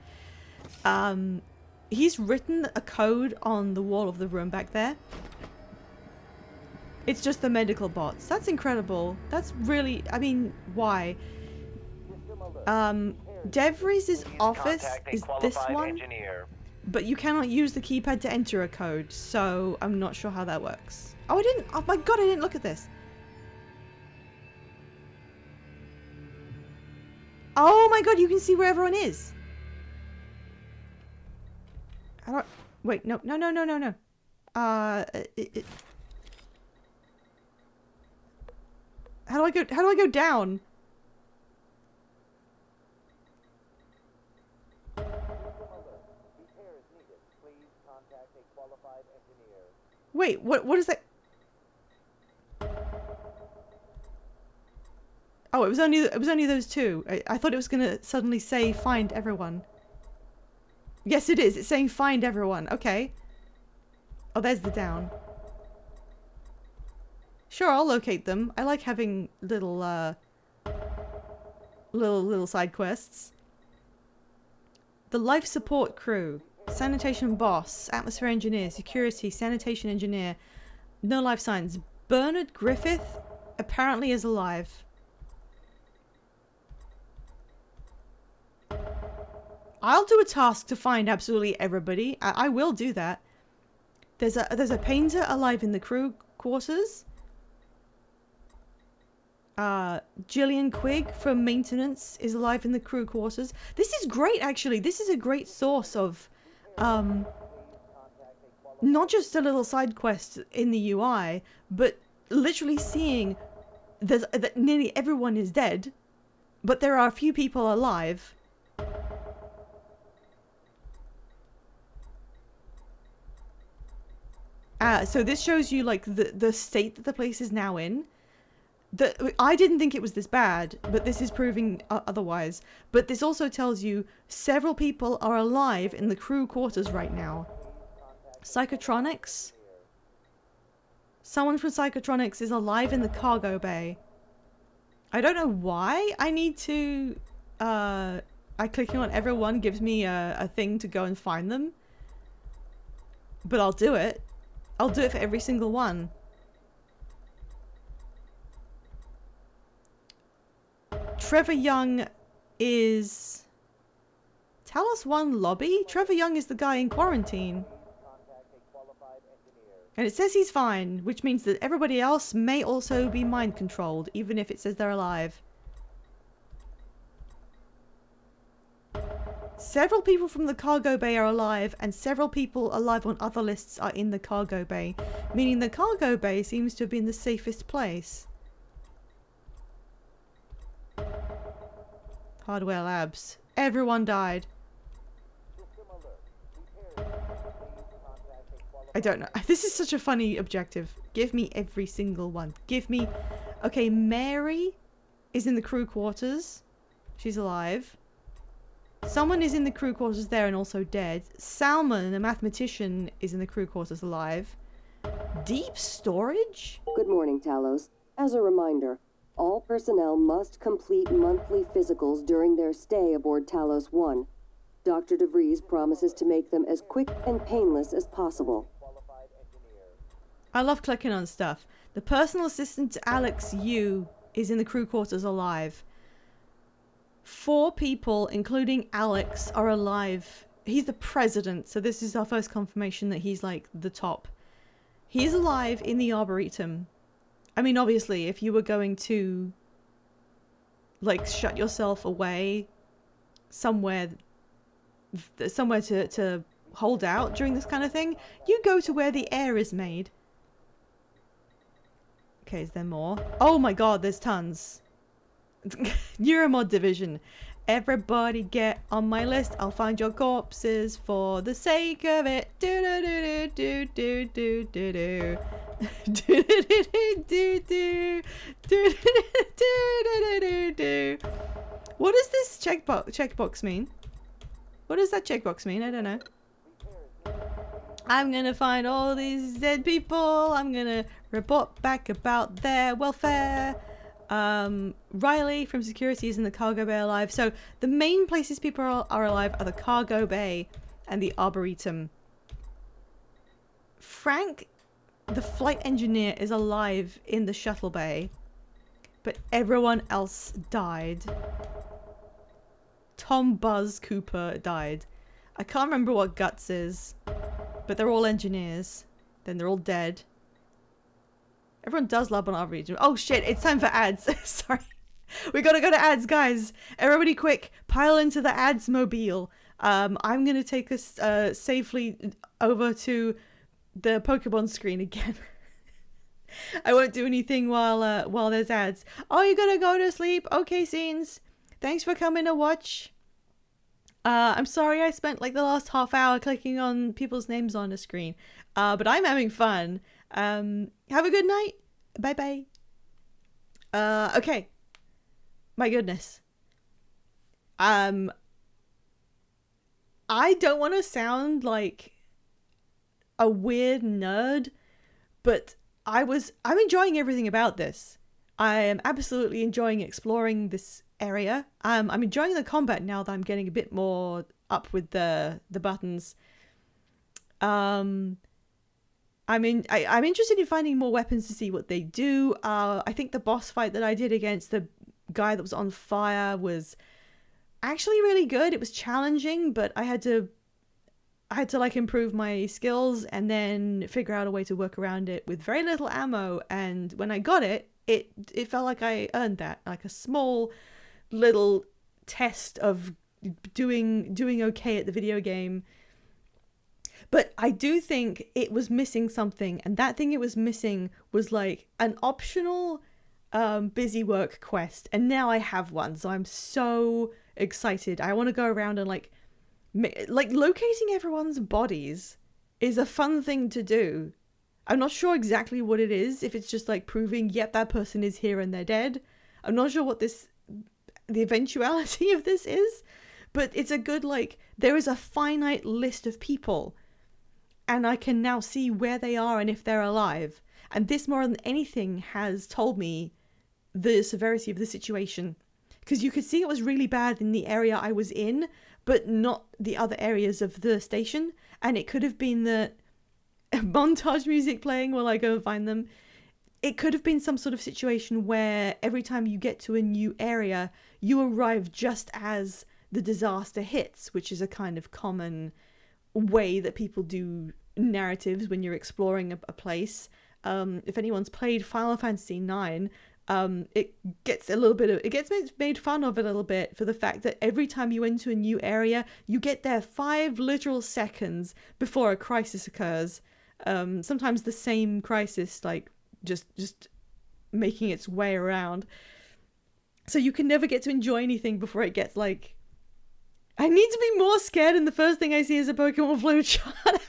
He's written a code on the wall of the room back there. It's just the medical bots. That's incredible. That's really, I mean, why? DeVries' office is this one, but you cannot use the keypad to enter a code, so I'm not sure how that works. Oh, oh my god, I didn't look at this. Oh my god, you can see where everyone is. How do I... Wait, no. How do I go down? Wait, what is that? Oh, it was only those two. I thought it was gonna suddenly say find everyone. Yes, it is. It's saying find everyone. Okay. Oh, there's the down. Sure, I'll locate them. I like having little side quests. The life support crew, sanitation boss, atmosphere engineer, security, sanitation engineer, no life signs. Bernard Griffith apparently is alive. I'll do a task to find absolutely everybody. I will do that. There's a painter alive in the crew quarters. Gillian Quigg from maintenance is alive in the crew quarters. This is great, actually. This is a great source of not just a little side quest in the UI, but literally seeing that nearly everyone is dead, but there are a few people alive. So this shows you like the state that the place is now in. I didn't think it was this bad, but this is proving otherwise. But this also tells you several people are alive in the crew quarters right now. Psychotronics. Someone from Psychotronics is alive in the cargo bay. I don't know why I need to... clicking on everyone gives me a thing to go and find them. But I'll do it. I'll do it for every single one. Trevor Young is... Talos 1 lobby? Trevor Young is the guy in quarantine. And it says he's fine, which means that everybody else may also be mind controlled, even if it says they're alive. Several people from the cargo bay are alive, and several people alive on other lists are in the cargo bay, meaning the cargo bay seems to have been the safest place. Hardware Labs. Everyone died. I don't know. This is such a funny objective. Give me every single one. Give me... Okay, Mary is in the crew quarters. She's alive. Someone is in the crew quarters there and also dead. Salmon, a mathematician, is in the crew quarters alive. Deep storage? Good morning, Talos. As a reminder, All personnel must complete monthly physicals during their stay aboard Talos 1. Dr. DeVries promises to make them as quick and painless as possible. I love clicking on stuff. The personal assistant to Alex Yu is in the crew quarters alive. 4 people, including Alex, are alive. He's the president, so this is our first confirmation that he's like the top. He's alive in the Arboretum. I mean, obviously, if you were going to like shut yourself away somewhere to hold out during this kind of thing, you go to where the air is made. Okay, is there more? Oh my god, there's tons. Neuromod division. Everybody get on my list. I'll find your corpses for the sake of it. Do do do do do do do do. Do do do do do do do do. What does this checkbox mean? What does that checkbox mean? I don't know. I'm gonna find all these dead people. I'm gonna report back about their welfare. Riley from security is in the cargo bay alive. So the main places people are alive are the cargo bay and the Arboretum. Frank, the flight engineer, is alive in the shuttle bay, but everyone else died. Tom Buzz Cooper died. I can't remember what Guts is, but they're all engineers. Then they're all dead. Everyone does love on our region. Oh shit, it's time for ads. Sorry. We gotta go to ads, guys. Everybody quick, pile into the ads mobile. I'm gonna take us safely over to the Pokemon screen again. I won't do anything while there's ads. Oh, you're gonna go to sleep? Okay, scenes. Thanks for coming to watch. I'm sorry I spent like the last half hour clicking on people's names on the screen. But I'm having fun. Have a good night. Bye bye. Okay. My goodness. I don't want to sound like a weird nerd, but I'm enjoying everything about this. I am absolutely enjoying exploring this area. I'm enjoying the combat now that I'm getting a bit more up with the buttons. I'm interested in finding more weapons to see what they do. I think the boss fight that I did against the guy that was on fire was actually really good. It was challenging, but I had to like improve my skills and then figure out a way to work around it with very little ammo. And when I got it, it felt like I earned that, like a small little test of doing okay at the video game. But I do think it was missing something, and that thing it was missing was like an optional busy work quest, and now I have one, so I'm so excited. I want to go around and like locating everyone's bodies is a fun thing to do. I'm not sure exactly what it is, if it's just like proving, yep, that person is here and they're dead. I'm not sure what the eventuality of this is, but it's a good, like, there is a finite list of people, and I can now see where they are and if they're alive. And this, more than anything, has told me the severity of the situation. Because you could see it was really bad in the area I was in, but not the other areas of the station. And it could have been the montage music playing while I go and find them. It could have been some sort of situation where every time you get to a new area, you arrive just as the disaster hits, which is a kind of common way that people do narratives when you're exploring a place. If anyone's played Final Fantasy IX, it gets made fun of a little bit for the fact that every time you enter a new area, you get there 5 literal seconds before a crisis occurs. Sometimes the same crisis, like just making its way around. So you can never get to enjoy anything before it gets like, I need to be more scared, and the first thing I see is a Pokemon flowchart.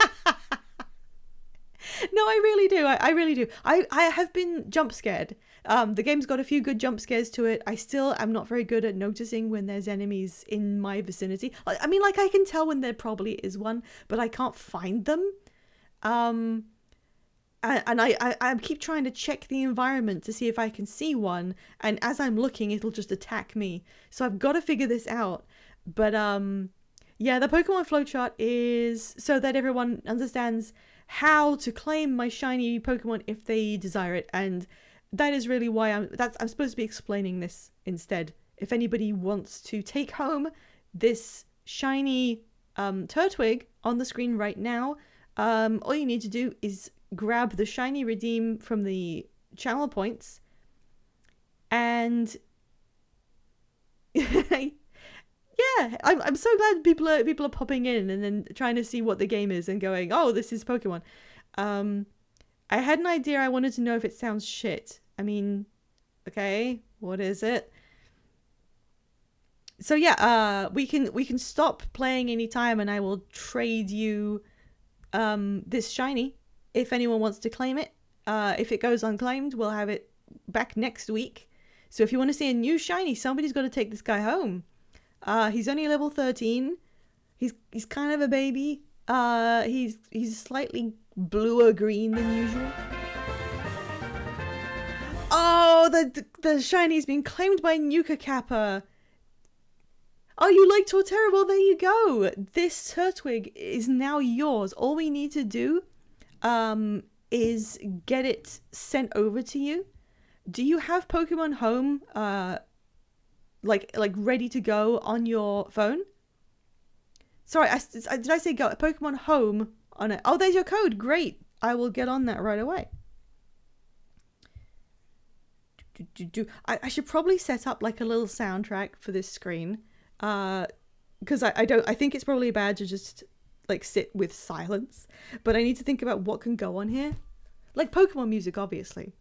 No, I really do. I really do. I have been jump scared. The game's got a few good jump scares to it. I still am not very good at noticing when there's enemies in my vicinity. I mean, like, I can tell when there probably is one, but I can't find them. and I keep trying to check the environment to see if I can see one, and as I'm looking, it'll just attack me. So I've got to figure this out. But yeah, the Pokemon flowchart is so that everyone understands how to claim my shiny Pokemon if they desire it, and that is really why I'm supposed to be explaining this instead. If anybody wants to take home this shiny Turtwig on the screen right now, all you need to do is grab the shiny redeem from the channel points, and yeah, I'm so glad people are popping in and then trying to see what the game is and going, oh, this is Pokemon. I had an idea. I wanted to know if it sounds shit. I mean, okay, what is it? So yeah, we can stop playing anytime, and I will trade you this shiny if anyone wants to claim it. If it goes unclaimed, we'll have it back next week. So if you want to see a new shiny, somebody's got to take this guy home. He's only level 13. He's kind of a baby. He's slightly bluer green than usual. Oh, the shiny's been claimed by Nuka Kappa. Oh, you like Torterra? Well, there you go. This Turtwig is now yours. All we need to do is get it sent over to you. Do you have Pokemon Home like ready to go on your phone? Sorry, did I say go? Pokemon Home on it. Oh, there's your code. Great. I will get on that right away. I should probably set up like a little soundtrack for this screen. Because I think it's probably bad to just like sit with silence, but I need to think about what can go on here, like Pokemon music, obviously.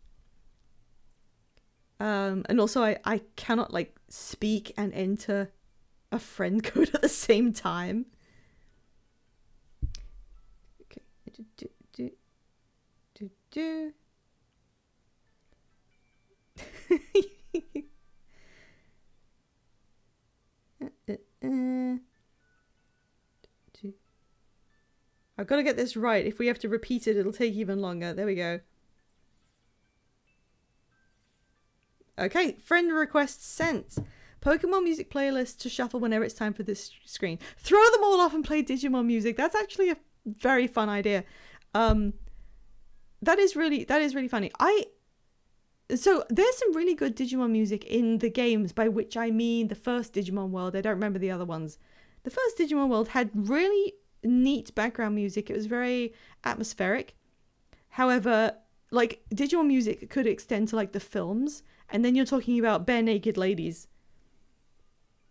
And also I cannot like speak and enter a friend code at the same time. Okay. I've got to get this right. If we have to repeat it, it'll take even longer. There we go. Okay, friend request sent. Pokemon music playlist to shuffle whenever it's time for this screen. Throw them all off and play Digimon music. That's actually a very fun idea. That is really funny. So there's some really good Digimon music in the games, by which I mean the first Digimon World. I don't remember the other ones. The first Digimon World had really neat background music. It was very atmospheric. However, like Digimon music could extend to like the films, and then you're talking about bare naked ladies.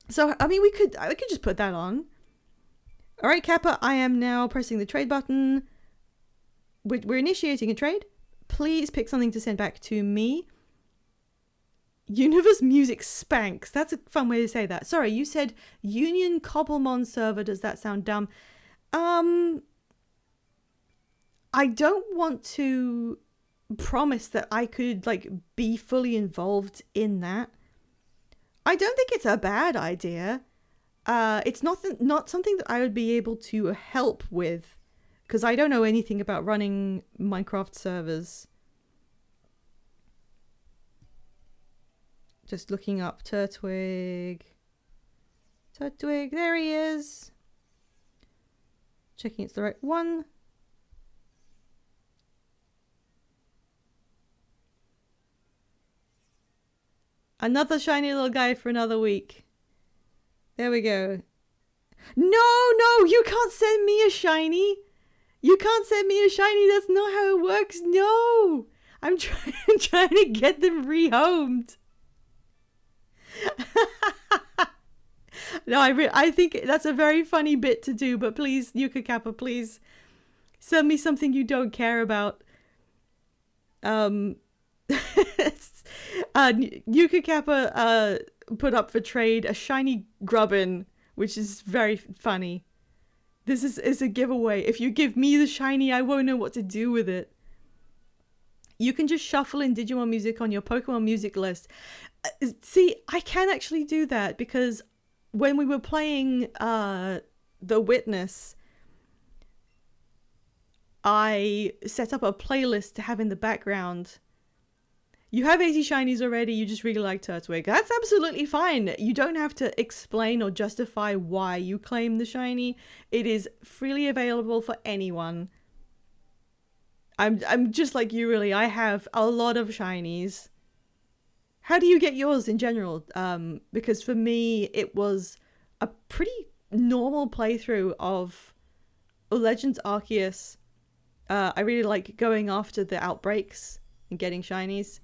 So I mean, I could just put that on. All right, Kappa, I am now pressing the trade button. We're initiating a trade. Please pick something to send back to me. Universe Music Spanks. That's a fun way to say that. Sorry, you said Union Cobblemon server. Does that sound dumb? I don't want to promise that I could like be fully involved in that. I don't think it's a bad idea. It's not something that I would be able to help with, because I don't know anything about running Minecraft servers. Just looking up Turtwig. Turtwig, there he is. Checking it's the right one. Another shiny little guy for another week. There we go. No, you can't send me a shiny. You can't send me a shiny. That's not how it works. No. I'm trying to get them rehomed. No, I think that's a very funny bit to do, but please, Yuka Kappa, please send me something you don't care about. Yuka Kappa put up for trade a shiny Grubbin, which is very funny. This is a giveaway. If you give me the shiny, I won't know what to do with it. You can just shuffle in Digimon music on your Pokemon music list. See, I can actually do that, because when we were playing The Witness, I set up a playlist to have in the background. You have 80 shinies already, you just really like Turtwig. That's absolutely fine. You don't have to explain or justify why you claim the shiny. It is freely available for anyone. I'm just like you, really. I have a lot of shinies. How do you get yours in general? Because for me, it was a pretty normal playthrough of Legends Arceus. I really like going after the outbreaks and getting shinies.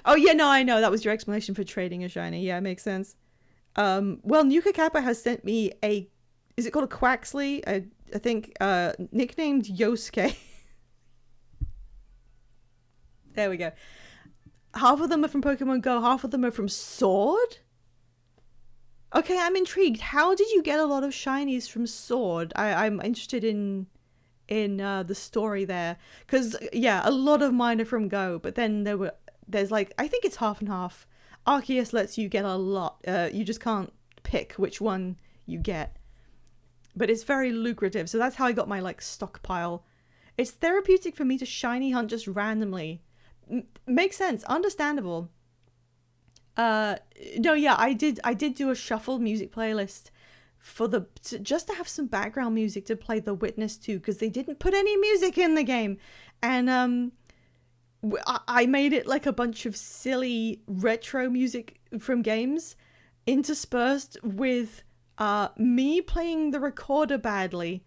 Oh yeah, no, I know. That was your explanation for trading a shiny. Yeah, it makes sense. Well, Nuka Kappa has sent me a... Is it called a Quaxley? I think, nicknamed Yosuke. There we go. Half of them are from Pokemon Go, half of them are from Sword? Okay, I'm intrigued. How did you get a lot of shinies from Sword? I'm interested in the story there. Because, yeah, a lot of mine are from Go, but then there's like, I think it's half and half. Arceus lets you get a lot. You just can't pick which one you get. But it's very lucrative, so that's how I got my, like, stockpile. It's therapeutic for me to shiny hunt just randomly. Makes sense. Understandable. No, yeah, I did do a shuffle music playlist for just to have some background music to play The Witness 2, because they didn't put any music in the game. And I made it like a bunch of silly retro music from games interspersed with me playing the recorder badly,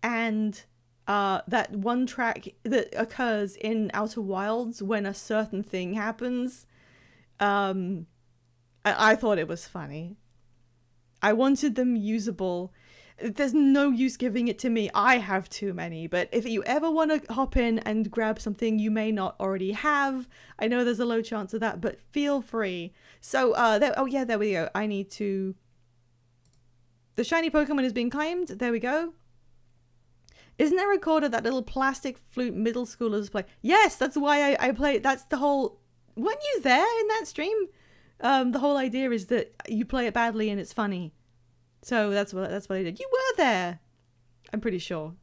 and that one track that occurs in Outer Wilds when a certain thing happens. I thought it was funny. I wanted them usable. There's no use giving it to me. I have too many. But if you ever want to hop in and grab something you may not already have, I know there's a low chance of that, but feel free. So, oh yeah, there we go. I need to... The shiny Pokemon is being claimed. There we go. Isn't there a recorder that little plastic flute middle schoolers play? Yes, that's why I play. That's the whole... Weren't you there in that stream? The whole idea is that you play it badly and it's funny. So that's what I did. You were there. I'm pretty sure.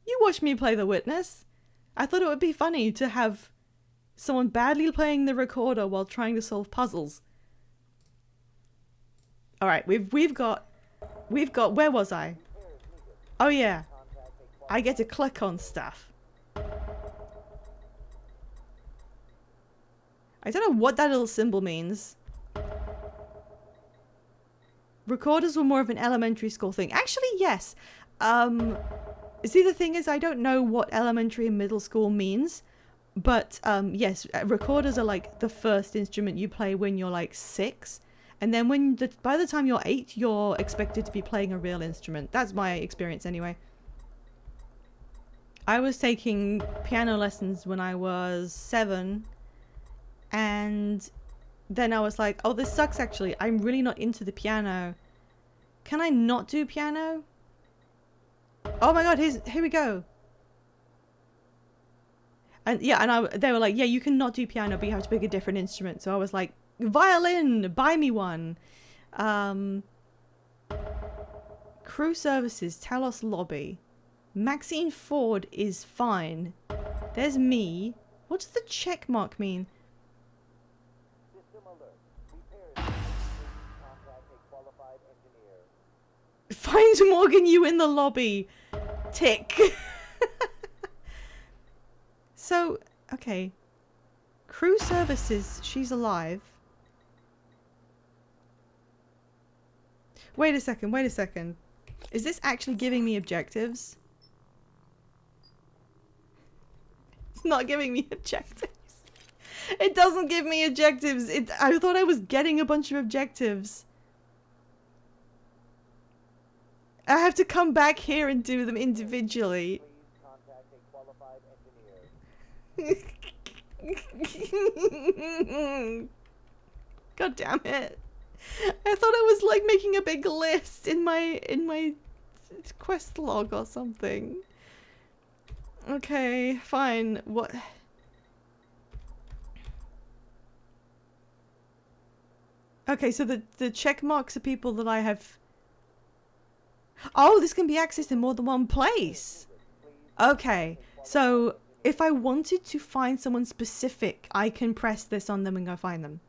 You watched me play The Witness. I thought it would be funny to have someone badly playing the recorder while trying to solve puzzles. All right, we've got. Where was I? Oh yeah, I get to click on stuff. I don't know what that little symbol means. Recorders were more of an elementary school thing. Actually, yes. See, the thing is, I don't know what elementary and middle school means. But, yes, recorders are like the first instrument you play when you're like 6. And then by the time you're 8, you're expected to be playing a real instrument. That's my experience anyway. I was taking piano lessons when I was 7. And then I was like, oh, this sucks actually. I'm really not into the piano. Can I not do piano? Oh my god, here we go. And yeah, and they were like, yeah, you can not do piano, but you have to pick a different instrument. So I was like, violin, buy me one. Crew services, Talos lobby. Maxine Ford is fine. There's me. What does the check mark mean? Find Morgan Yu in the lobby. Tick. So, okay. Crew services, she's alive. Wait a second. Is this actually giving me objectives? It's not giving me objectives. It doesn't give me objectives. I thought I was getting a bunch of objectives. I have to come back here and do them individually. God damn it. I thought I was like making a big list in my quest log or something. Okay, fine. What? Okay, so the check marks are people that I have... Oh, this can be accessed in more than one place. Okay, so if I wanted to find someone specific, I can press this on them and go find them.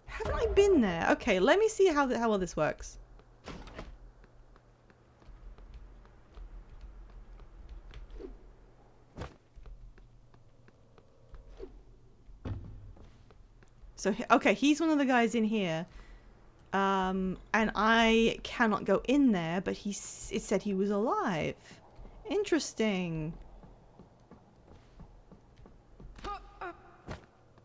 Haven't I been there? Okay, let me see how well this works. So, okay, he's one of the guys in here. And I cannot go in there, but it said he was alive. Interesting.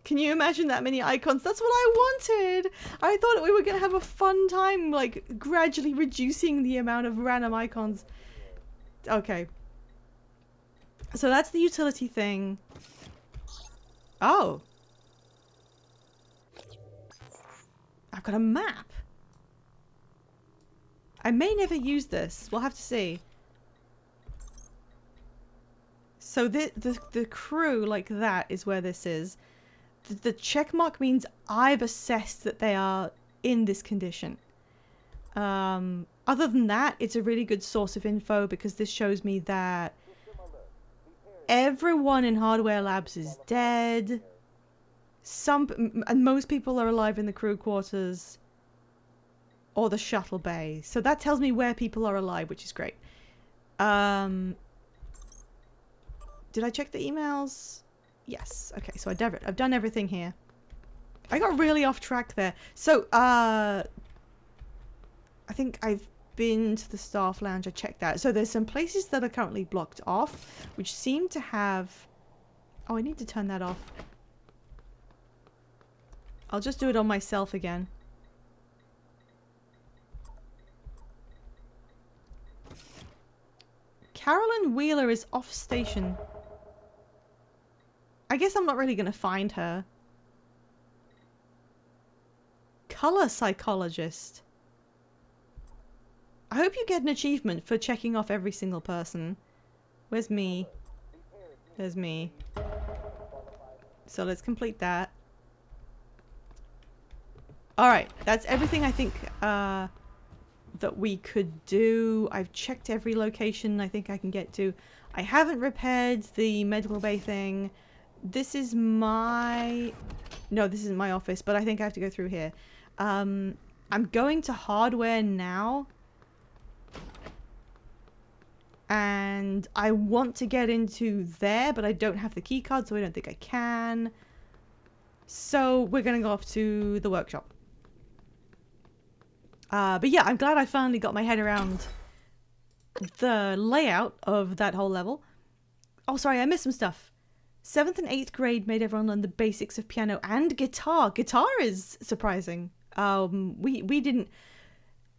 Can you imagine that many icons? That's what I wanted! I thought we were gonna have a fun time, like, gradually reducing the amount of random icons. Okay. So that's the utility thing. Oh. I've got a map. I may never use this. We'll have to see. So the crew like that is where this is. The check mark means I've assessed that they are in this condition. Other than that, it's a really good source of info because this shows me that everyone in Hardware Labs is dead. And most people are alive in the crew quarters or the shuttle bay. So that tells me where people are alive, which is great. Did I check the emails? Yes. Okay, so I've done everything here. I got really off track there. So, I think I've been to the staff lounge. I checked that. So there's some places that are currently blocked off, which seem to have... Oh, I need to turn that off. I'll just do it on myself again. Carolyn Wheeler is off station. I guess I'm not really going to find her. Color psychologist. I hope you get an achievement for checking off every single person. Where's me? There's me. So let's complete that. Alright, that's everything I think that we could do. I've checked every location I think I can get to. I haven't repaired the medical bay thing. This is my... No, this isn't my office, but I think I have to go through here. I'm going to hardware now. And I want to get into there, but I don't have the key card, so I don't think I can. So we're going to go off to the workshop. But yeah, I'm glad I finally got my head around the layout of that whole level. Oh, sorry, I missed some stuff. 7th and 8th grade made everyone learn the basics of piano and guitar. Guitar is surprising. We didn't...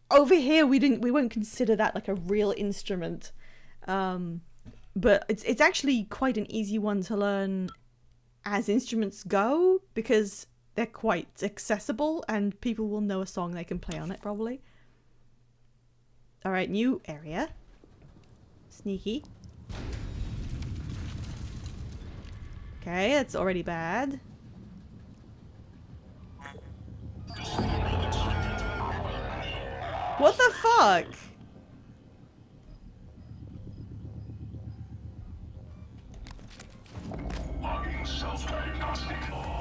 Over here, we won't consider that like a real instrument. But it's actually quite an easy one to learn as instruments go, because they're quite accessible and people will know a song they can play on it, probably. Alright, new area. Sneaky. Okay, that's already bad. What the fuck? Logging self-diagnostic.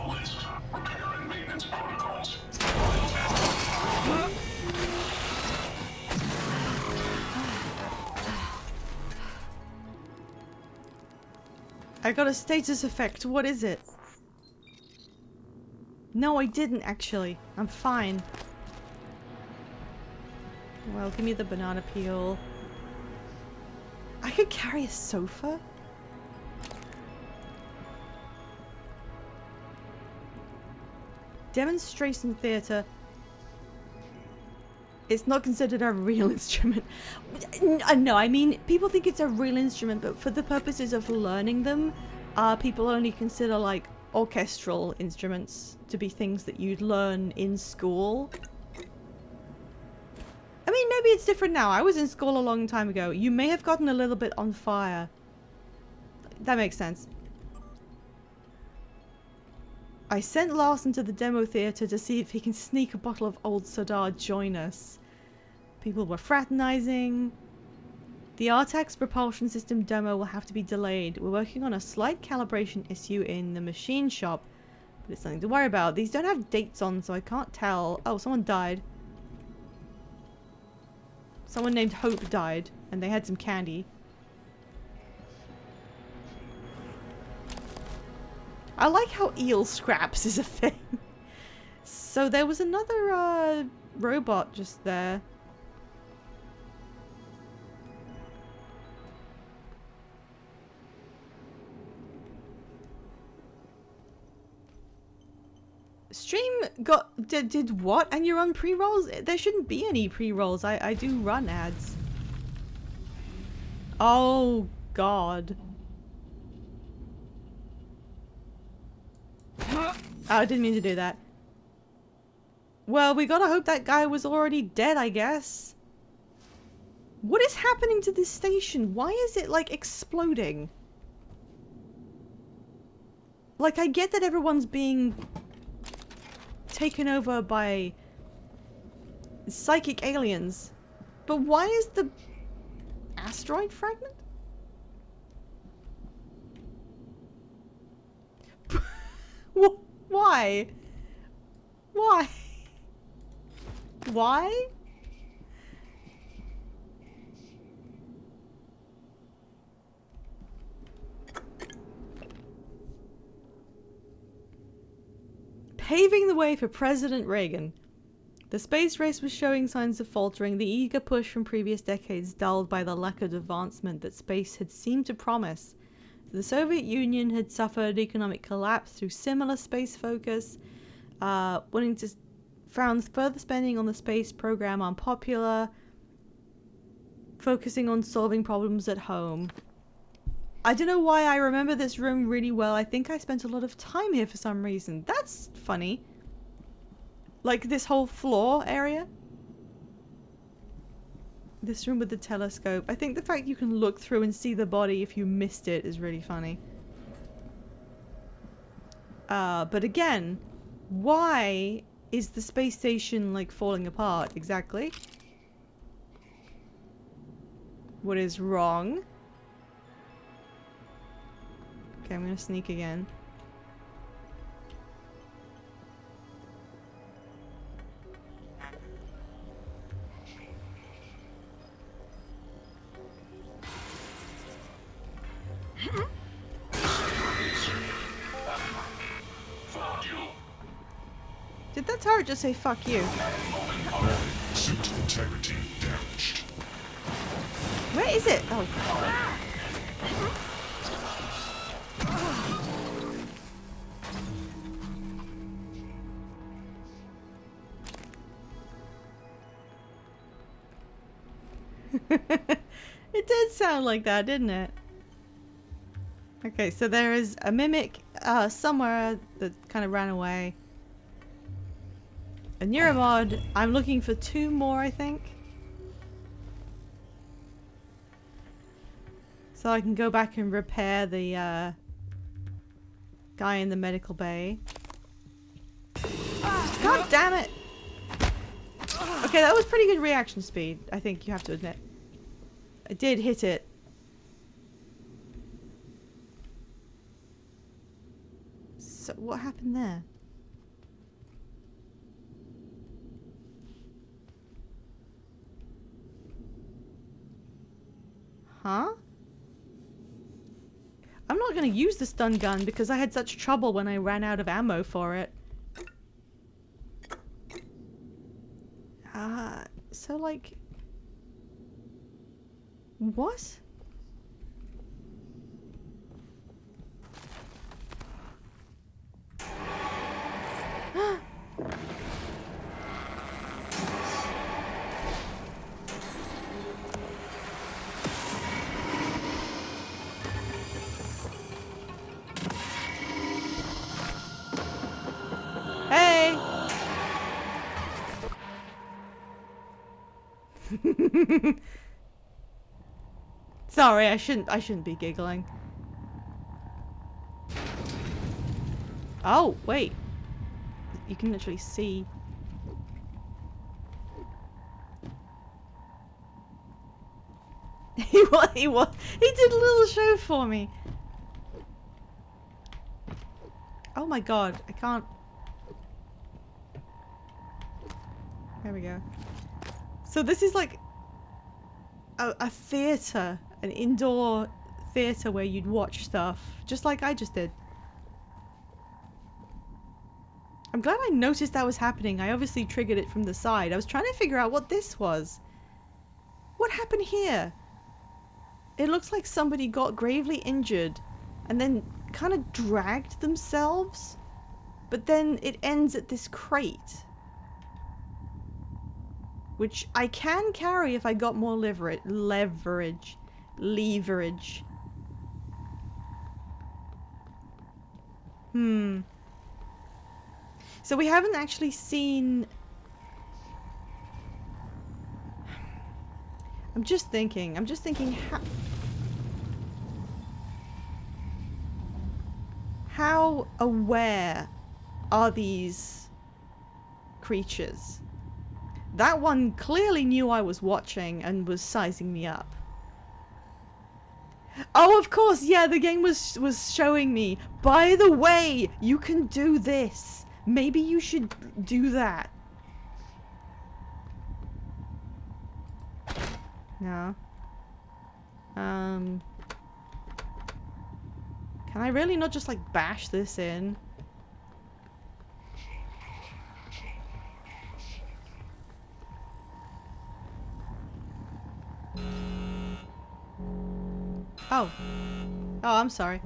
List. Repair and maintenance protocols. I got a status effect. What is it? No, I didn't actually. I'm fine. Well, give me the banana peel. I could carry a sofa? Demonstration theatre. It's not considered a real instrument. No, I mean, people think it's a real instrument, but for the purposes of learning them, people only consider, like, orchestral instruments to be things that you'd learn in school. I mean, maybe it's different now. I was in school a long time ago. You may have gotten a little bit on fire. That makes sense. I sent Larson to the demo theatre to see if he can sneak a bottle of Old Sodar join us. People were fraternizing. The Artax propulsion system demo will have to be delayed. We're working on a slight calibration issue in the machine shop, but it's nothing to worry about. These don't have dates on, so I can't tell. Oh, someone died. Someone named Hope died, and they had some candy. I like how eel scraps is a thing. So there was another robot just there. Stream did what? And you run pre-rolls? There shouldn't be any pre-rolls. I do run ads. Oh god. Oh, I didn't mean to do that. Well, we gotta hope that guy was already dead, I guess. What is happening to this station? Why is it, like, exploding? Like, I get that everyone's being taken over by psychic aliens, but why is the asteroid fragment? Why? Why? Why? Paving the way for President Reagan. The space race was showing signs of faltering, the eager push from previous decades dulled by the lack of advancement that space had seemed to promise. The Soviet Union had suffered economic collapse through similar space focus, wanting to found further spending on the space program unpopular, focusing on solving problems at home. I don't know why I remember this room really well. I think I spent a lot of time here for some reason. That's funny. Like this whole floor area. This room with the telescope. I think the fact you can look through and see the body if you missed it is really funny. But again, why is the space station like falling apart exactly? What is wrong? Okay, I'm gonna sneak again. Did that turret just say fuck you? Suit integrity damaged. Where is it? Oh. It did sound like that, didn't it? Okay, so there is a mimic somewhere that kind of ran away. A Neuromod. I'm looking for 2 more, I think. So I can go back and repair the guy in the medical bay. God damn it! Okay, that was pretty good reaction speed, I think you have to admit. I did hit it. So what happened there? Huh? I'm not gonna use the stun gun because I had such trouble when I ran out of ammo for it. So like... What? Hey! Sorry, I shouldn't be giggling. Oh, wait. You can literally see. He did a little show for me. Oh my god, I can't. There we go. So this is like a theater, an indoor theater where you'd watch stuff, just like I just did. I'm glad I noticed that was happening. I obviously triggered it from the side. I was trying to figure out what this was. What happened here? It looks like somebody got gravely injured and then kind of dragged themselves, but then it ends at this crate, which I can carry if I got more leverage. So we haven't actually seen... I'm just thinking how aware are these creatures? That one clearly knew I was watching and was sizing me up. Oh, of course, yeah, the game was showing me. By the way, you can do this. Maybe you should do that. No. Can I really not just like bash this in? Oh. Oh, I'm sorry.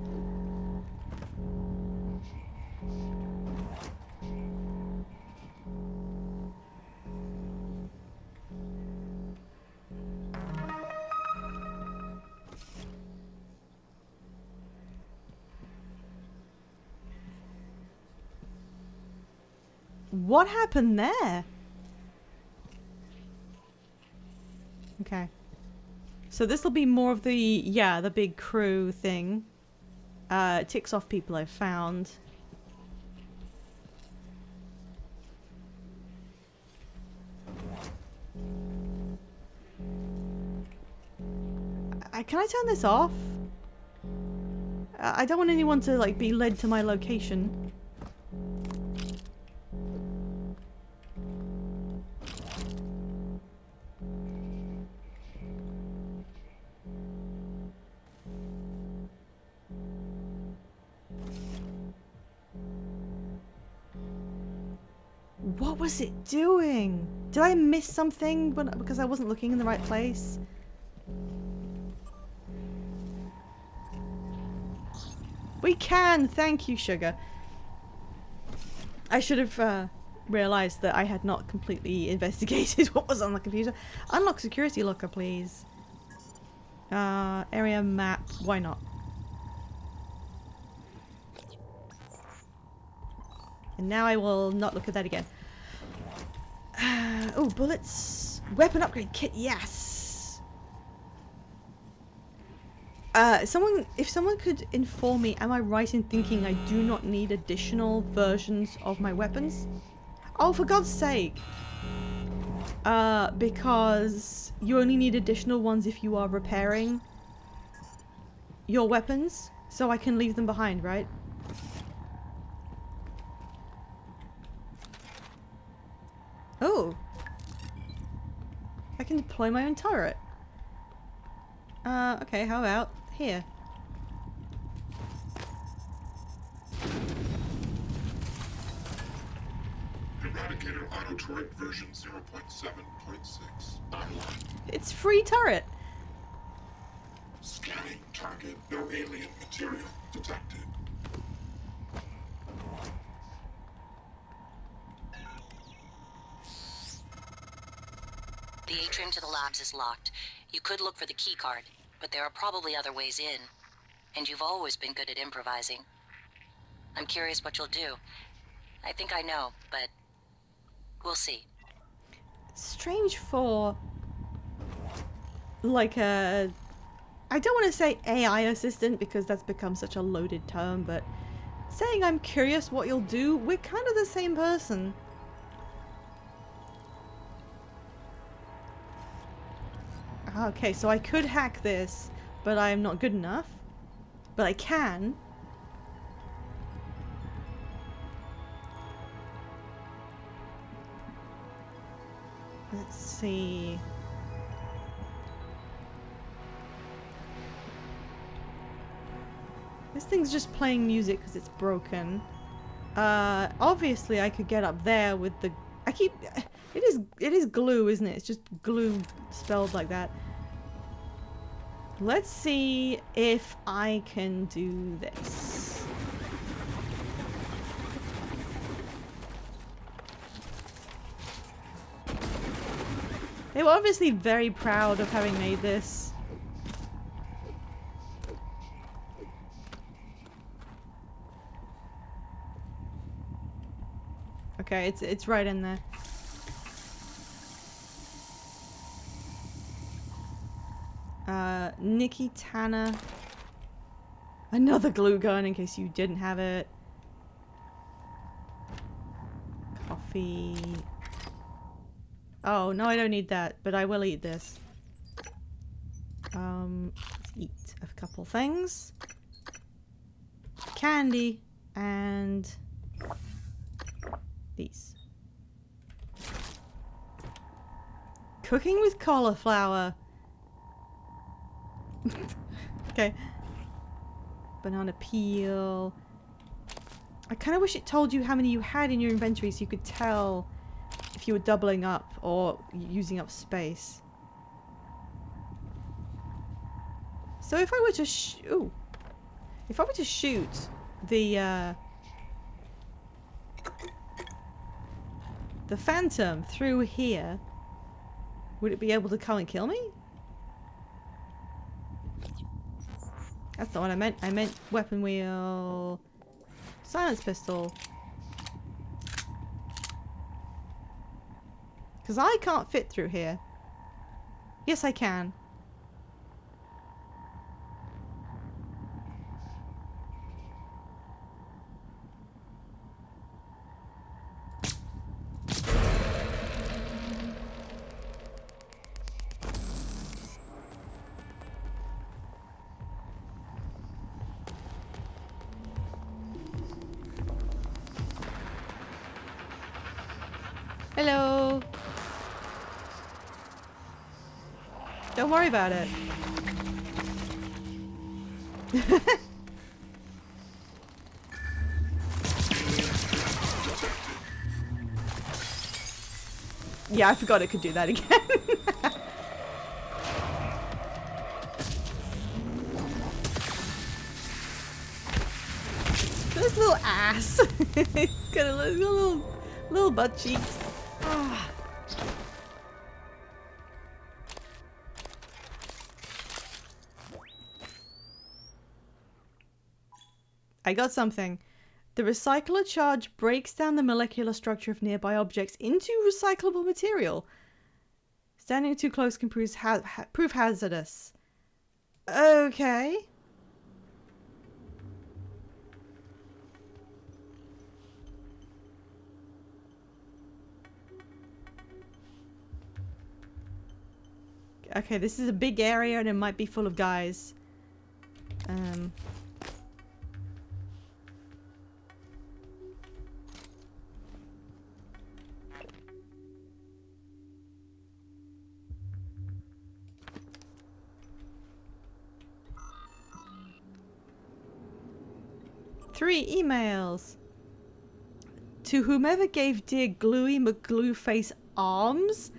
What happened there? Okay. So this will be more of the, yeah, the big crew thing. It ticks off people I've found. Can I turn this off? I don't want anyone to, like, be led to my location. What was it doing? Did I miss something because I wasn't looking in the right place? We can! Thank you, Sugar. I should have realized that I had not completely investigated what was on the computer. Unlock security locker, please. Area map. Why not? And now I will not look at that again. Oh, bullets. Weapon upgrade kit, yes. If someone could inform me, am I right in thinking I do not need additional versions of my weapons? Oh, for God's sake. Because you only need additional ones if you are repairing your weapons, so I can leave them behind, right? Oh. I can deploy my own turret. Okay, how about here? Eradicator auto turret version 0.7.6 online. It's free turret. Scanning target. No alien material detected. The atrium to the labs is locked. You could look for the key card, but there are probably other ways in. And you've always been good at improvising. I'm curious what you'll do. I think I know, but we'll see. Strange for like a... I don't want to say AI assistant because that's become such a loaded term, but saying I'm curious what you'll do, we're kind of the same person. Okay, so I could hack this, but I am not good enough. But I can. Let's see. This thing's just playing music because it's broken. Obviously I could get up there with the... It is glue, isn't it? It's just glue spelled like that. Let's see if I can do this. They were obviously very proud of having made this. Okay, it's right in there. Nikki Tanner. Another glue gun in case you didn't have it. Coffee. Oh, no, I don't need that, but I will eat this. Let's eat a couple things. Candy and these. Cooking with cauliflower. Okay. Banana peel. I kind of wish it told you how many you had in your inventory so you could tell if you were doubling up or using up space. So if I were to shoot the Phantom through here, would it be able to come and kill me? That's not what I meant. I meant weapon wheel, silence pistol. Because I can't fit through here. Yes, I can. Hello. Don't worry about it. Yeah, I forgot it could do that again. This little ass. It's got a little butt cheeks. I got something. The recycler charge breaks down the molecular structure of nearby objects into recyclable material. Standing too close can prove hazardous. Okay. Okay, this is a big area and it might be full of guys. Three emails. To whomever gave dear Gluey McGlueface arms,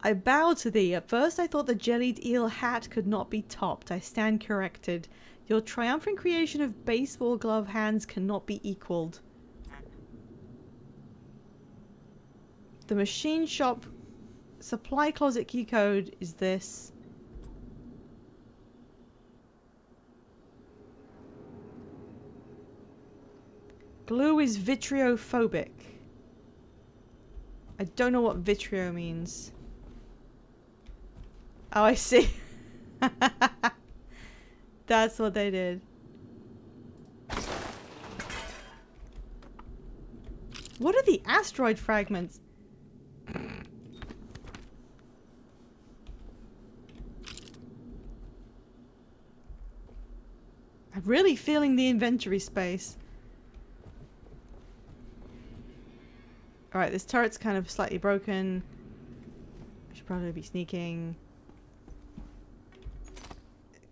I bow to thee. At first I thought the jellied eel hat could not be topped. I stand corrected. Your triumphant creation of baseball glove hands cannot be equaled. The machine shop supply closet key code is this. Glue is vitreophobic. I don't know what vitreo means. Oh, I see. That's what they did. What are the asteroid fragments? Really feeling the inventory space. Alright, this turret's kind of slightly broken. I should probably be sneaking.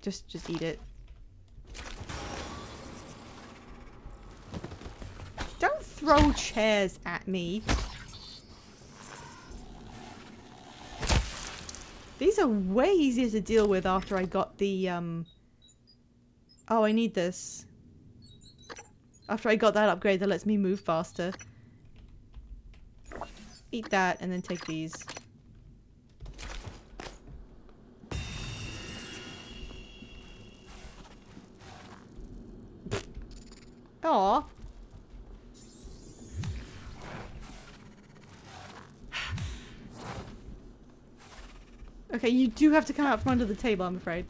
Just eat it. Don't throw chairs at me. These are way easier to deal with after I got the, Oh, I need this. After I got that upgrade that lets me move faster. Eat that and then take these. Aww. Okay, you do have to come out from under the table, I'm afraid.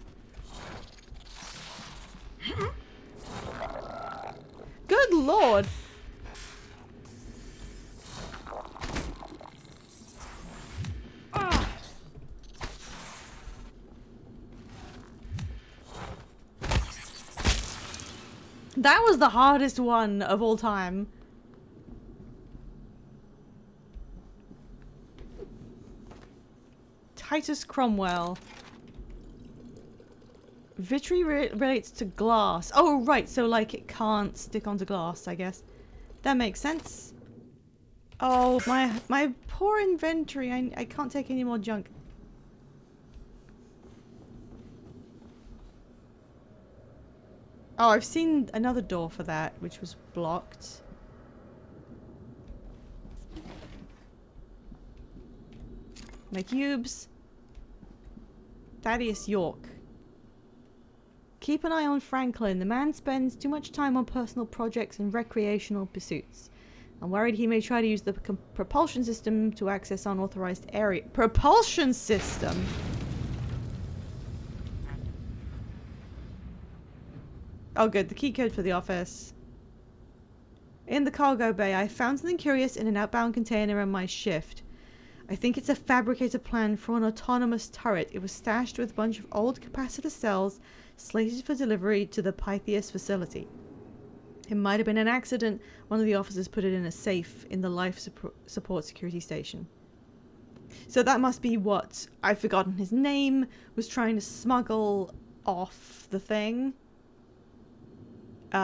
Good lord! That was the hardest one of all time. Titus Cromwell. Vitri relates to glass. Oh, right. So, like, it can't stick onto glass, I guess. That makes sense. Oh, my poor inventory. I can't take any more junk. Oh, I've seen another door for that, which was blocked. My cubes. Thaddeus York. Keep an eye on Franklin. The man spends too much time on personal projects and recreational pursuits. I'm worried he may try to use the propulsion system to access unauthorized area. Propulsion system? Oh good, the key code for the office. In the cargo bay, I found something curious in an outbound container on my shift. I think it's a fabricated plan for an autonomous turret. It was stashed with a bunch of old capacitor cells slated for delivery to the Pytheas facility. It might have been an accident. One of the officers put it in a safe in the life support security station. So that must be what, I've forgotten his name, was trying to smuggle off the thing. There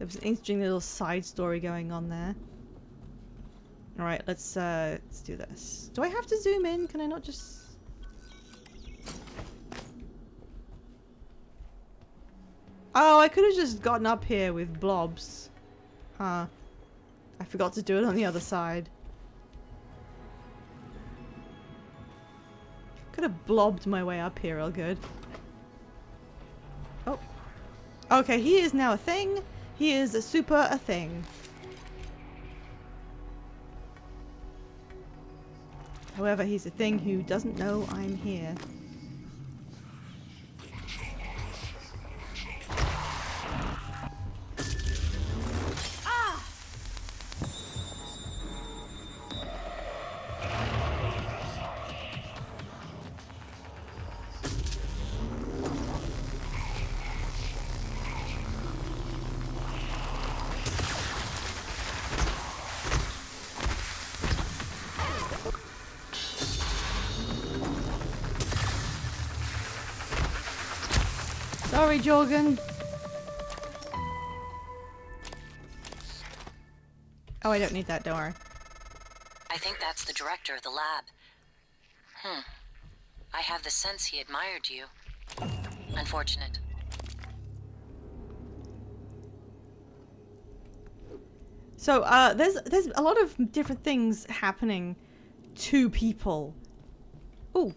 was an interesting little side story going on there. Alright, let's do this. Do I have to zoom in? Can I not just... Oh, I could have just gotten up here with blobs. Huh. I forgot to do it on the other side. Could have blobbed my way up here real good. Oh. Okay, he is now a thing. He is a super a thing. However, he's a thing who doesn't know I'm here. Ah! Sorry, Jorgen. Oh, I don't need that, don't worry. I think that's the director of the lab. I have the sense he admired you. Unfortunate. So, there's a lot of different things happening to people. Ooh.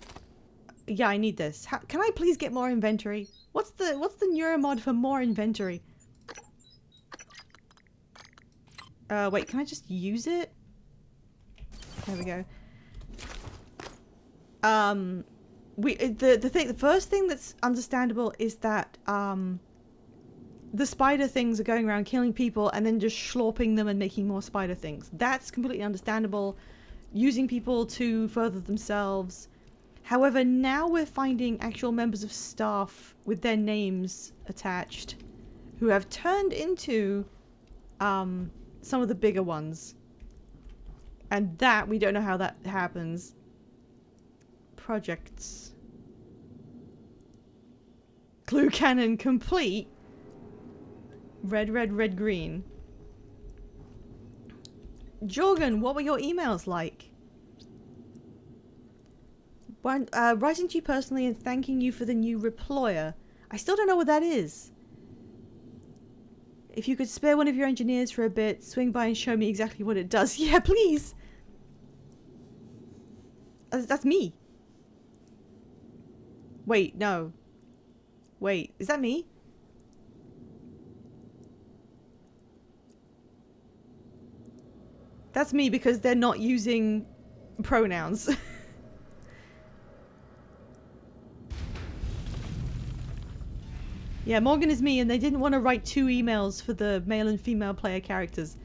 Yeah, I need this. Can I please get more inventory? What's the neuromod for more inventory? Wait, can I just use it? There we go. The first thing that's understandable is that the spider things are going around killing people and then just slurping them and making more spider things. That's completely understandable. Using people to further themselves. However, now we're finding actual members of staff with their names attached. who have turned into some of the bigger ones. And that, we don't know how that happens. Projects. Clue cannon complete. Red, red, red, green. Jorgen, what were your emails like? Writing to you personally and thanking you for the new Reployer. I still don't know what that is. If you could spare one of your engineers for a bit, swing by and show me exactly what it does. Yeah, please. That's me. Wait, no. Wait, is that me? That's me because they're not using pronouns. Yeah, Morgan is me, and they didn't want to write 2 emails for the male and female player characters.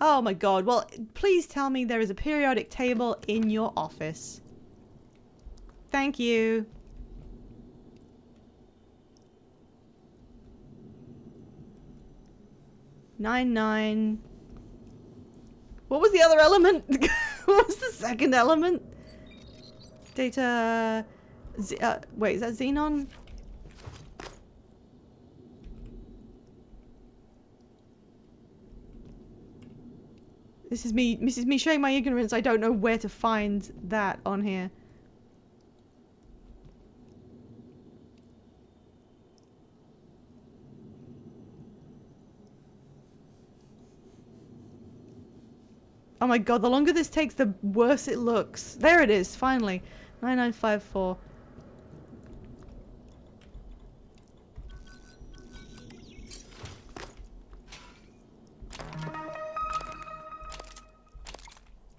Oh my god, well, please tell me there is a periodic table in your office. Thank you. Nine. What was the other element? What was the second element? Data... wait, is that Xenon? This is me showing my ignorance. I don't know where to find that on here. Oh my god, the longer this takes, the worse it looks. There it is, finally. 9954.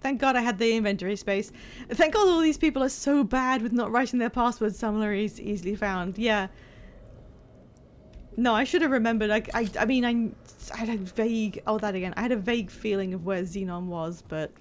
Thank god I had the inventory space. Thank god all these people are so bad with not writing their passwords somewhere easily found. Yeah. No, I should have remembered. I mean, I had a vague... Oh, that again. I had a vague feeling of where Xenon was, but...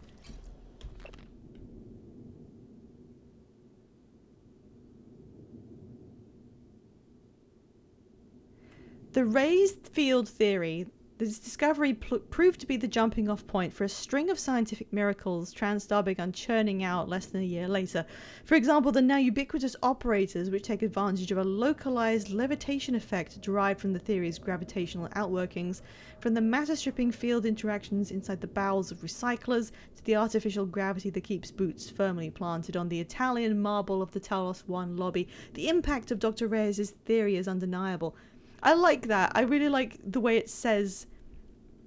The raised field theory. This discovery proved to be the jumping off point for a string of scientific miracles TranStar began churning out less than a year later. For example, the now ubiquitous operators, which take advantage of a localized levitation effect derived from the theory's gravitational outworkings, from the matter-stripping field interactions inside the bowels of recyclers to the artificial gravity that keeps boots firmly planted on the Italian marble of the Talos 1 lobby. The impact of Dr. Reyes' theory is undeniable. I like that. I really like the way it says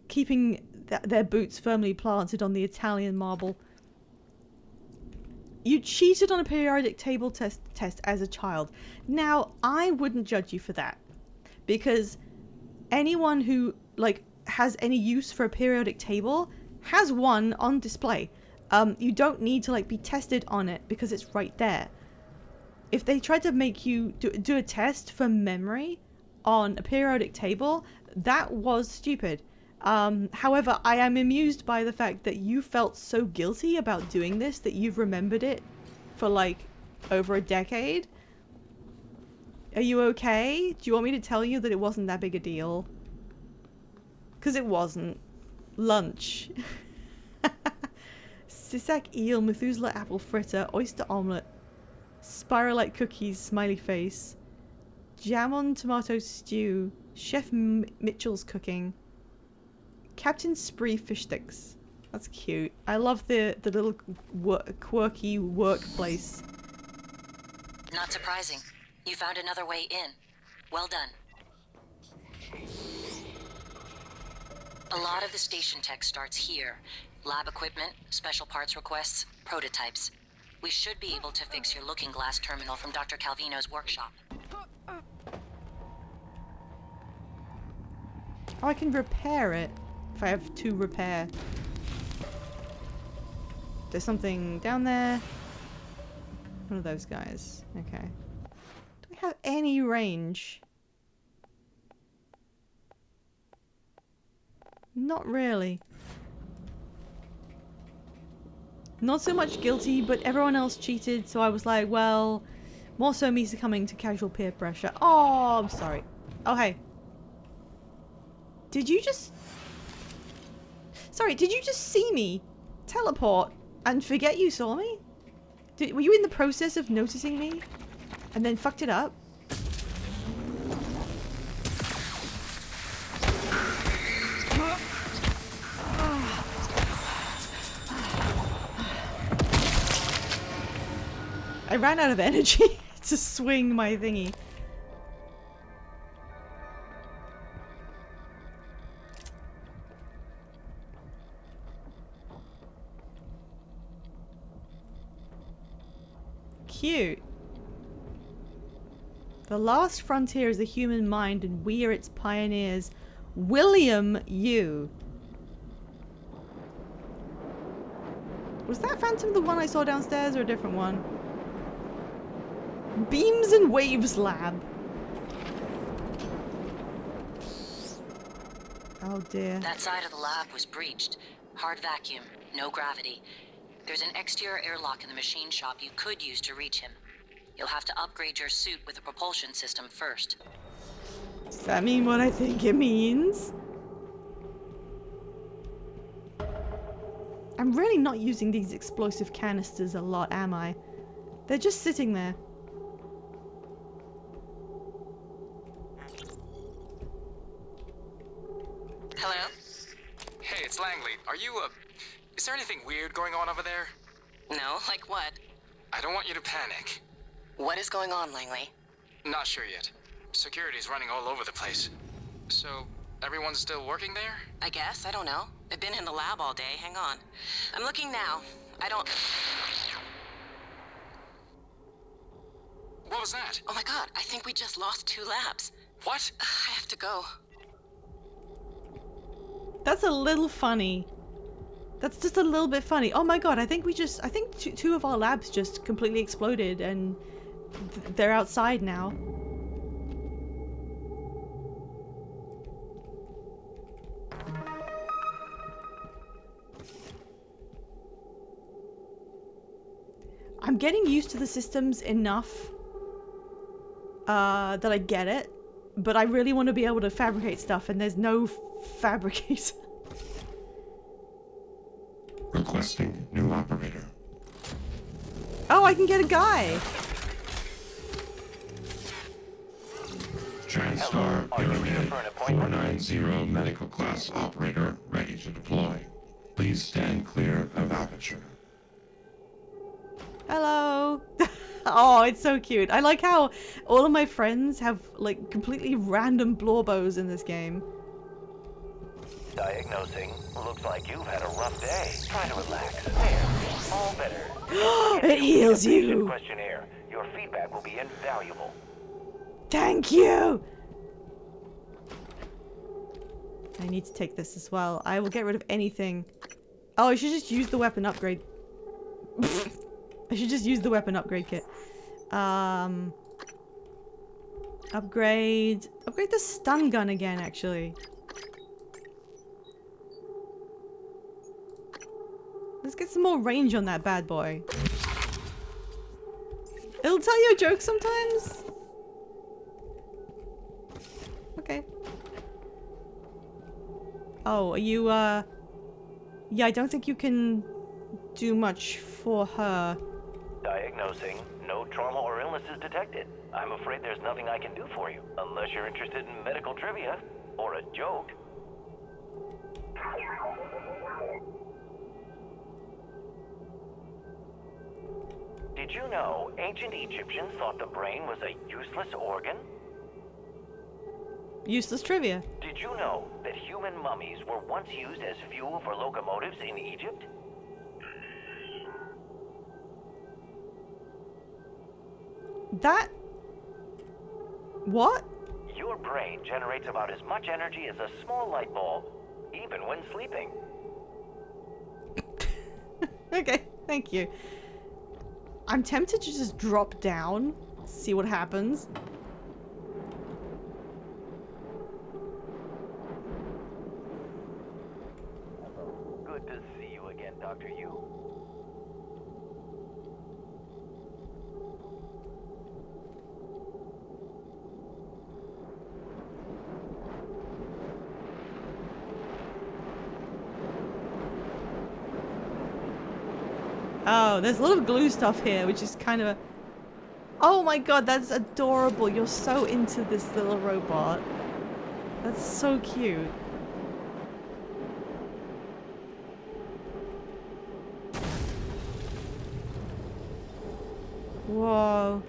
keeping their boots firmly planted on the Italian marble. You cheated on a periodic table test as a child. Now, I wouldn't judge you for that. Because anyone who, like, has any use for a periodic table has one on display. You don't need to, like, be tested on it because it's right there. If they tried to make you do a test for memory on a periodic table, that was stupid. However, I am amused by the fact that you felt so guilty about doing this that you've remembered it for like over a decade. Are you okay? Do you want me to tell you that it wasn't that big a deal? Because it wasn't. Lunch. Sisak eel, Methuselah apple fritter, oyster omelette, spiralite cookies, smiley face. Jam on tomato stew, Chef Mitchell's cooking, Captain Spree fish sticks. That's cute. I love the little quirky workplace. Not surprising. You found another way in. Well done. A lot of the station tech starts here. Lab equipment, special parts requests, prototypes. We should be able to fix your looking glass terminal from Dr. Calvino's workshop. Oh, I can repair it if I have to repair. There's something down there. One of those guys. Okay. Do I have any range? Not really. Not so much guilty, but everyone else cheated, so I was like, well, more so me succumbing to casual peer pressure. Oh, I'm sorry. Oh, hey. Did you just... Sorry, did you just see me teleport and forget you saw me? Were you in the process of noticing me and then fucked it up? I ran out of energy to swing my thingy. Cute. The last frontier is the human mind, and we are its pioneers. William Yu. Was that Phantom the one I saw downstairs or a different one? Beams and Waves Lab. Oh dear. That side of the lab was breached. Hard vacuum, no gravity. There's an exterior airlock in the machine shop you could use to reach him. You'll have to upgrade your suit with a propulsion system first. Does that mean what I think it means? I'm really not using these explosive canisters a lot, am I? They're just sitting there. Hello? Hey, it's Langley. Are you, is there anything weird going on over there? No, like what? I don't want you to panic. What is going on, Langley? Not sure yet. Security's running all over the place. So, everyone's still working there? I guess, I don't know. I've been in the lab all day, hang on. I'm looking now. I don't... What was that? Oh my god, I think we just lost 2 labs. What? I have to go. That's a little funny. That's just a little bit funny. Oh my god, I think two of our labs just completely exploded and they're outside now. I'm getting used to the systems enough that I get it, but I really want to be able to fabricate stuff and there's no fabricator. Requesting new operator. Oh, I can get a guy. TranStar Pyramid 490 medical class operator ready to deploy. Please stand clear of aperture. Hello. Oh, it's so cute. I like how all of my friends have like completely random blawbows in this game. Diagnosing. Looks like you've had a rough day. Try to relax. There. All better. It heals you. Questionnaire. Your feedback will be invaluable. Thank you. I need to take this as well. I will get rid of anything. Oh, I should just use the weapon upgrade. I should just use the weapon upgrade kit. Upgrade the stun gun again, actually. Let's get some more range on that bad boy. It'll tell you a joke sometimes. Okay. Oh, are you, yeah, I don't think you can do much for her. Diagnosing. No trauma or illness is detected. I'm afraid there's nothing I can do for you, unless you're interested in medical trivia or a joke. Did you know ancient Egyptians thought the brain was a useless organ? Useless trivia. Did you know that human mummies were once used as fuel for locomotives in Egypt? That... What? Your brain generates about as much energy as a small light bulb, even when sleeping. Okay, thank you. I'm tempted to just drop down, see what happens. Good to see you again, Dr. Yu. Oh, there's a lot of glue stuff here, which is kind of a... Oh my god, that's adorable. You're so into this little robot. That's so cute. Whoa.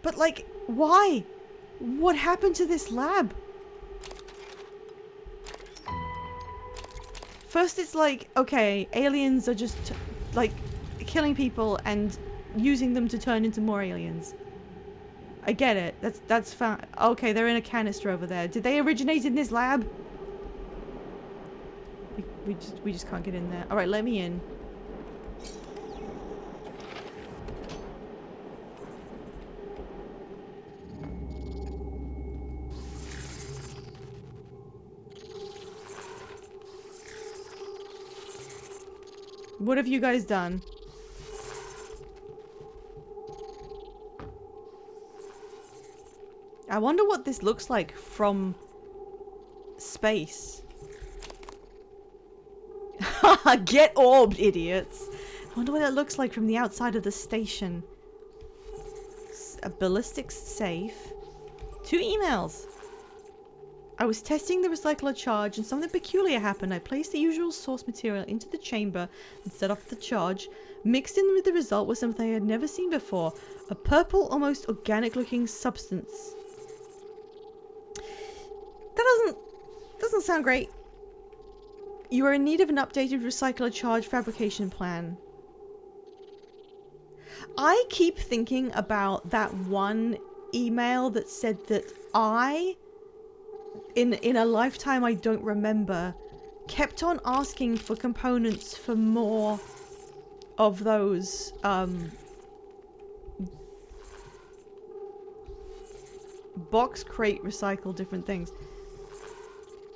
But like, why? What happened to this lab? First it's like, okay, aliens are just like killing people and using them to turn into more aliens. I get it. That's fine. Okay, they're in a canister over there. Did they originate in this lab? We just can't get in there. All right, let me in. What have you guys done? I wonder what this looks like from space. Get orbed, idiots! I wonder what it looks like from the outside of the station. A ballistics safe. 2 emails. I was testing the recycler charge and something peculiar happened. I placed the usual source material into the chamber and set off the charge. Mixed in with the result was something I had never seen before. A purple, almost organic looking substance. That doesn't sound great. You are in need of an updated recycler charge fabrication plan. I keep thinking about that one email that said that in a lifetime I don't remember, kept on asking for components for more of those box crate recycle different things.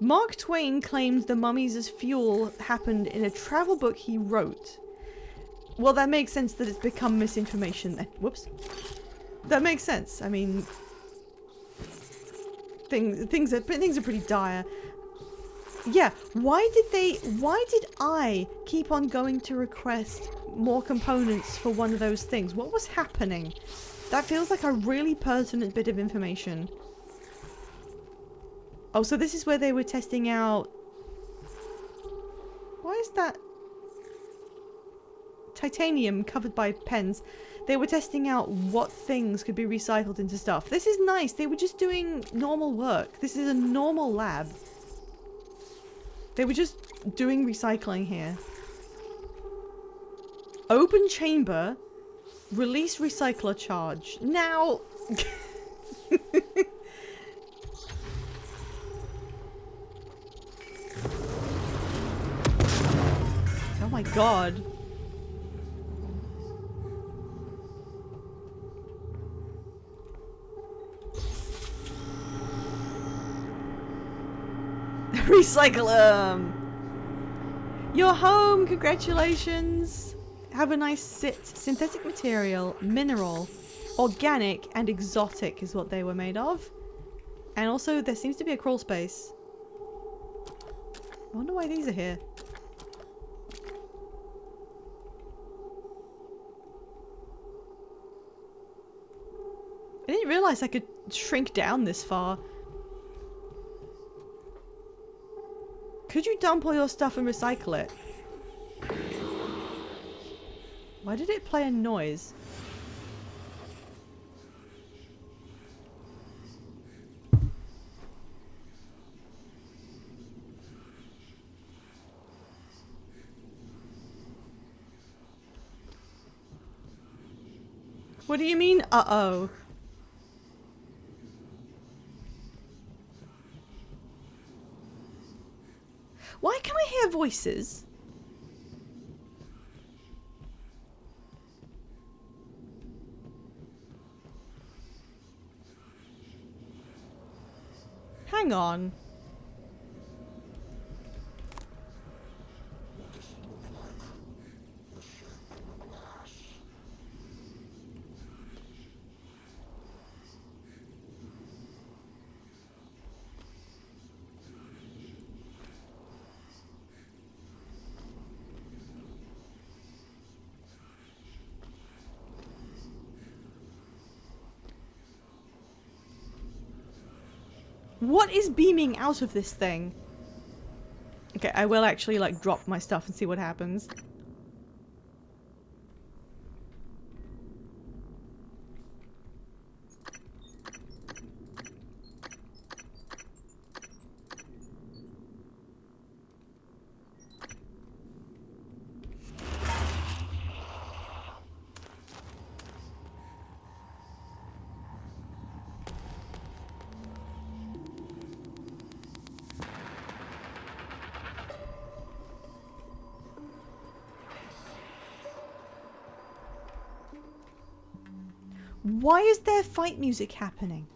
Mark Twain claimed the mummies as fuel happened in a travel book he wrote. Well, that makes sense that it's become misinformation then. Whoops. That makes sense. I mean, things are pretty dire. Yeah, why did I keep on going to request more components for one of those things? What was happening? That feels like a really pertinent bit of information. Oh, so this is where they were testing out... Why is that... Titanium covered by pens. They were testing out what things could be recycled into stuff. This is nice. They were just doing normal work. This is a normal lab. They were just doing recycling here. Open chamber. Release recycler charge. Now... Oh my god. Recycle them. You're home. Congratulations. Have a nice sit. Synthetic material, mineral, organic, and exotic is what they were made of. And also there seems to be a crawl space. I wonder why these are here. I didn't realize I could shrink down this far. Could you dump all your stuff and recycle it? Why did it play a noise? What do you mean, uh-oh? Why can I hear voices? Hang on. What is beaming out of this thing? Okay, I will actually like drop my stuff and see what happens. Why is there fight music happening?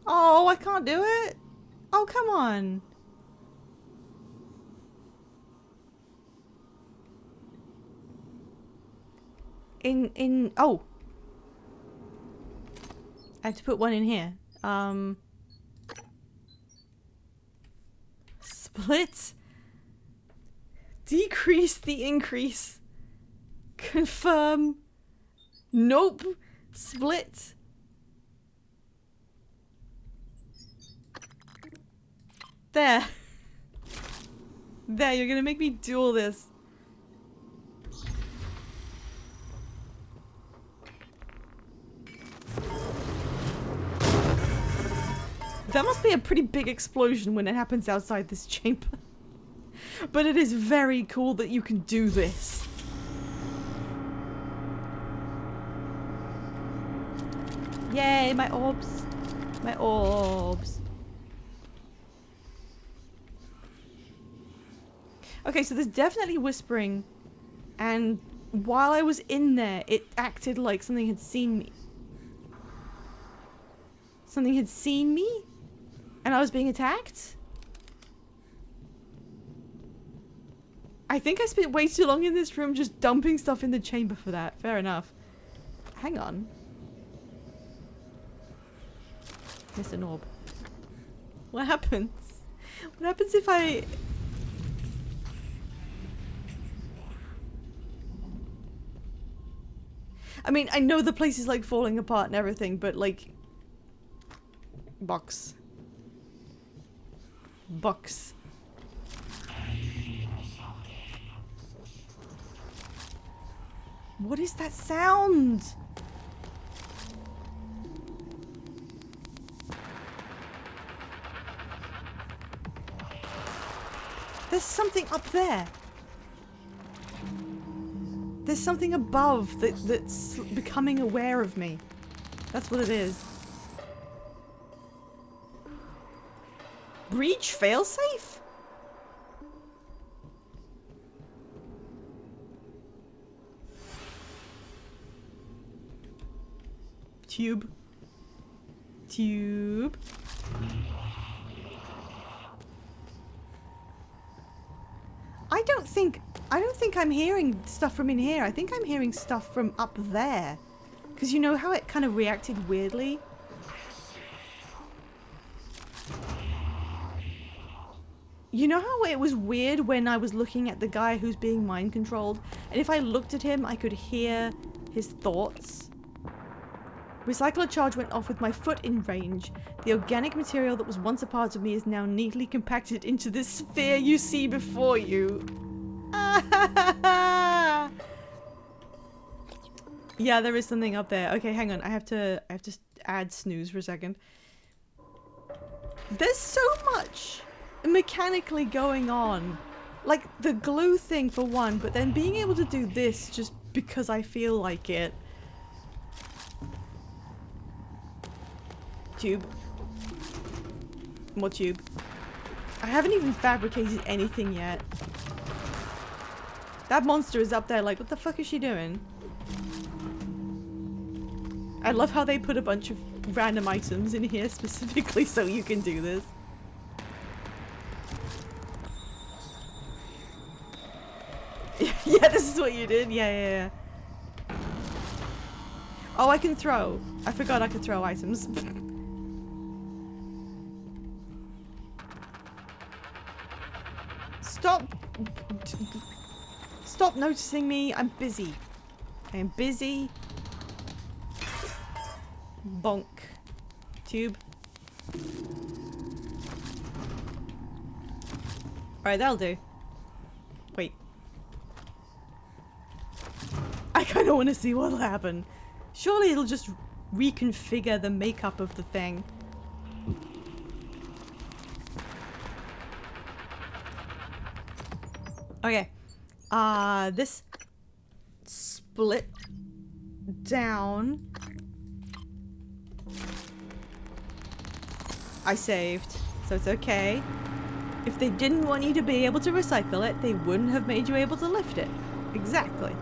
Oh, I can't do it. Oh, come on. Oh. I have to put one in here. Split. Decrease the increase. Confirm. Nope. Split. There. There, you're gonna make me do all this. That must be a pretty big explosion when it happens outside this chamber. But it is very cool that you can do this. Yay, my orbs. My orbs. Okay, so there's definitely whispering. And while I was in there, it acted like something had seen me. Something had seen me? And I was being attacked? I think I spent way too long in this room just dumping stuff in the chamber for that. Fair enough. Hang on. Mr. Norb. What happens? What happens if I... I mean, I know the place is like falling apart and everything, but like... Box. Box. What is that sound? There's something up there. There's something above that's becoming aware of me. That's what it is. Breach failsafe? Tube. Tube. I don't think I'm hearing stuff from in here. I think I'm hearing stuff from up there. Because you know how it kind of reacted weirdly? You know how it was weird when I was looking at the guy who's being mind controlled? And if I looked at him, I could hear his thoughts? Recycler charge went off with my foot in range. The organic material that was once a part of me is now neatly compacted into this sphere you see before you. Yeah, there is something up there. Okay, hang on. I have to add snooze for a second. There's so much mechanically going on. Like the glue thing for one, but then being able to do this just because I feel like it. Tube. More tube. I haven't even fabricated anything yet. That monster is up there like, what the fuck is she doing? I love how they put a bunch of random items in here specifically so you can do this. Yeah, this is what you did? Yeah. Oh, I can throw. I forgot I could throw items. Stop noticing me. I'm busy. I'm busy. Bonk. Tube. Alright, that'll do. Wait. I kind of want to see what'll happen. Surely it'll just reconfigure the makeup of the thing. Okay. This split down. I saved, so it's okay. If they didn't want you to be able to recycle it, they wouldn't have made you able to lift it. Exactly.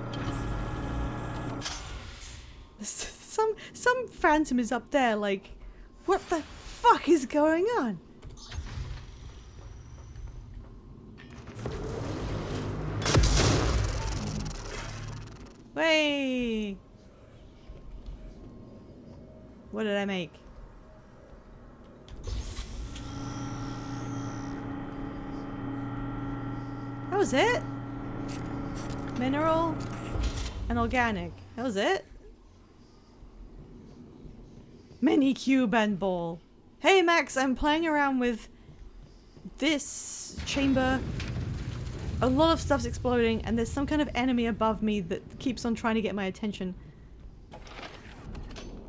Some phantom is up there like, what the fuck is going on? Way. What did I make? That was it? Mineral and organic. That was it? Mini cube and ball. Hey Max, I'm playing around with this chamber. A lot of stuff's exploding and there's some kind of enemy above me that keeps on trying to get my attention.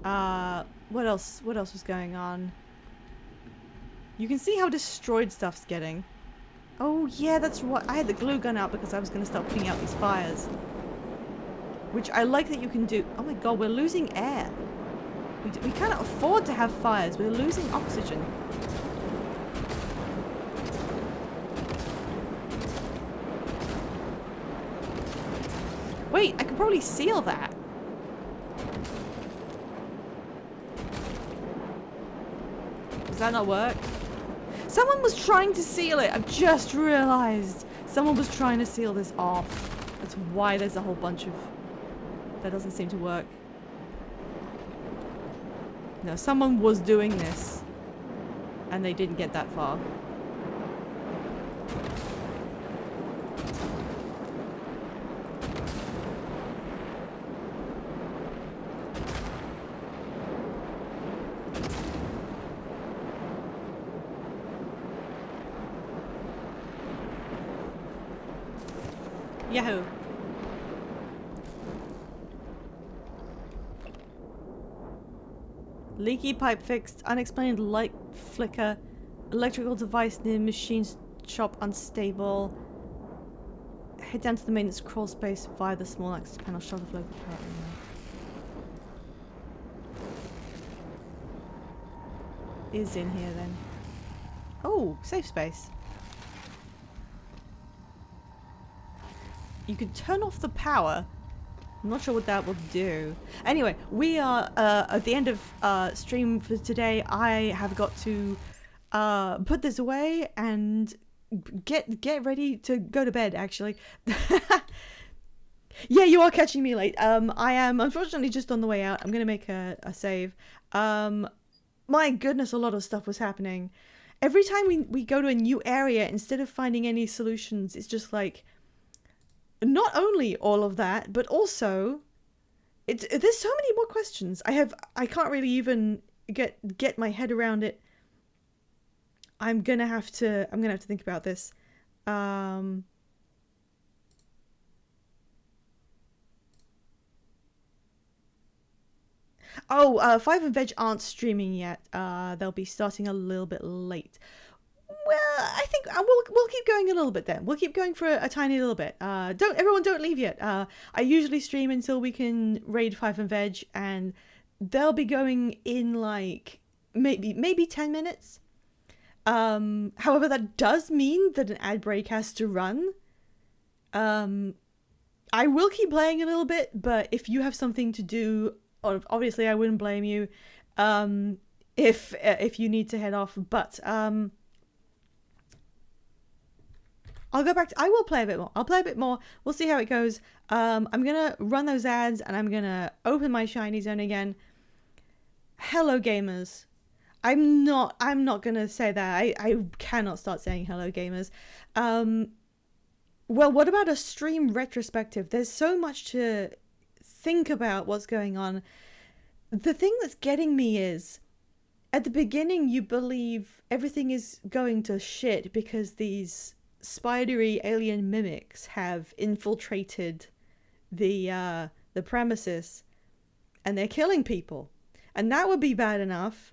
What else? What else was going on? You can see how destroyed stuff's getting. Oh yeah, that's what I had the glue gun out because I was going to start putting out these fires. Which I like that you can do. Oh my god, we're losing air. We can't afford to have fires. We're losing oxygen. Wait, I could probably seal that. Does that not work? Someone was trying to seal it. I've just realized. Someone was trying to seal this off. That's why there's a whole bunch of... That doesn't seem to work. No, someone was doing this. And they didn't get that far. Yahoo! Leaky pipe fixed, unexplained light flicker, electrical device near machine shop unstable. Head down to the maintenance crawl space via the small access panel. Shove the local power. Is in here then. Oh, safe space. You can turn off the power. I'm not sure what that will do. Anyway, we are at the end of stream for today. I have got to put this away and get ready to go to bed, actually. Yeah, you are catching me late. I am unfortunately just on the way out. I'm going to make a save. My goodness, a lot of stuff was happening. Every time we go to a new area, instead of finding any solutions, it's just like... Not only all of that, but also there's so many more questions. I can't really even get my head around it. I'm gonna have to think about this. Five and Veg aren't streaming yet. They'll be starting a little bit late. Well, I think we'll keep going a little bit then. We'll keep going for a tiny little bit. Don't leave yet. I usually stream until we can raid Five and Veg, and they'll be going in like maybe 10 minutes. However, that does mean that an ad break has to run. I will keep playing a little bit, but if you have something to do, obviously I wouldn't blame you. If you need to head off, but I'll go back to... I will play a bit more. I'll play a bit more. We'll see how it goes. I'm going to run those ads and I'm going to open my Shiny Zone again. Hello, gamers. I'm not going to say that. I cannot start saying hello, gamers. Well, what about a stream retrospective? There's so much to think about what's going on. The thing that's getting me is, at the beginning you believe everything is going to shit because these spidery alien mimics have infiltrated the premises and they're killing people. And that would be bad enough.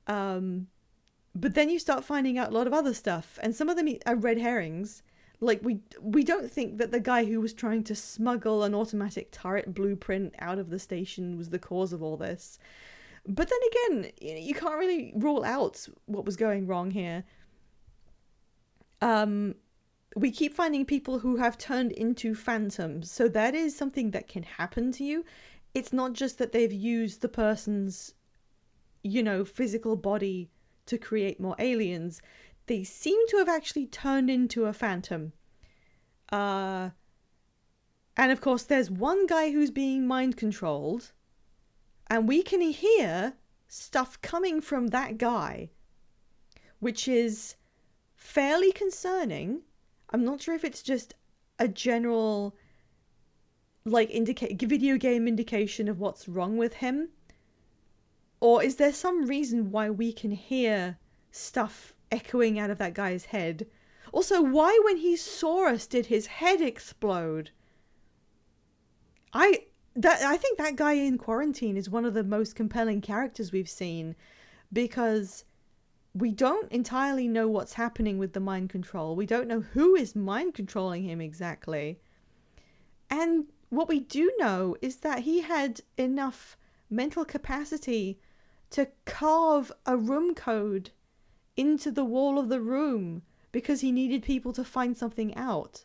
But then you start finding out a lot of other stuff, and some of them are red herrings. Like, we don't think that the guy who was trying to smuggle an automatic turret blueprint out of the station was the cause of all this. But then again, you can't really rule out what was going wrong here. We keep finding people who have turned into phantoms, so that is something that can happen to you. It's not just that they've used the person's, physical body to create more aliens. They seem to have actually turned into a phantom. And of course, there's one guy who's being mind controlled, and we can hear stuff coming from that guy, which is fairly concerning. I'm not sure if it's just a general, video game indication of what's wrong with him, or is there some reason why we can hear stuff echoing out of that guy's head? Also, why when he saw us did his head explode? I think that guy in Quarantine is one of the most compelling characters we've seen, because we don't entirely know what's happening with the mind control. We don't know who is mind controlling him exactly. And what we do know is that he had enough mental capacity to carve a room code into the wall of the room because he needed people to find something out.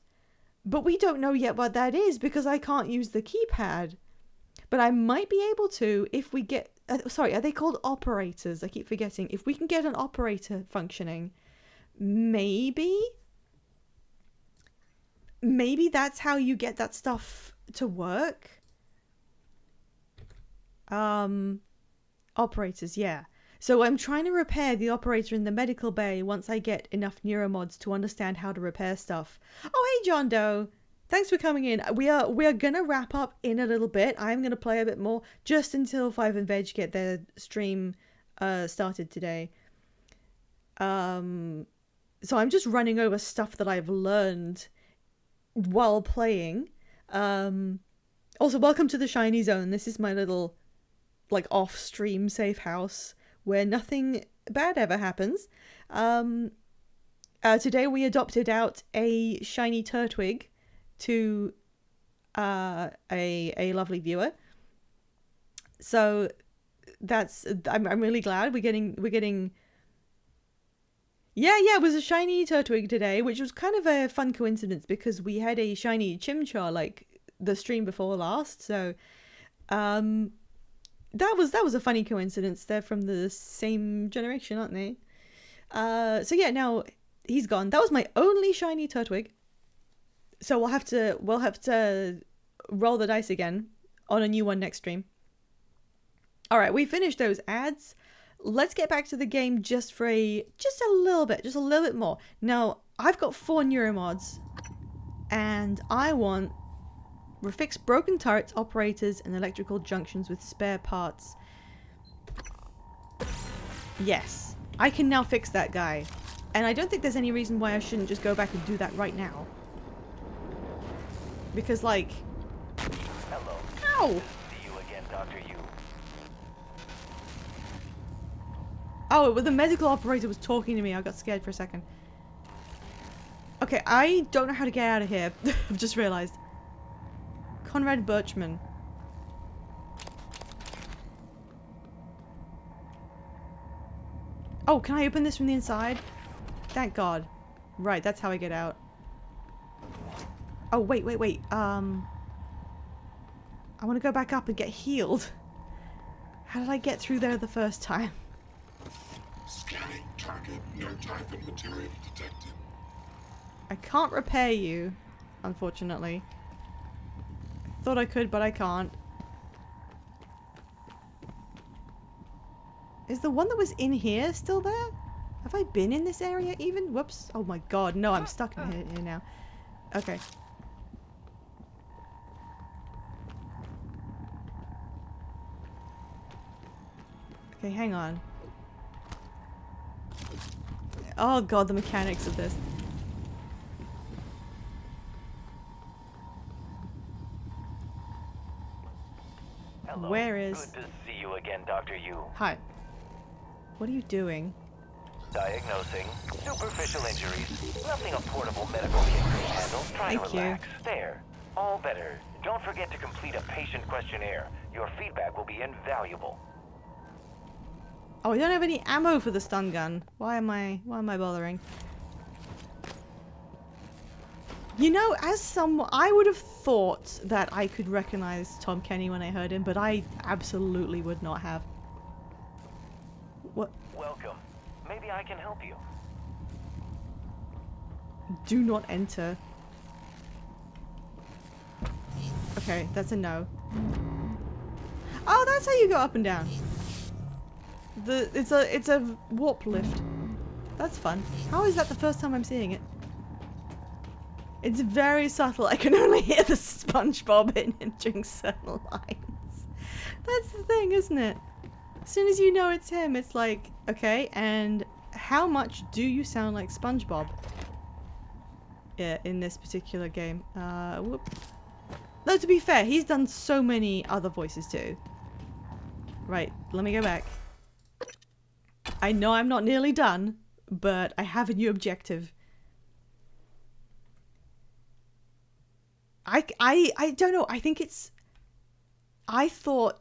But we don't know yet what that is because I can't use the keypad. But I might be able to if we get... are they called operators? I keep forgetting. If we can get an operator functioning, maybe that's how you get that stuff to work. Operators, yeah. So I'm trying to repair the operator in the medical bay once I get enough neuromods to understand how to repair stuff. Oh, hey, John Doe. Thanks for coming in. We are gonna wrap up in a little bit. I'm gonna play a bit more just until Five and Veg get their stream started today. So I'm just running over stuff that I've learned while playing. Also, welcome to the Shiny Zone. This is my little off-stream safe house where nothing bad ever happens. Today we adopted out a shiny Turtwig to a lovely viewer. So that's I'm really glad we're getting yeah, it was a shiny Turtwig today, which was kind of a fun coincidence because we had a shiny Chimchar the stream before last. So that was a funny coincidence. They're from the same generation, aren't they? So yeah, now he's gone. That was my only shiny Turtwig. So we'll have to roll the dice again on a new one next stream. All right, we finished those ads. Let's get back to the game just a little bit more. Now, I've got 4 neuromods, and I want fix broken turrets, operators, and electrical junctions with spare parts. Yes, I can now fix that guy. And I don't think there's any reason why I shouldn't just go back and do that right now. Because, Hello. Ow! See you again, Dr. Yu. Oh, the medical operator was talking to me. I got scared for a second. Okay, I don't know how to get out of here. I've just realized. Conrad Birchman. Oh, can I open this from the inside? Thank God. Right, that's how I get out. Oh, wait. I want to go back up and get healed. How did I get through there the first time? Scanning target. No typhon material detected. I can't repair you, unfortunately. I thought I could, but I can't. Is the one that was in here still there? Have I been in this area even? Whoops. Oh my God, no, I'm stuck in here now. Okay. Okay, hang on. Oh god, the mechanics of this. Hello. Where is... Good to see you again, Dr. Yu. Hi. What are you doing? Diagnosing superficial injuries. Nothing a portable medical kit can handle. Try Thank to relax. There. All better. Don't forget to complete a patient questionnaire. Your feedback will be invaluable. Oh, I don't have any ammo for the stun gun. Why am I bothering? You know, as someone, I would have thought that I could recognize Tom Kenny when I heard him, but I absolutely would not have. What? Welcome. Maybe I can help you. Do not enter. Okay, that's a no. Oh, that's how you go up and down. It's a warp lift. That's fun. How is that the first time I'm seeing it? It's very subtle. I can only hear the SpongeBob entering certain lines. That's the thing, isn't it? As soon as you know it's him, it's like, okay, and how much do you sound like SpongeBob? Yeah, in this particular game. Whoop. Though to be fair, he's done so many other voices too. Right, let me go back. I know I'm not nearly done, but I have a new objective. I don't know. I think it's... I thought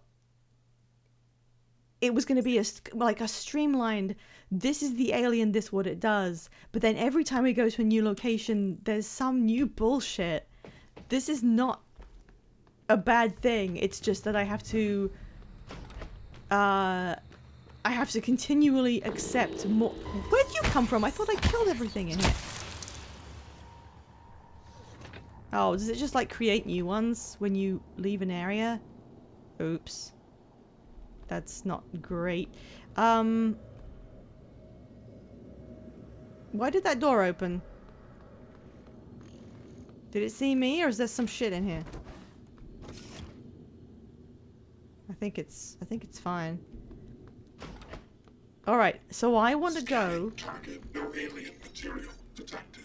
it was going to be like a streamlined, this is the alien, this what it does. But then every time we go to a new location, there's some new bullshit. This is not a bad thing. It's just that I have to continually accept more. Where'd you come from? I thought I killed everything in here. Oh, does it just like create new ones when you leave an area? Oops. That's not great. Why did that door open? Did it see me, or is there some shit in here? I think it's fine. Alright, so I want to go... Target, no alien material detected.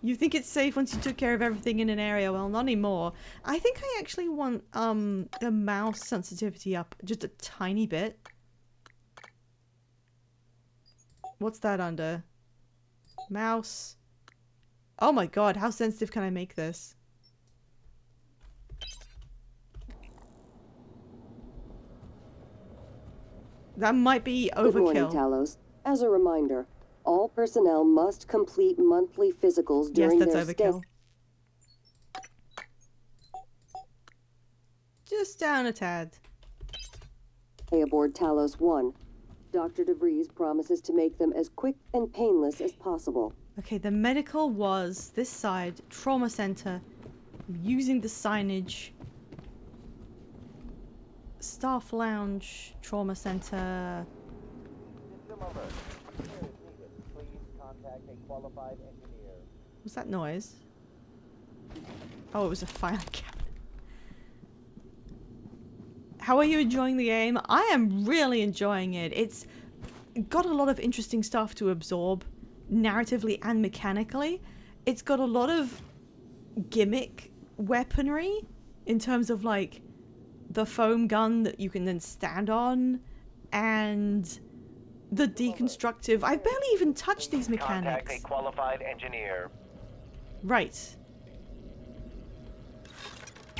You think it's safe once you took care of everything in an area? Well, not anymore. I think I actually want the mouse sensitivity up just a tiny bit. What's that under? Mouse. Oh my god, how sensitive can I make this? That might be overkill. Good morning, Talos. As a reminder, all personnel must complete monthly physicals during yes, their that's overkill. Just down a tad. Stay aboard Talos 1. Dr. DeVries promises to make them as quick and painless as possible. Okay, the medical was this side, trauma center, using the signage, staff lounge, trauma center. What's that noise? Oh, it was a filing cabinet. How are you enjoying the game? I am really enjoying it. It's got a lot of interesting stuff to absorb, narratively and mechanically. It's got a lot of gimmick weaponry in terms of like the foam gun that you can then stand on and the deconstructive. I barely even touched these mechanics. Contact a qualified engineer. Right.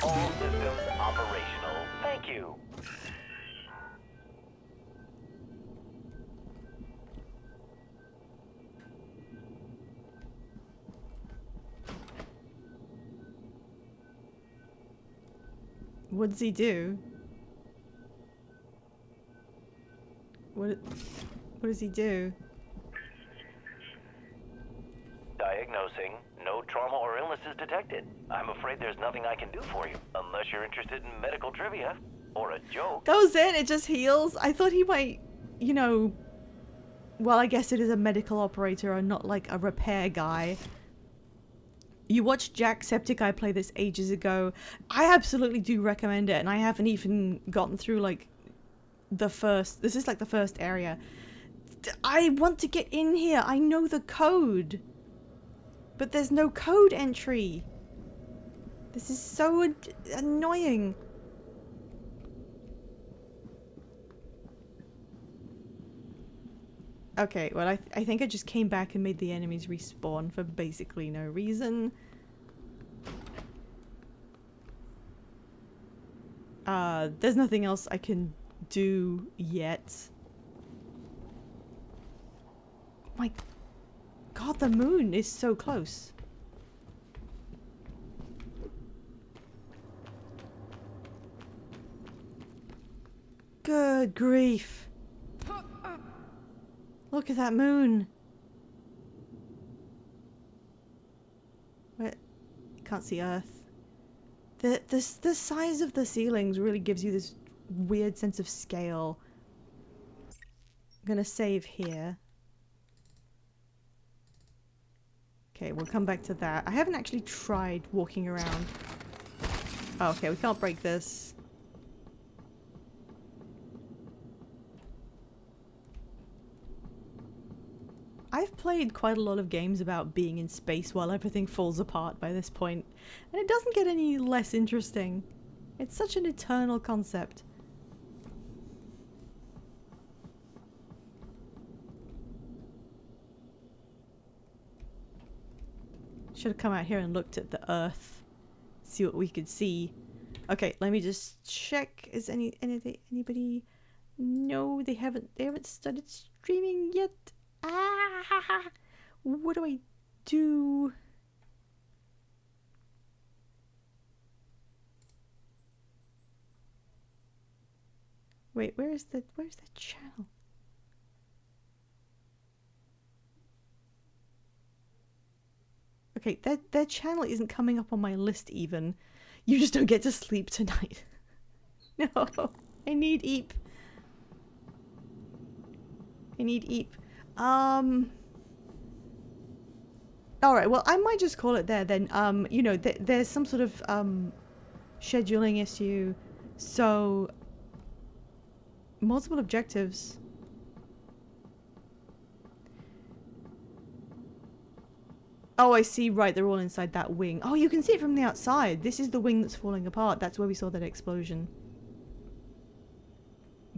All systems operational. Thank you. What does he do? What does he do? Diagnosing. No trauma or illnesses detected. I'm afraid there's nothing I can do for you, unless you're interested in medical trivia or a joke. That was it? It just heals? I thought he might, you know, well, I guess it is a medical operator and not like a repair guy. You watched Jacksepticeye play this ages ago. I absolutely do recommend it, and I haven't even gotten through like the first. This is like the first area. I want to get in here. I know the code, but there's no code entry. This is so annoying. Okay, well, I think I just came back and made the enemies respawn for basically no reason. There's nothing else I can do yet. My God, the moon is so close. Good grief. Look at that moon. Where? Can't see Earth. The size of the ceilings really gives you this weird sense of scale. I'm gonna save here. Okay, we'll come back to that. I haven't actually tried walking around. Oh, okay, we can't break this. I've played quite a lot of games about being in space while everything falls apart by this point, and it doesn't get any less interesting. It's such an eternal concept. Should have come out here and looked at the Earth, see what we could see. Okay, let me just check. Is anybody? No, they haven't started streaming yet. Ah, what do I do? Wait, where's the channel? Okay, their channel isn't coming up on my list even. You just don't get to sleep tonight. No, I need Eep. I need Eep. Alright, well, I might just call it there then. You know, there's some sort of, scheduling issue. So, multiple objectives. Oh, I see, right, they're all inside that wing. Oh, you can see it from the outside. This is the wing that's falling apart. That's where we saw that explosion.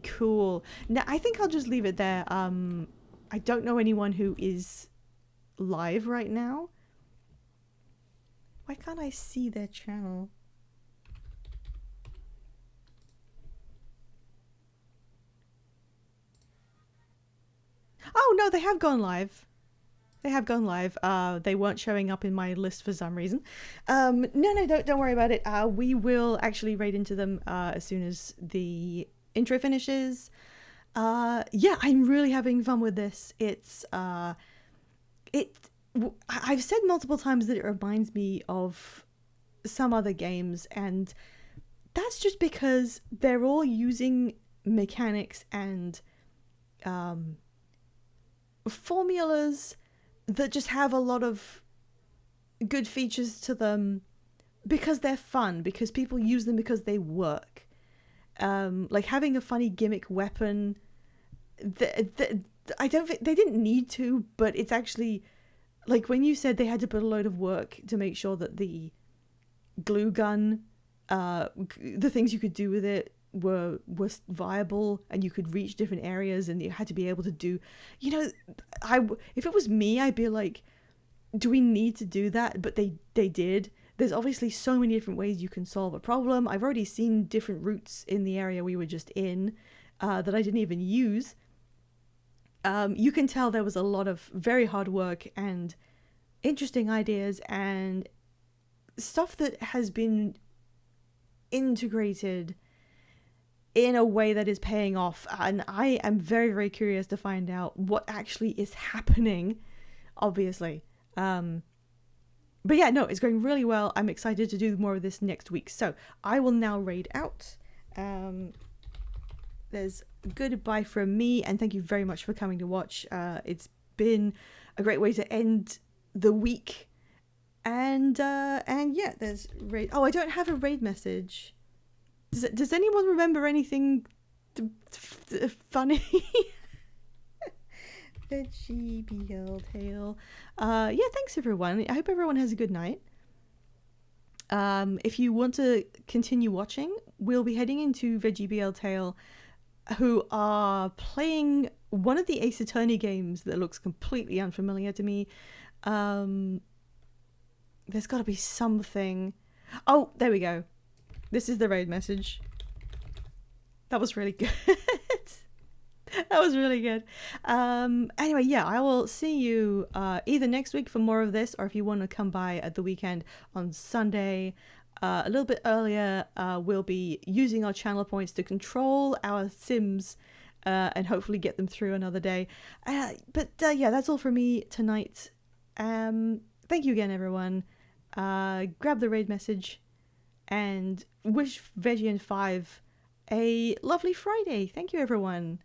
Cool. Now, I think I'll just leave it there. I don't know anyone who is live right now. Why can't I see their channel? Oh, no, they have gone live. They have gone live. They weren't showing up in my list for some reason. No, don't worry about it. We will actually raid into them as soon as the intro finishes. Yeah, I'm really having fun with this. It's I've said multiple times that it reminds me of some other games, and that's just because they're all using mechanics and formulas that just have a lot of good features to them because they're fun, because people use them because they work. Like having a funny gimmick weapon, I don't think they didn't need to, but it's actually like when you said they had to put a load of work to make sure that the glue gun, the things you could do with it were viable, and you could reach different areas, and you had to be able to do, you know, if it was me, I'd be like, do we need to do that? But they did. There's obviously so many different ways you can solve a problem. I've already seen different routes in the area we were just in that I didn't even use. You can tell there was a lot of very hard work and interesting ideas and stuff that has been integrated in a way that is paying off. And I am very, very curious to find out what actually is happening, obviously. But yeah, no, it's going really well. I'm excited to do more of this next week. So I will now raid out. There's goodbye from me, and thank you very much for coming to watch. It's been a great way to end the week. And yeah, there's raid. Oh, I don't have a raid message. Does anyone remember anything funny? Veggie BL Tale. Yeah, thanks everyone. I hope everyone has a good night. If you want to continue watching, we'll be heading into Veggie BL Tale, who are playing one of the Ace Attorney games that looks completely unfamiliar to me. There's got to be something. Oh, there we go. This is the raid message. That was really good. That was really good. Anyway, yeah, I will see you either next week for more of this, or if you want to come by at the weekend on Sunday, a little bit earlier, we'll be using our channel points to control our Sims and hopefully get them through another day. But yeah, that's all for me tonight. Thank you again, everyone. Grab the raid message and wish Veggie and 5 a lovely Friday. Thank you, everyone.